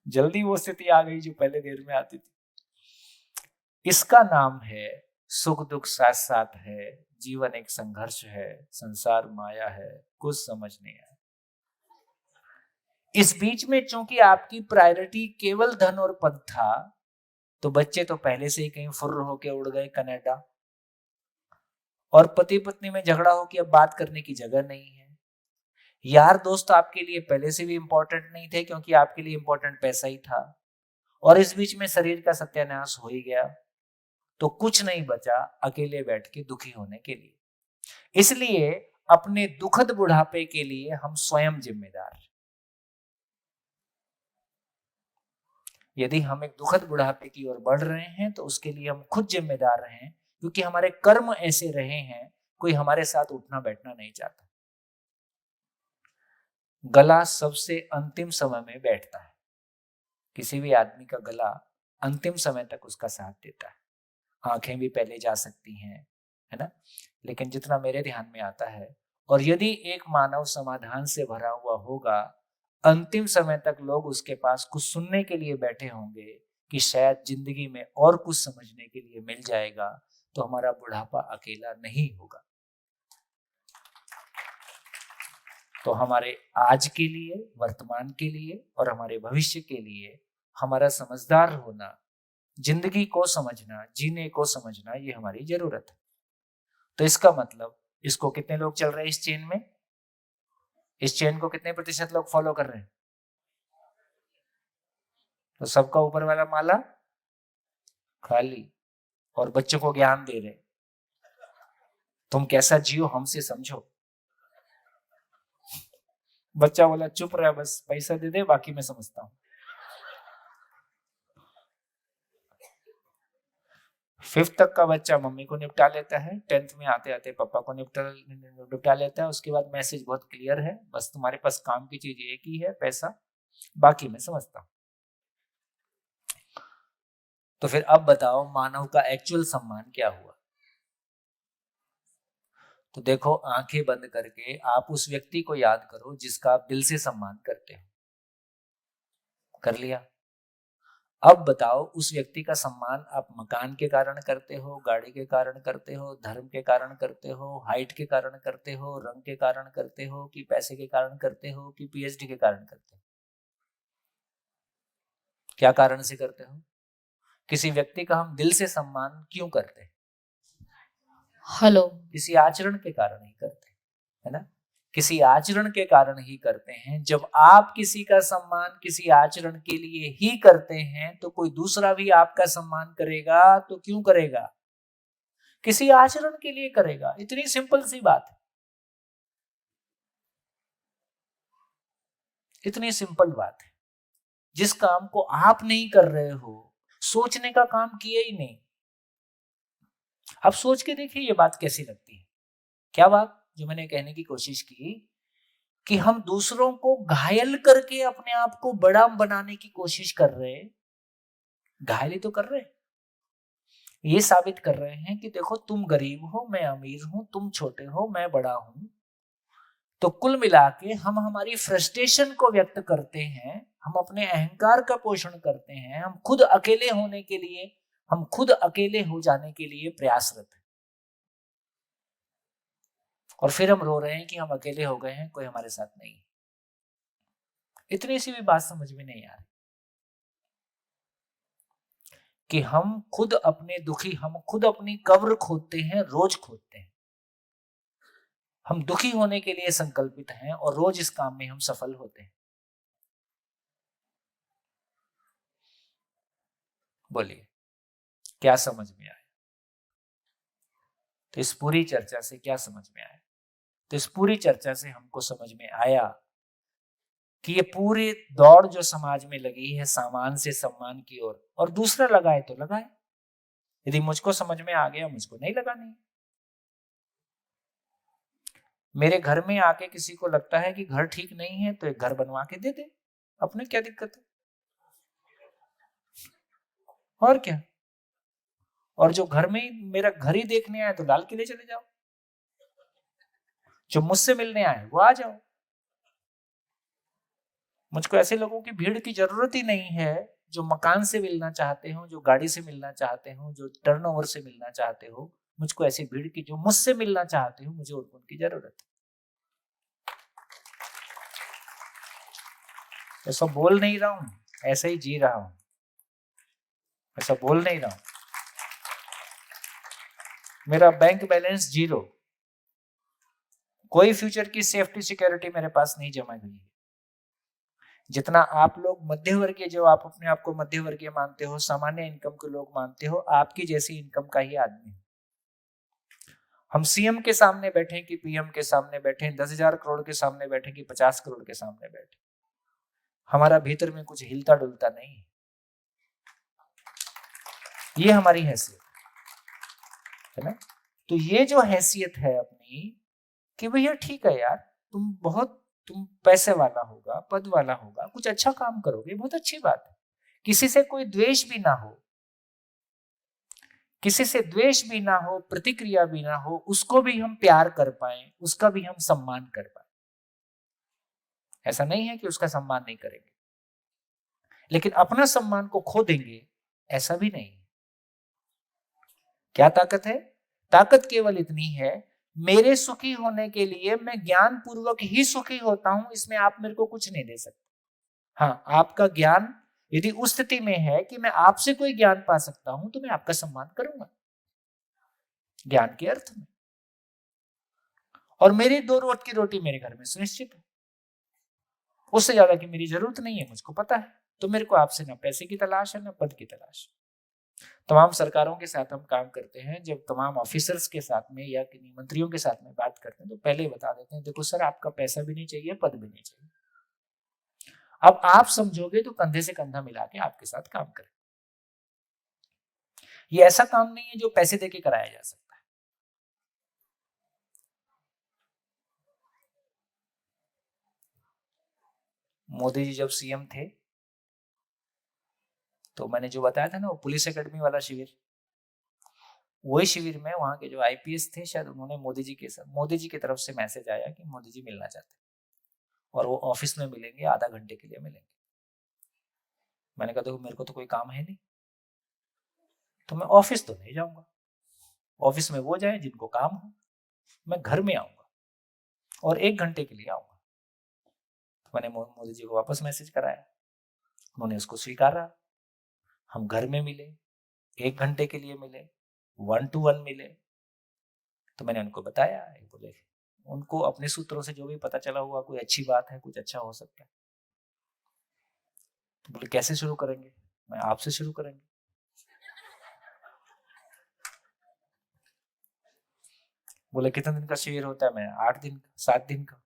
जल्दी वो स्थिति आ गई जो पहले देर में आती थी। इसका नाम है सुख दुख साथ साथ है, जीवन एक संघर्ष है, संसार माया है, कुछ समझ नहीं आया। इस बीच में चूंकि आपकी प्रायोरिटी केवल धन और पद था, तो बच्चे तो पहले से ही कहीं फुर्र होके उड़ गए कनाडा, और पति पत्नी में झगड़ा हो कि अब बात करने की जगह नहीं है। यार दोस्त आपके लिए पहले से भी इंपॉर्टेंट नहीं थे, क्योंकि आपके लिए इंपॉर्टेंट पैसा ही था, और इस बीच में शरीर का सत्यानाश हो ही गया, तो कुछ नहीं बचा अकेले बैठ के दुखी होने के लिए। इसलिए अपने दुखद बुढ़ापे के लिए हम स्वयं जिम्मेदार। यदि हम एक दुखद बुढ़ापे की ओर बढ़ रहे हैं तो उसके लिए हम खुद जिम्मेदार हैं, क्योंकि हमारे कर्म ऐसे रहे हैं, कोई हमारे साथ उठना बैठना नहीं चाहता। गला सबसे अंतिम समय में बैठता है, किसी भी आदमी का गला अंतिम समय तक उसका साथ देता है। आंखें भी पहले जा सकती हैं, है ना, लेकिन जितना मेरे ध्यान में आता है, और यदि एक मानव समाधान से भरा हुआ होगा, अंतिम समय तक लोग उसके पास कुछ सुनने के लिए बैठे होंगे कि शायद जिंदगी में और कुछ समझने के लिए मिल जाएगा, तो हमारा बुढ़ापा अकेला नहीं होगा। तो हमारे आज के लिए, वर्तमान के लिए और हमारे भविष्य के लिए हमारा समझदार होना, जिंदगी को समझना, जीने को समझना, ये हमारी जरूरत है। तो इसका मतलब, इसको कितने लोग चल रहे हैं इस चेन में? इस चेन को कितने प्रतिशत लोग फॉलो कर रहे हैं? तो सबका ऊपर वाला माला खाली, और बच्चों को ज्ञान दे रहे, तुम कैसा जियो हमसे समझो। बच्चा बोला चुप रहा, बस पैसा दे दे, बाकी मैं समझता हूं। 5th तक का बच्चा मम्मी को निपटा लेता है, 10th में आते आते पापा को निपटा लेता है। उसके बाद मैसेज बहुत क्लियर है, बस तुम्हारे पास काम की चीज एक ही है, पैसा, बाकी मैं समझता हूं। तो फिर अब बताओ, मानव का एक्चुअल सम्मान क्या हुआ? तो देखो, आंखें बंद करके आप उस व्यक्ति को याद करो जिसका आप दिल से सम्मान करते हो। कर लिया? अब बताओ, उस व्यक्ति का सम्मान आप मकान के कारण करते हो, गाड़ी के कारण करते हो, धर्म के कारण करते हो, हाइट के कारण करते हो, रंग के कारण करते हो, कि पैसे के कारण करते हो, कि पीएचडी के कारण करते हो? क्या कारण से करते हो? किसी व्यक्ति का हम दिल से सम्मान क्यों करते हैं? हेलो, किसी आचरण के कारण ही करते हैं, है ना? किसी आचरण के कारण ही करते हैं। जब आप किसी का सम्मान किसी आचरण के लिए ही करते हैं, तो कोई दूसरा भी आपका सम्मान करेगा तो क्यों करेगा? किसी आचरण के लिए करेगा। इतनी सिंपल सी बात है, इतनी सिंपल बात है। जिस काम को आप नहीं कर रहे हो, सोचने का काम किया ही नहीं। आप सोच के देखिए ये बात कैसी लगती है। क्या बात जो मैंने कहने की कोशिश की कि हम दूसरों को घायल करके अपने आप को बड़ा बनाने की कोशिश कर रहे हैं। घायल ही तो कर रहे हैं, ये साबित कर रहे हैं कि देखो, तुम गरीब हो, मैं अमीर हूं, तुम छोटे हो, मैं बड़ा हूं। तो कुल मिला के हम हमारी फ्रस्ट्रेशन को व्यक्त करते हैं, हम अपने अहंकार का पोषण करते हैं, हम खुद अकेले होने के लिए, हम खुद अकेले हो जाने के लिए प्रयासरत हैं। और फिर हम रो रहे हैं कि हम अकेले हो गए हैं, कोई हमारे साथ नहीं। इतनी सी भी बात समझ में नहीं आ रही कि हम खुद अपने दुखी, हम खुद अपनी कब्र खोदते हैं, रोज खोदते हैं। हम दुखी होने के लिए संकल्पित हैं और रोज इस काम में हम सफल होते हैं। बोलिए, क्या समझ में आया? तो इस पूरी चर्चा से क्या समझ में आया? तो इस पूरी चर्चा से हमको समझ में आया कि ये पूरी दौड़ जो समाज में लगी है सामान से सम्मान की ओर, और दूसरा लगाए तो लगाए। यदि मुझको समझ में आ गया, मुझको नहीं लगानी। मेरे घर में आके किसी को लगता है कि घर ठीक नहीं है, तो एक घर बनवा के दे दे, अपने क्या दिक्कत है? और क्या? और जो घर में मेरा घर ही देखने आए, तो लाल किले चले जाओ। जो मुझसे मिलने आए वो आ जाओ। मुझको ऐसे लोगों की भीड़ की जरूरत ही नहीं है जो मकान से मिलना चाहते हो, जो गाड़ी से मिलना चाहते हो, जो टर्नओवर से मिलना चाहते हो। मुझको ऐसी भीड़ की जो मुझसे मिलना चाहते हो, मुझे उनकी जरूरत है। ऐसा बोल नहीं रहा हूं, ऐसा ही जी रहा हूं, ऐसा बोल नहीं रहा हूं। मेरा बैंक बैलेंस 0, कोई फ्यूचर की सेफ्टी सिक्योरिटी मेरे पास नहीं जमा हुई है। जितना आप लोग मध्यवर्गीय, जो आप अपने आप को मध्यवर्गीय मानते हो, सामान्य इनकम के लोग मानते हो, आपकी जैसी इनकम का ही आदमी है। हम सीएम के सामने बैठे कि पीएम के सामने बैठे, 10,000 करोड़ के सामने बैठे कि 50 करोड़ के सामने बैठे, हमारा भीतर में कुछ हिलता डुलता नहीं है। ये हमारी हैसियत है ना। तो ये जो हैसियत है अपनी कि भैया ठीक है यार, तुम पैसे वाला होगा, पद वाला होगा, कुछ अच्छा काम करोगे, बहुत अच्छी बात है। किसी से कोई द्वेष भी ना हो, किसी से द्वेष भी ना हो, प्रतिक्रिया भी ना हो, उसको भी हम प्यार कर पाए, उसका भी हम सम्मान कर पाए। ऐसा नहीं है कि उसका सम्मान नहीं करेंगे, लेकिन अपना सम्मान को खो देंगे, ऐसा भी नहीं है। क्या ताकत है? ताकत केवल इतनी है, मेरे सुखी होने के लिए मैं ज्ञान पूर्वक ही सुखी होता हूं, इसमें आप मेरे को कुछ नहीं दे सकते। हाँ, आपका ज्ञान यदि उस स्थिति में है कि मैं आपसे कोई ज्ञान पा सकता हूं तो मैं आपका सम्मान करूंगा ज्ञान के अर्थ में, और मेरी 2 रोट की रोटी मेरे घर में सुनिश्चित है। उससे ज्यादा की मेरी जरूरत नहीं है, मुझको पता है। तो मेरे को आपसे ना पैसे की तलाश है, ना पद की तलाश। तमाम सरकारों के साथ हम काम करते हैं, जब तमाम ऑफिसर्स के साथ में या किन्हीं मंत्रियों के साथ में बात करते हैं तो पहले बता देते हैं, देखो सर, आपका पैसा भी नहीं चाहिए, पद भी नहीं चाहिए। अब आप समझोगे तो कंधे से कंधा मिला के आपके साथ काम करें। ये ऐसा काम नहीं है जो पैसे देके कराया जा सकता है। मोदी जी जब सीएम थे तो मैंने जो बताया था ना, वो पुलिस एकेडमी वाला शिविर, वही शिविर में वहां के जो आईपीएस थे, शायद उन्होंने मोदी जी की तरफ से मैसेज आया कि मोदी जी मिलना चाहते हैं और वो ऑफिस में मिलेंगे, आधा घंटे के लिए मिलेंगे। मैंने कहा देखो, मेरे को तो कोई काम है नहीं, तो मैं ऑफिस तो नहीं जाऊंगा। ऑफिस में वो जाए जिनको काम हो, मैं घर में आऊंगा और 1 घंटे के लिए आऊंगा। तो मैंने मोदी जी को वापस मैसेज कराया, उन्होंने उसको स्वीकारा। हम घर में मिले, 1 घंटे के लिए मिले, 1 to 1 मिले। तो मैंने उनको बताया, बोले उनको अपने सूत्रों से जो भी पता चला हुआ कोई अच्छी बात है, कुछ अच्छा हो सकता है। तो बोले कैसे शुरू करेंगे? मैं आपसे शुरू करेंगे। बोले कितने दिन का शिविर होता है? मैं 8 दिन का, 7 दिन का।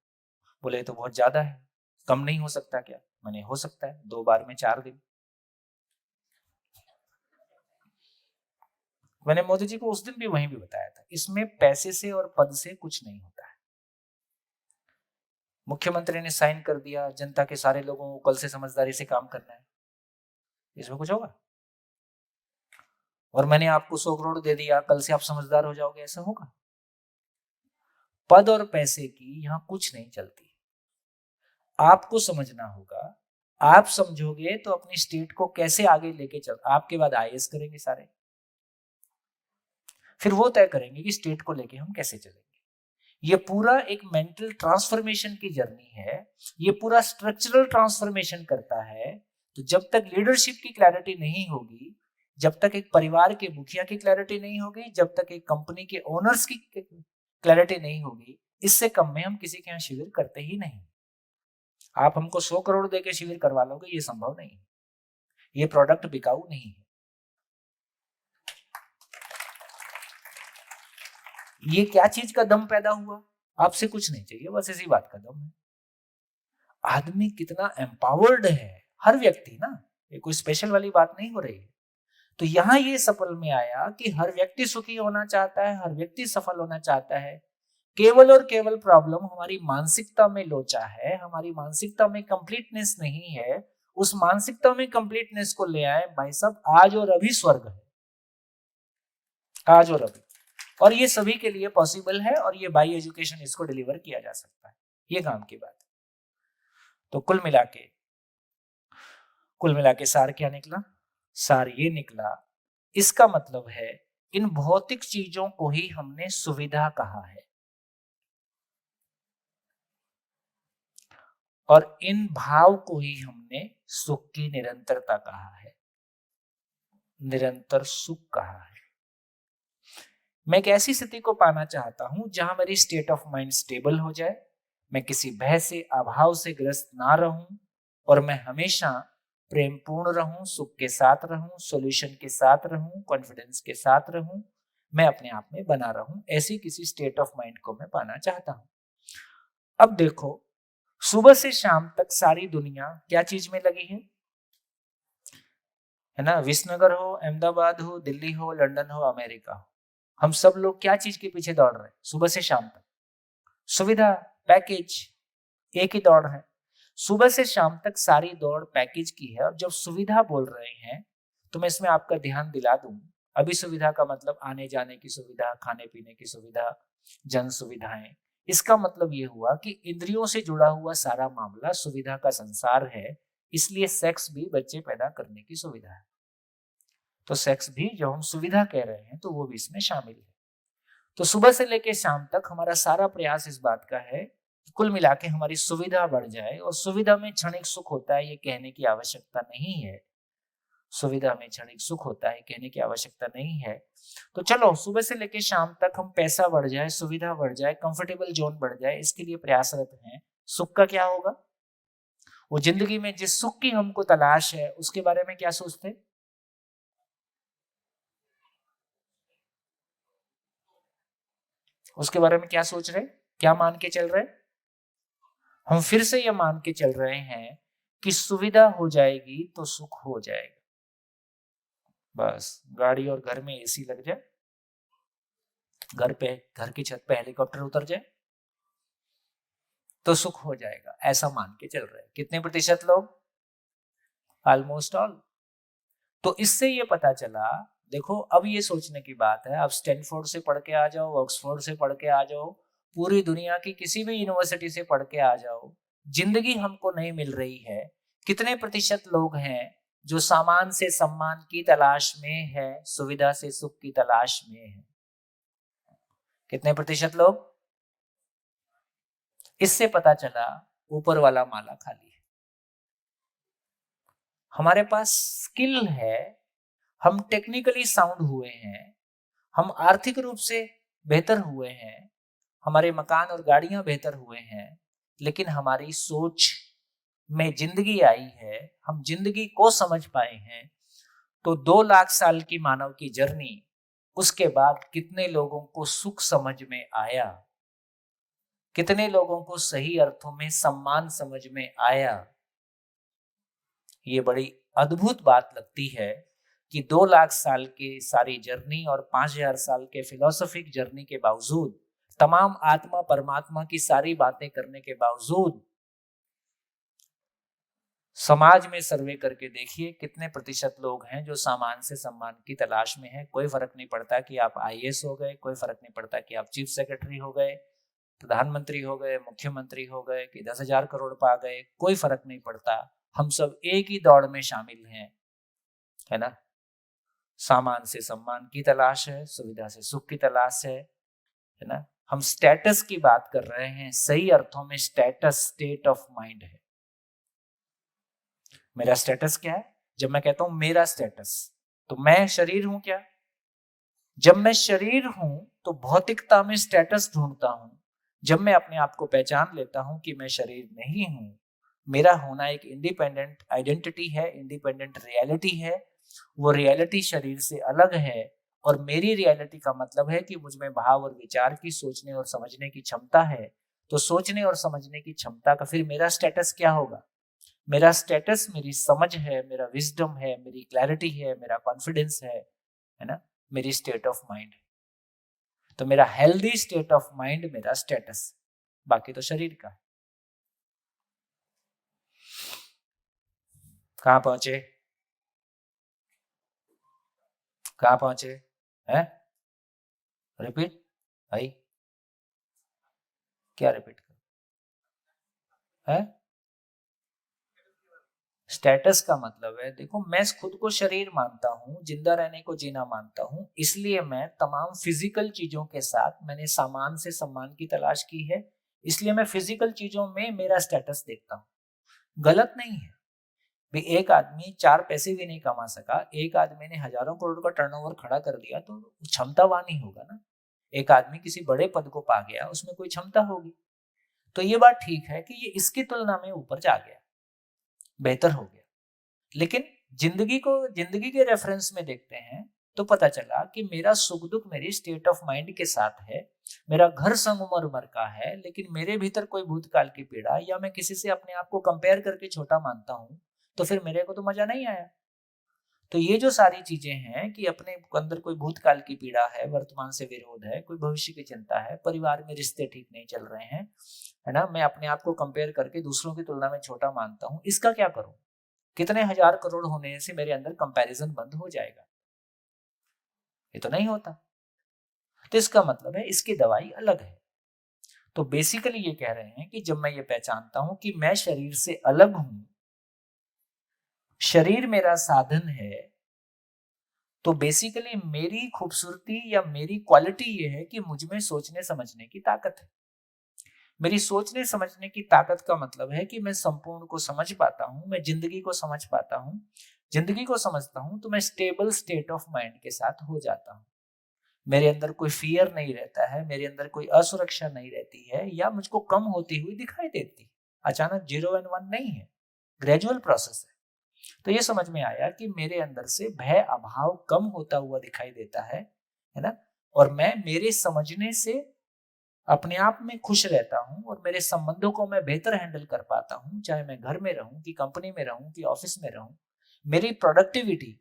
बोले ये तो बहुत ज्यादा है, कम नहीं हो सकता क्या? मैंने हो सकता है, 2 बार में 4 दिन। मैंने मोदी जी को उस दिन भी वहीं भी बताया था, इसमें पैसे से और पद से कुछ नहीं होता है। मुख्यमंत्री ने साइन कर दिया, जनता के सारे लोगों को कल से समझदारी से काम करना है, इसमें कुछ होगा? और मैंने आपको 100 करोड़ दे दिया, कल से आप समझदार हो जाओगे, ऐसा होगा? पद और पैसे की यहां कुछ नहीं चलती। आपको समझना होगा, आप समझोगे तो अपनी स्टेट को कैसे आगे लेके चल। आपके बाद आईएएस करेंगे सारे, फिर वो तय करेंगे कि स्टेट को लेके हम कैसे चलेंगे। ये पूरा एक मेंटल ट्रांसफॉर्मेशन की जर्नी है, ये पूरा स्ट्रक्चरल ट्रांसफॉर्मेशन करता है। तो जब तक लीडरशिप की क्लैरिटी नहीं होगी, जब तक एक परिवार के मुखिया की क्लैरिटी नहीं होगी, जब तक एक कंपनी के ओनर्स की क्लैरिटी नहीं होगी, इससे कम में हम किसी के यहाँ शिविर करते ही नहीं। आप हमको 100 करोड़ देके शिविर करवा लोगे, ये संभव नहीं है। ये प्रोडक्ट बिकाऊ नहीं है। ये क्या चीज का दम पैदा हुआ? आपसे कुछ नहीं चाहिए, बस इसी बात का दम है। आदमी कितना एम्पावर्ड है, हर व्यक्ति ना, ये कोई स्पेशल वाली बात नहीं हो रही है। तो यहां ये सफल में आया कि हर व्यक्ति सुखी होना चाहता है, हर व्यक्ति सफल होना चाहता है। केवल और केवल प्रॉब्लम हमारी मानसिकता में लोचा है, हमारी मानसिकता में कंप्लीटनेस नहीं है। उस मानसिकता में कंप्लीटनेस को ले आए भाई साहब, आज और अभी स्वर्ग है, आज और अभी। और ये सभी के लिए पॉसिबल है, और ये बाई एजुकेशन इसको डिलीवर किया जा सकता है। ये काम की बात है। तो कुल मिला के सार क्या निकला? सार ये निकला, इसका मतलब है इन भौतिक चीजों को ही हमने सुविधा कहा है, और इन भाव को ही हमने हमने सुख की निरंतरता कहा है, निरंतर सुख कहा है। मैं एक ऐसी स्थिति को पाना चाहता हूं जहां मेरी स्टेट ऑफ माइंड स्टेबल हो जाए, मैं किसी भय से, अभाव से ग्रस्त ना रहूं और मैं हमेशा प्रेमपूर्ण रहूं, सुख के साथ रहूं, सॉल्यूशन के साथ रहूं, कॉन्फिडेंस के साथ रहूं, मैं अपने आप में बना रहूं। ऐसी किसी स्टेट ऑफ माइंड को मैं पाना चाहता हूं। अब देखो, सुबह से शाम तक सारी दुनिया क्या चीज में लगी है ना? विसनगर हो, अहमदाबाद हो, दिल्ली हो, लंदन हो, अमेरिका हो, हम सब लोग क्या चीज के पीछे दौड़ रहे हैं सुबह से शाम तक? सुविधा, पैकेज, एक ही दौड़ है। सुबह से शाम तक सारी दौड़ पैकेज की है। और जब सुविधा बोल रहे हैं तो मैं इसमें आपका ध्यान दिला दूं, अभी सुविधा का मतलब आने जाने की सुविधा, खाने पीने की सुविधा, जन सुविधाएं। इसका मतलब ये हुआ कि इंद्रियों से जुड़ा हुआ सारा मामला सुविधा का संसार है, इसलिए सेक्स भी बच्चे पैदा करने की सुविधा है। तो सेक्स भी जो हम सुविधा कह रहे हैं तो वो भी इसमें शामिल है। तो सुबह से लेकर शाम तक हमारा सारा प्रयास इस बात का है कि कुल मिला के हमारी सुविधा बढ़ जाए। और सुविधा में क्षणिक सुख होता है ये कहने की आवश्यकता नहीं है, सुविधा में क्षणिक सुख होता है कहने की आवश्यकता नहीं है। तो चलो सुबह से लेकर शाम तक हम पैसा बढ़ जाए, सुविधा बढ़ जाए, कंफर्टेबल जोन बढ़ जाए, इसके लिए प्रयासरत हैं। सुख का क्या होगा? वो जिंदगी में जिस सुख की हमको तलाश है उसके बारे में क्या सोचते? उसके बारे में क्या सोच रहे, क्या मान के चल रहे? हम फिर से ये मान के चल रहे हैं कि सुविधा हो जाएगी तो सुख हो जाएगा। बस गाड़ी और घर में एसी लग जाए, घर की छत पे हेलीकॉप्टर उतर जाए तो सुख हो जाएगा, ऐसा मान के चल रहे हैं। कितने प्रतिशत लोग? Almost all. तो इससे ये पता चला, देखो अब ये सोचने की बात है, आप स्टैनफोर्ड से पढ़ के आ जाओ, ऑक्सफोर्ड से पढ़ के आ जाओ, पूरी दुनिया की किसी भी यूनिवर्सिटी से पढ़ के आ जाओ, जिंदगी हमको नहीं मिल रही है। कितने प्रतिशत लोग हैं जो सामान से सम्मान की तलाश में है, सुविधा से सुख की तलाश में है? कितने प्रतिशत लोग? इससे पता चला ऊपर वाला माला खाली है। हमारे पास स्किल है, हम टेक्निकली साउंड हुए हैं, हम आर्थिक रूप से बेहतर हुए हैं, हमारे मकान और गाड़ियां बेहतर हुए हैं, लेकिन हमारी सोच में जिंदगी आई है, हम जिंदगी को समझ पाए हैं। तो 2 लाख साल की मानव की जर्नी, उसके बाद कितने लोगों को सुख समझ में आया, कितने लोगों को सही अर्थों में सम्मान समझ में आया? ये बड़ी अद्भुत बात लगती है कि 2 लाख साल की सारी जर्नी और 5000 साल के फिलोसॉफिक जर्नी के बावजूद, तमाम आत्मा परमात्मा की सारी बातें करने के बावजूद, समाज में सर्वे करके देखिए कितने प्रतिशत लोग हैं जो सामान से सम्मान की तलाश में हैं। कोई फर्क नहीं पड़ता कि आप IAS हो गए, कोई फर्क नहीं पड़ता कि आप चीफ सेक्रेटरी हो गए, प्रधानमंत्री हो गए, मुख्यमंत्री हो गए, कि 10,000 करोड़ पा गए, कोई फर्क नहीं पड़ता। हम सब एक ही दौड़ में शामिल हैं, है ना? सामान से सम्मान की तलाश है, सुविधा से सुख की तलाश है ना? हम स्टेटस की बात कर रहे हैं, सही अर्थों में स्टेटस स्टेट ऑफ माइंड है। मेरा स्टेटस क्या है? जब मैं कहता हूं मेरा स्टेटस, तो मैं शरीर हूं क्या? जब मैं शरीर हूं तो भौतिकता में स्टेटस ढूंढता हूं। जब मैं अपने आप को पहचान लेता हूं कि मैं शरीर नहीं हूं, मेरा होना एक इंडिपेंडेंट आइडेंटिटी है, इंडिपेंडेंट रियलिटी है, वो रियलिटी शरीर से अलग है। और मेरी रियलिटी का मतलब है कि मुझ में भाव और विचार की, सोचने और समझने की क्षमता है। तो सोचने और समझने की क्षमता का फिर मेरा स्टेटस क्या होगा? मेरा स्टेटस मेरी समझ है, मेरा विजडम है, मेरी क्लैरिटी है, मेरा कॉन्फिडेंस है ना? मेरी स्टेट ऑफ माइंड है। तो मेरा हेल्दी स्टेट ऑफ माइंड मेरा स्टेटस, बाकी तो शरीर का है। कहां पहुंचे? कहां पहुंचे हैं? रिपीट भाई, क्या रिपीट कर है? स्टेटस का मतलब है, देखो मैं खुद को शरीर मानता हूं, जिंदा रहने को जीना मानता हूं, इसलिए मैं तमाम फिजिकल चीजों के साथ मैंने सामान से सम्मान की तलाश की है, इसलिए मैं फिजिकल चीजों में मेरा स्टेटस देखता हूं। गलत नहीं है, भी एक आदमी 4 पैसे भी नहीं कमा सका, एक आदमी ने हजारों करोड़ का टर्नओवर खड़ा कर दिया, तो क्षमतावान ही होगा ना। एक आदमी किसी बड़े पद को पा गया, उसमें कोई क्षमता होगी। तो ये बात ठीक है कि ये इसकी तुलना में ऊपर जा गया, बेहतर हो गया। लेकिन जिंदगी के रेफरेंस में देखते हैं तो पता चला कि मेरा सुख दुख मेरी स्टेट ऑफ माइंड के साथ है, मेरा घर संगमरमर का है, लेकिन मेरे भीतर कोई भूतकाल की पीड़ा, या मैं किसी से अपने आप को कंपेयर करके छोटा मानता हूं, तो फिर मेरे को तो मजा नहीं आया। तो ये जो सारी चीजें हैं कि अपने अंदर कोई भूतकाल की पीड़ा है, वर्तमान से विरोध है, कोई भविष्य की चिंता है, परिवार में रिश्ते ठीक नहीं चल रहे हैं, है ना, मैं अपने आप को कंपेयर करके दूसरों की तुलना में छोटा मानता हूं, इसका क्या करूं? कितने हजार करोड़ होने से मेरे अंदर कंपैरिजन बंद हो जाएगा? ये तो नहीं होता। तो इसका मतलब है इसकी दवाई अलग है। तो बेसिकली ये कह रहे हैं कि जब मैं ये पहचानता हूं कि मैं शरीर से अलग हूं, शरीर मेरा साधन है, तो बेसिकली मेरी खूबसूरती या मेरी क्वालिटी ये है कि मुझ में सोचने समझने की ताकत है। मेरी सोचने समझने की ताकत का मतलब है कि मैं संपूर्ण को समझ पाता हूं, मैं जिंदगी को समझ पाता हूं। जिंदगी को समझता हूं तो मैं स्टेबल स्टेट ऑफ माइंड के साथ हो जाता हूं। मेरे अंदर कोई फियर नहीं रहता है, मेरे अंदर कोई असुरक्षा नहीं रहती है, या मुझको कम होती हुई दिखाई देती। अचानक 0 और 1 नहीं है, ग्रेजुअल प्रोसेस है। तो ये समझ में आया कि मेरे अंदर से भय अभाव कम होता हुआ दिखाई देता है ना, और मैं मेरे समझने से अपने आप में खुश रहता हूं, और मेरे संबंधों को मैं बेहतर हैंडल कर पाता हूं, चाहे मैं घर में रहूं कि कंपनी में रहूं कि ऑफिस में रहूं। मेरी प्रोडक्टिविटी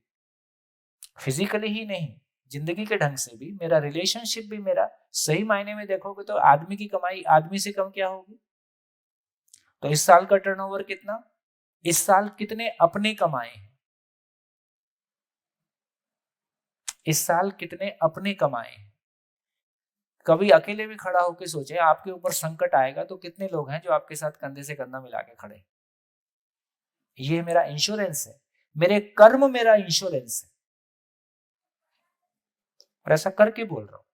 फिजिकली ही नहीं, जिंदगी के ढंग से भी, मेरा रिलेशनशिप भी, मेरा सही मायने में देखोगे तो आदमी की कमाई आदमी से कम क्या होगी? तो इस साल का टर्नओवर कितना? इस साल कितने अपने कमाए हैं? इस साल कितने अपने कमाए हैं? कभी अकेले भी खड़ा होकर सोचे, आपके ऊपर संकट आएगा तो कितने लोग हैं जो आपके साथ कंधे से कंधा मिला के खड़े? ये मेरा इंश्योरेंस है, मेरे कर्म मेरा इंश्योरेंस है। और ऐसा करके बोल रहा हूं,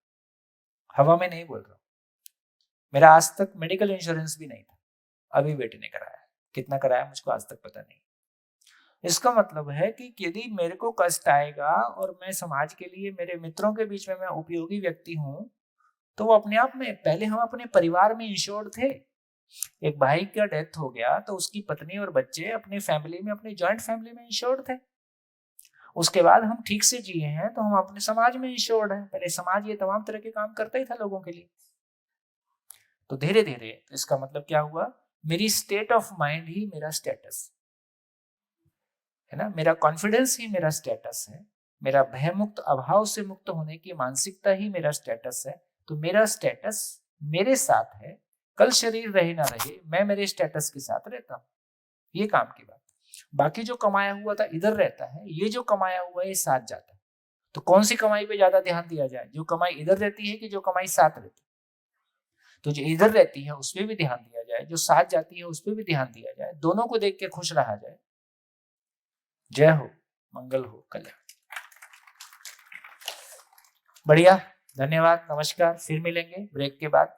हवा में नहीं बोल रहा हूं। मेरा आज तक मेडिकल इंश्योरेंस भी नहीं था, अभी बेटे ने कराया। कितना कराया मुझको आज तक पता नहीं। इसका मतलब है कि यदि मेरे को कष्ट आएगा और मैं समाज के लिए, मेरे मित्रों के बीच में मैं उपयोगी व्यक्ति हूं, तो वो अपने आप में, पहले हम अपने परिवार में इंश्योर्ड थे। एक भाई का डेथ हो गया तो उसकी पत्नी और बच्चे अपनी फैमिली में, अपनी जॉइंट फैमिली में इंश्योर्ड थे। उसके बाद हम ठीक से जिए हैं तो हम अपने समाज में इंश्योर्ड हैं। पहले समाज ये तमाम तरह के काम करता ही था लोगों के लिए। तो धीरे धीरे इसका मतलब क्या हुआ? मेरी स्टेट ऑफ माइंड ही मेरा स्टेटस है ना, मेरा कॉन्फिडेंस ही मेरा स्टेटस है, मेरा भय मुक्त, अभाव से मुक्त होने की मानसिकता ही मेरा स्टेटस है। तो मेरा स्टेटस मेरे साथ है, कल शरीर रहे ना रहे, मैं मेरे स्टेटस के साथ रहता हूं। ये काम की बात। बाकी जो कमाया हुआ था इधर रहता है, ये जो कमाया हुआ है ये साथ जाता है। तो कौन सी कमाई पे ज्यादा ध्यान दिया जाए? जो कमाई इधर रहती है कि जो कमाई साथ रहती है? तो जो इधर रहती है उस पर भी ध्यान दिया जाए, जो साथ जाती है उस पर भी ध्यान दिया जाए, दोनों को देख के खुश रहा जाए। जय हो, मंगल हो, कल्याण। बढ़िया, धन्यवाद, नमस्कार। फिर मिलेंगे ब्रेक के बाद।